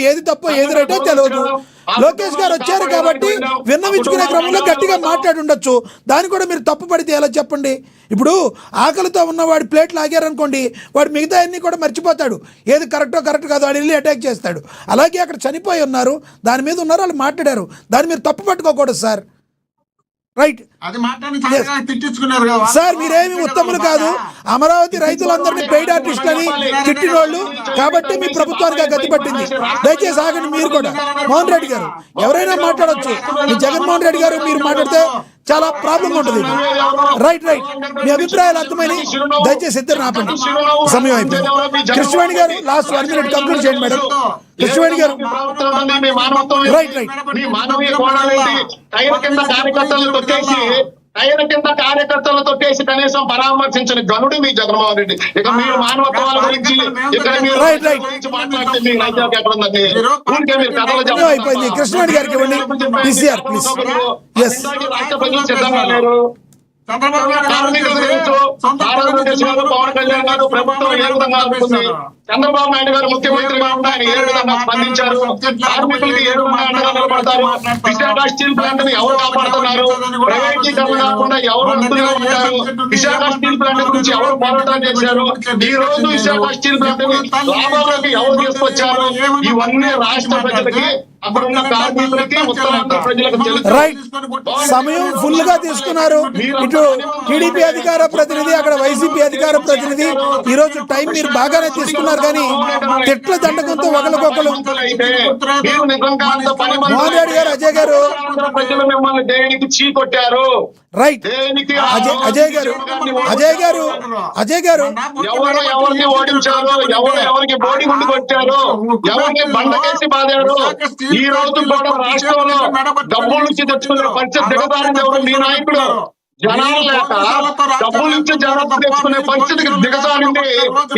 ఏది రైటో తెలియదు. లోకేష్ గారు వచ్చారు కాబట్టి విన్నవించుకునే క్రమంలో గట్టిగా మాట్లాడి ఉండొచ్చు. దాన్ని కూడా మీరు తప్పు పడితే ఎలా చెప్పండి? ఇప్పుడు ఆకలితో ఉన్నవాడు ప్లేట్లు ఆగారనుకోండి, వాడు మిగతా అన్ని కూడా మర్చిపోతాడు. ఏది కరెక్ట్ కాదు వాడు వెళ్ళి అటాక్ చేస్తాడు. అలాగే అక్కడ చనిపోయి ఉన్నారు, దాని మీద ఉన్నారు, వాళ్ళు మాట్లాడారు. దాన్ని మీరు తప్పు పట్టుకోకూడదు సార్. రైట్ సార్, మీరేమి ఉత్తములు కాదు. అమరావతి రైతులందరినీ పెయిడ్ ఆర్టిస్ట్ అని తిట్టినోళ్ళు కాబట్టి మీ ప్రభుత్వానికి గతి పట్టింది. దయచేసి ఆగండి. మీరు కూడా మోహన్ రెడ్డి గారు ఎవరైనా మాట్లాడొచ్చు. మీ జగన్మోహన్ రెడ్డి గారు మీరు మాట్లాడితే చాలా ప్రాబ్లం ఉంటుంది. రైట్ మీ అభిప్రాయాలు అర్థమని దయచేసి ఇద్దరు ఆపండి. సమయం అయిపోయింది. కృష్ణవేణి గారు లాస్ట్ 1 minute కంప్లీట్ చేయండి మేడం. కృష్ణవేణి గారు రైట్ టైర్ కింద కార్యకర్తలను తొక్కేసి కనీసం పరామర్శించని గనుడు మీ జగన్మోహన్ రెడ్డి. ఇక మీరు మానవత్వాల గురించి ఇక్కడ మాట్లాడితే మీ రాజ్యానికి ఎక్కడ ఉందండి? ఊరికే మీరు కథలు అయిపోయింది. కృష్ణవేణి గారికి ఇవ్వండి. రాష్ట్ర ప్రజలు సిద్ధంగా లేరు. కార్మికులు తెలుసు, పవన్ కళ్యాణ్ గారు ప్రభుత్వం ఏ విధంగా అనుకుంది, చంద్రబాబు నాయుడు గారు ముఖ్యమంత్రిగా ఉంటే ఆయన ఏ విధంగా స్పందించారు, కార్మికులకి ఏ విధంగా అండగా నిలబడతారు, విశాఖ స్టీల్ ప్లాంట్ ని ఎవరు కాపాడుతున్నారు, ప్రైవేటీకరణ కాకుండా ఎవరు అంటుగా ఉంటారు, విశాఖ స్టీల్ ప్లాంట్ గురించి ఎవరు పోరాటం చేశారు, ఈ రోజు విశాఖ స్టీల్ ప్లాంట్ ని లాభాలకి ఎవరు తీసుకొచ్చారు, ఇవన్నీ రాష్ట్ర ప్రజలకి అక్కడున్న కార్మికులకి ఉత్తరాంధ్ర ప్రజలకు తెలుసు. రైట్, సమయం ఫుల్ గా తీసుకున్నారు. ఇటు టీడీపీ అధికార ప్రతినిధి, అక్కడ వైసీపీ అధికార ప్రతినిధి. ఈ రోజు టైం మీరు బాగానే తీసుకున్నారు కానీ తిట్ల దండకంతో ఒకరికొకరు. మోహన్ రెడ్డి గారు, అజయ్ గారు ప్రజలు మిమ్మల్ని దేనికి చీకొట్టారు? రైట్, అజయ్ గారు ఎవరు ఎవరిని ఓడించారు, ఎవరు ఎవరికి బోడి గుండు కొట్టారు, ఎవరిని బండకేసి బాధారు. ఈ రోజు కూడా రాష్ట్రంలో డబ్బుల నుంచి తెచ్చుకున్న పరిస్థితి దిగదారింది ఎవరు? మీ నాయకుడు జనాలు లేక డబ్బులు ఇచ్చి జనాలు తెచ్చుకునే పరిస్థితికి దిగజారింది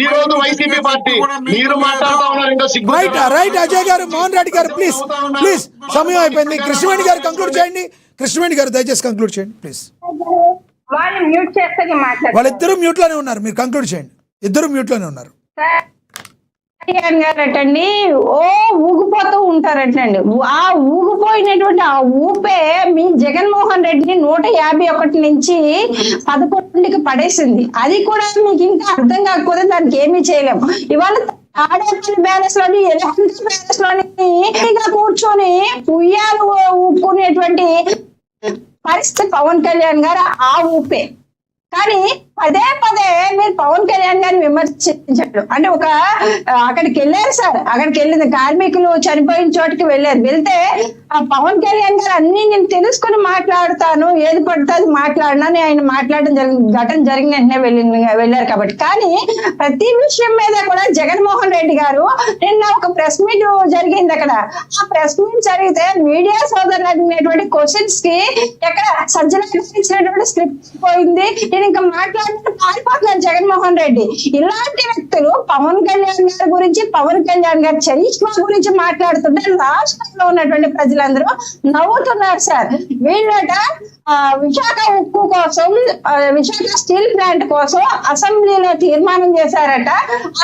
ఈ రోజు వైసీపీ పార్టీ. మీరు మాట్లాడుతా ఉన్నారు ఇంకా సిగ్గు. రైట్ అజయ్ గారు, మోహన్ రెడ్డి గారు, ప్లీజ్ సమయం అయిపోయింది. కృష్ణవేణి గారు కంక్లూడ్ చేయండి. కృష్ణవేణి గారు దయచేసి కంక్లూడ్ చేయండి ప్లీజ్. వాళ్ళు మ్యూట్ చేస్తే మాట్లాడారు. వాళ్ళిద్దరూ మ్యూట్ లోనే ఉన్నారు, మీరు కంక్లూడ్ చేయండి. ఇద్దరు మ్యూట్ లోనే ఉన్నారు. గారటండి ఊగిపోతూ ఉంటారటండి. ఆ ఊగిపోయినటువంటి ఆ ఊపే మీ జగన్మోహన్ రెడ్డిని 151 నుంచి 11కి పడేసింది. అది కూడా మీకు ఇంకా అర్థం కాకపోతే దానికి ఏమీ చేయలేము. ఇవాళ తాడేపల్లి బ్యాలెన్స్ లోని ఎలక్ట్రిక్ బ్యాలెన్స్ లోని కూర్చొని ఉయ్యాలు ఊపుకునేటువంటి పరిస్థితి పవన్ కళ్యాణ్ గారు ఆ ఊపే. కానీ పదే పదే మీరు పవన్ కళ్యాణ్ గారిని విమర్శించారు. అంటే అక్కడికి వెళ్ళారు సార్, అక్కడికి వెళ్ళింది కార్మికులు చనిపోయిన చోటుకి వెళ్తే ఆ పవన్ కళ్యాణ్ గారు అన్ని నేను తెలుసుకుని మాట్లాడుతాను, ఏది పడితే అది మాట్లాడినని ఆయన మాట్లాడడం ఘటన జరిగిన వెంటనే వెళ్ళారు కాబట్టి. కానీ ప్రతి విషయం మీద కూడా జగన్మోహన్ రెడ్డి గారు నిన్న ఒక ప్రెస్ మీట్ జరిగింది. అక్కడ ఆ ప్రెస్ మీట్ జరిగితే మీడియా సోదరులు అడిగినటువంటి క్వశ్చన్స్ కి ఎక్కడ సజ్జల ఇచ్చినటువంటి స్క్రిప్ట్ పోయింది. నేను ఇంకా పారిపోతున్నాను జగన్మోహన్ రెడ్డి. ఇలాంటి వ్యక్తులు పవన్ కళ్యాణ్ గారి గురించి, పవన్ కళ్యాణ్ గారి చరిష్మా గురించి మాట్లాడుతుంటే రాష్ట్రంలో ఉన్నటువంటి ప్రజలందరూ నవ్వుతున్నారు సార్. వీళ్ళట విశాఖ ఉక్కు కోసం, విశాఖ స్టీల్ ప్లాంట్ కోసం అసెంబ్లీలో తీర్మానం చేశారట.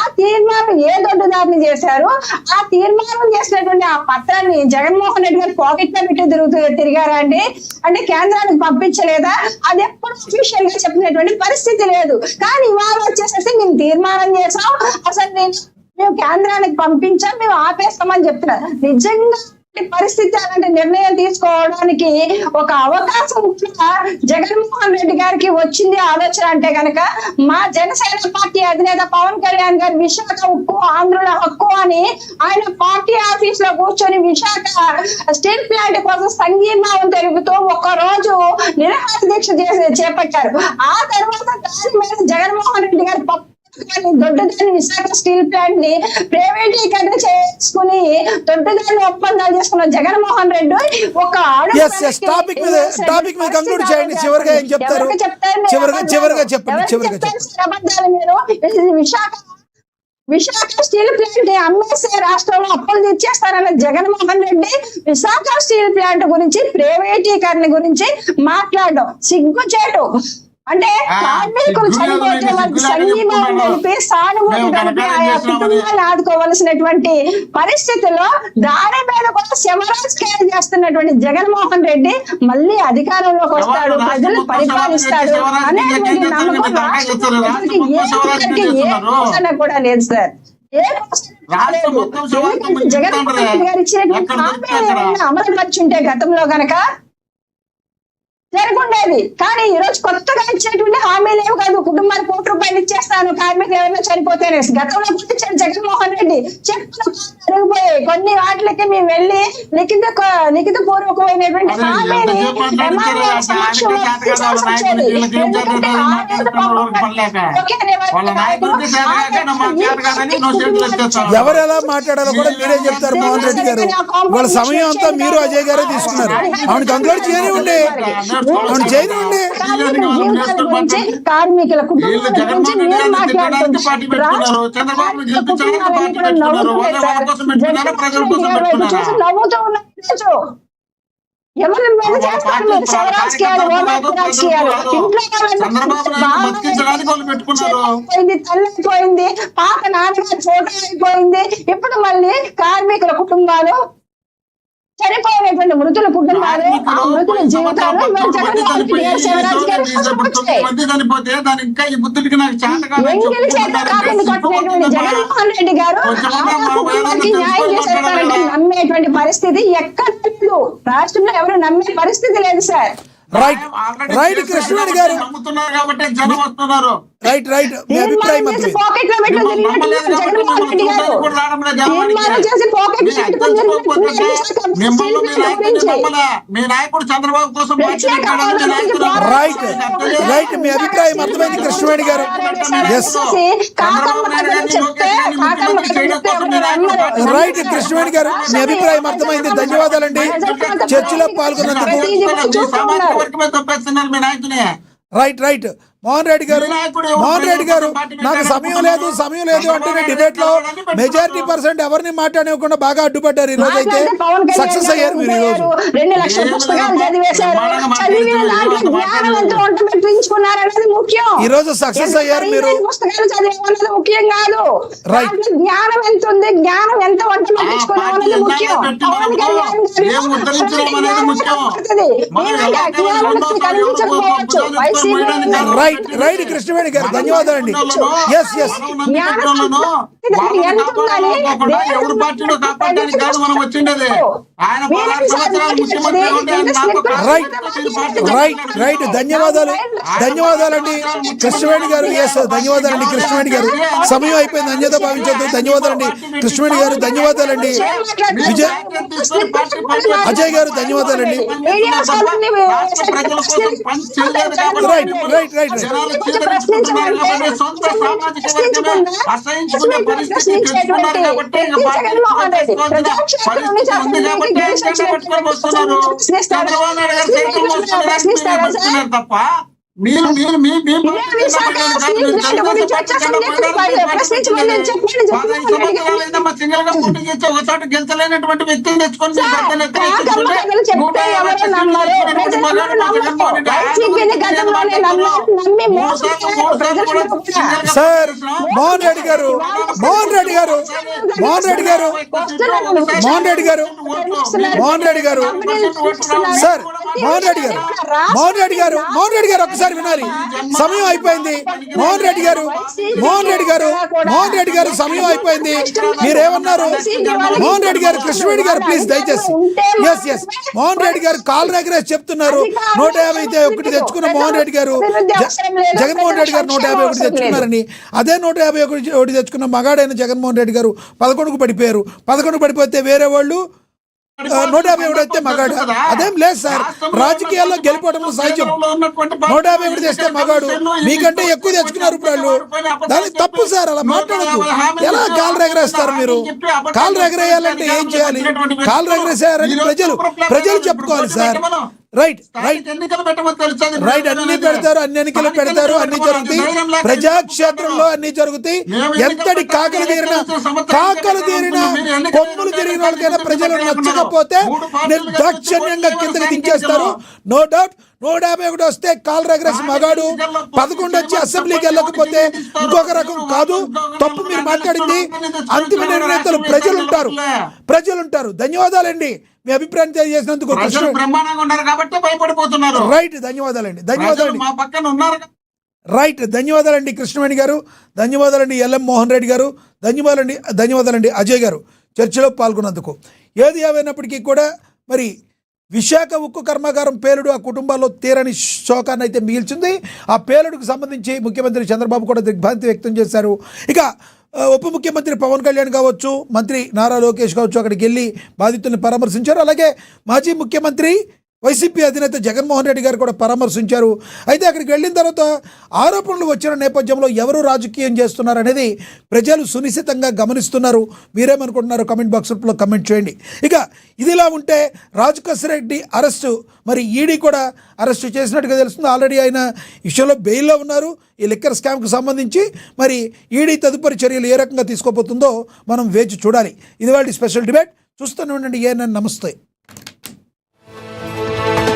ఆ తీర్మానం ఏ దొడ్డుదారిని చేశారు? ఆ తీర్మానం చేసినటువంటి ఆ పత్రాన్ని జగన్మోహన్ రెడ్డి గారు పాకెట్ లో పెట్టి తిరిగారా అండి? అంటే కేంద్రానికి పంపించలేదా? అది ఎప్పుడు అఫీషియల్ గా చెప్పినటువంటి పరిస్థితి లేదు. కానీ ఇవాళ వచ్చేసేసి మేము తీర్మానం చేసాం, అసలు మేము కేంద్రానికి పంపించాం, మేము ఆపేస్తామని చెప్తున్నారు. నిజంగా పరిస్థితి అలాంటి నిర్ణయం తీసుకోవడానికి ఒక అవకాశం జగన్మోహన్ రెడ్డి గారికి వచ్చింది ఆలోచన అంటే కనుక మా జనసేన పార్టీ అధినేత పవన్ కళ్యాణ్ గారు విశాఖ ఉక్కు ఆంధ్రుల హక్కు అని ఆయన పార్టీ ఆఫీస్ లో కూర్చొని విశాఖ స్టీల్ ప్లాంట్ కోసం సంఘీభావం తెలుపుతూ ఒక రోజు నిరాహార దీక్ష చేపట్టారు. ఆ తర్వాత దాని మీద జగన్మోహన్ రెడ్డి గారు దొడ్డుదాన్ని విశాఖ స్టీల్ ప్లాంట్ ని ప్రైవేటీకరణ చేసుకుని దొడ్డుదాన్ని ఒప్పందాలు చేసుకున్న జగన్మోహన్ రెడ్డి ఒక టాపిక్ మీద కంక్లూడ్ చేయండి. చివరిగా ఏం చెప్తారు? చివరిగా చెప్పండి. అబద్ధాలు మీరు విశాఖ స్టీల్ ప్లాంట్ అమ్మేసే రాష్ట్రంలో అప్పులు తెచ్చేస్తారన్న జగన్మోహన్ రెడ్డి విశాఖ స్టీల్ ప్లాంట్ గురించి, ప్రైవేటీకరణ గురించి మాట్లాడడం సిగ్గుచేటు. అంటే కార్మికులు చనిపోతే వాళ్ళకి సంఘీభావం తెలిపి సానుభూతి తెలిపి ఆయా కుటుంబాలను ఆదుకోవలసినటువంటి పరిస్థితుల్లో దాని మీద కూడా శివరాజకీయాలు చేస్తున్నటువంటి జగన్మోహన్ రెడ్డి మళ్ళీ అధికారంలోకి వస్తాడు, ప్రజలు పరిపాలిస్తాడు అనేటువంటి నమ్మకం ఏ కూడా లేదు సార్. జగన్మోహన్ రెడ్డి గారు ఇచ్చినటువంటి హామీ అమలు పరిచుంటే గతంలో గనక జరుగుండేది. కానీ ఈ రోజు కొత్తగా ఇచ్చేటువంటి హామీలు ఏమి కాదు. కుటుంబానికి ₹1 ఇచ్చేస్తాను కార్మికులు ఎవరైనా చనిపోతేనే. గతంలో గుర్తించాడు జగన్మోహన్ రెడ్డి. చెప్పులు జరిగిపోయాయి. కొన్ని వాటికి మేము వెళ్ళి లిఖిత పూర్వకమైనటువంటి హామీని సమక్షంలో ఎవరు ఎలా మాట్లాడాలో కూడా మీరేం చెప్తారు మోహన్ రెడ్డి గారు? వాళ్ళ సమయం అంతా మీరు అజయ్ గారే తీసుకున్నారు. అవును కంక్లూడ్ చేయనివ్వండి. కార్మికుల కుటుంబాల గురించి మీరు మాట్లాడుతున్నారు. నవ్వుతూ ఉన్నారు. ఎవరి మీద చేస్తారు మీరు శివరాజకీయాలు, రాజకీయాలు? ఇంట్లో తల్లిపోయింది, పాత నాన్నగారు చోట అయిపోయింది. ఇప్పుడు మళ్ళీ కార్మికుల కుటుంబాలు, చనిపోయినటువంటి మృతుల కుటుంబాలు, ఆ మృతుల జీవితాలు జగన్మోహన్ రెడ్డి గారు న్యాయం చేసేస్తారంటే నమ్మేటువంటి పరిస్థితి ఎక్కడ లేదు. రాష్ట్రంలో ఎవరు నమ్మే పరిస్థితి లేదు సార్. రైట్ కృష్ణవేణి గారు, రైట్ మీ అభిప్రాయం పాకెట్ లో పెట్టుకుని జగన్మోహన్ రెడ్డి గారు తీర్మానం చేసి పాకెట్ మీ నాయకుడు చంద్రబాబు కోసం రైట్ మీ అభిప్రాయం అర్థమైంది కృష్ణవేణి గారు. రైట్ కృష్ణవేణి గారు మీ అభిప్రాయం అర్థమైంది. ధన్యవాదాలండి చర్చలో పాల్గొన్నందుకు. రైట్ మోహన్ రెడ్డి గారు నాకు సమయం లేదు అంటే నేను డిబేట్ లో మెజారిటీ పర్సెంట్ ఎవరిని మాట్లాడకుండా బాగా అడ్డుపడ్డారు. ఈ రోజు అయితే సక్సెస్ అయ్యారు మీరు. ఈ రోజు 2 లక్షల పుస్తకాలు చదివేశారు. చదివిన దాంట్లో జ్ఞానం ఎంత వంట పెట్టించుకున్నారు అనేది ముఖ్యం. ఈ రోజు సక్సెస్ అయ్యారు మీరు. పుస్తకాలు చదివేమన్నది ముఖ్యం కాదు. రైట్. దాంట్లో జ్ఞానం ఎంత ఉంది, జ్ఞానం ఎంత వంట పెట్టించుకున్నాం అనేది ముఖ్యం. పవన్ కళ్యాణ్ కనిపించకపోవచ్చు. రైట్ కృష్ణవేణి గారు ధన్యవాదాలండి. ఎస్ ఎవరు పార్టీలో కాపాడడానికి కాదు మనం వచ్చిండేది. ఆయన 16 సంవత్సరాలు ముఖ్యమంత్రి రైట్ ధన్యవాదాలండి కృష్ణవేణి గారు. ఎస్ ధన్యవాదాలండి కృష్ణవేణి గారు. సమయం అయిపోయింది, అన్యత భావించొద్దు. ధన్యవాదాలండి కృష్ణవేణి గారు. ధన్యవాదాలండి అజయ్ గారు. ధన్యవాదాలండి. రైట్ సొంత సామాజిక వర్గమే అసహించుకునే పరిస్థితి తెచ్చుకున్నారు కాబట్టి పరిస్థితి ఉంది కాబట్టి పట్టుకొని వస్తున్నారు. చంద్రబాబు నాయుడు గారు సైకిల్ వస్తున్నారు తప్ప మీరు సింగల్ గా పోటీ చేసి ఒక చోట గెలిచలేనటువంటి వ్యక్తిని తెచ్చుకొని సార్ మోహన్ రెడ్డి గారు సార్ మోహన్ రెడ్డి గారు ఒకసారి వినాలి. సమయం అయిపోయింది. మోహన్ రెడ్డి గారు సమయం అయిపోయింది. మీరేమన్నారు? మోహన్ రెడ్డి గారు కృష్ణవేణి గారు ప్లీజ్ దయచేసి. ఎస్ మోహన్ రెడ్డి గారు కాల్ రెగ్రెస్ చెప్తున్నారు. 151 తెచ్చుకున్న మోహన్ రెడ్డి గారు, జగన్మోహన్ రెడ్డి గారు 151 తెచ్చుకున్నారని. అదే 151 తెచ్చుకున్న మగాడైన జగన్మోహన్ రెడ్డి గారు 11కు పడిపోయారు. 11కు పడిపోతే వేరే వాళ్ళు 151 అయితే మగాడు. అదేం లేదు సార్, రాజకీయాల్లో గెలిపోవడం సహజం. 151 తెస్తే మగాడు, మీకంటే ఎక్కువ తెచ్చుకున్నారు ఇప్పుడు వాళ్ళు. దానికి తప్పు సార్, అలా మాట్లాడద్దు. ఎలా కాలు రెగరేస్తారు మీరు? కాలు రెగరేయాలంటే ఏం చేయాలి? కాలు రెగరేసారని ప్రజలు చెప్పుకోవాలి సార్. రైట్ అన్ని పెడతారు, అన్ని ఎన్నికలు పెడతారు, అన్ని జరుగుతాయి. ప్రజాక్షేత్రంలో అన్ని జరుగుతాయి. ఎంతటి కాకలు తీరిన కొమ్ములు తిరిగిన వాళ్ళకైనా ప్రజలు నచ్చకపోతే నిర్దాక్షిణ్యంగా కిందకి దించేస్తారు. నో డౌట్ 151 వస్తే కాల్ రెగ్రెస్ మగాడు, 11 వచ్చి అసెంబ్లీకి వెళ్ళకపోతే ఇంకొక రకం కాదు. తప్పు మీరు మాట్లాడింది. అంతిమ నిర్ణేతలు ప్రజలు ఉంటారు. ధన్యవాదాలండి మీ అభిప్రాయం తెలియజేసినందుకు. రైట్ ధన్యవాదాలండి కృష్ణవేణి గారు. ధన్యవాదాలండి ఎల్ఎం మోహన్ రెడ్డి గారు. ధన్యవాదాలండి అజయ్ గారు చర్చలో పాల్గొన్నందుకు. ఏది ఏమైనప్పటికీ కూడా మరి విశాఖ ఉక్కు కర్మాగారం పేలుడు ఆ కుటుంబాల్లో తీరని శోకాన్ని అయితే మిగిల్చింది. ఆ పేలుడుకు సంబంధించి ముఖ్యమంత్రి చంద్రబాబు కూడా దిగ్భ్రాంతి వ్యక్తం చేశారు. ఇక ఉప ముఖ్యమంత్రి పవన్ కళ్యాణ్ కావచ్చు, మంత్రి నారా లోకేష్ కావచ్చు, అక్కడికి వెళ్ళి బాధితుల్ని పరామర్శించారు. అలాగే మాజీ ముఖ్యమంత్రి వైసీపీ అధినేత జగన్మోహన్ రెడ్డి గారు కూడా పరామర్శించారు. అయితే అక్కడికి వెళ్ళిన తర్వాత ఆరోపణలు వచ్చిన నేపథ్యంలో ఎవరు రాజకీయం చేస్తున్నారు అనేది ప్రజలు సునిశ్చితంగా గమనిస్తున్నారు. మీరేమనుకుంటున్నారు? కమెంట్ బాక్స్లో కమెంట్ చేయండి. ఇక ఇదిలా ఉంటే రాజకేశ్ రెడ్డి అరెస్టు, మరి ఈడీ కూడా అరెస్టు చేసినట్టుగా తెలుస్తుంది. ఆల్రెడీ ఆయన విషయంలో బెయిల్లో ఉన్నారు. ఈ లిక్కర్ స్కామ్కు సంబంధించి మరి ఈడీ తదుపరి చర్యలు ఏ రకంగా తీసుకోబోతుందో మనం వేచి చూడాలి. ఇది వాళ్ళ స్పెషల్ డిబేట్. చూస్తూనే ఉండండి. ఏఎన్ఎన్. నమస్తే.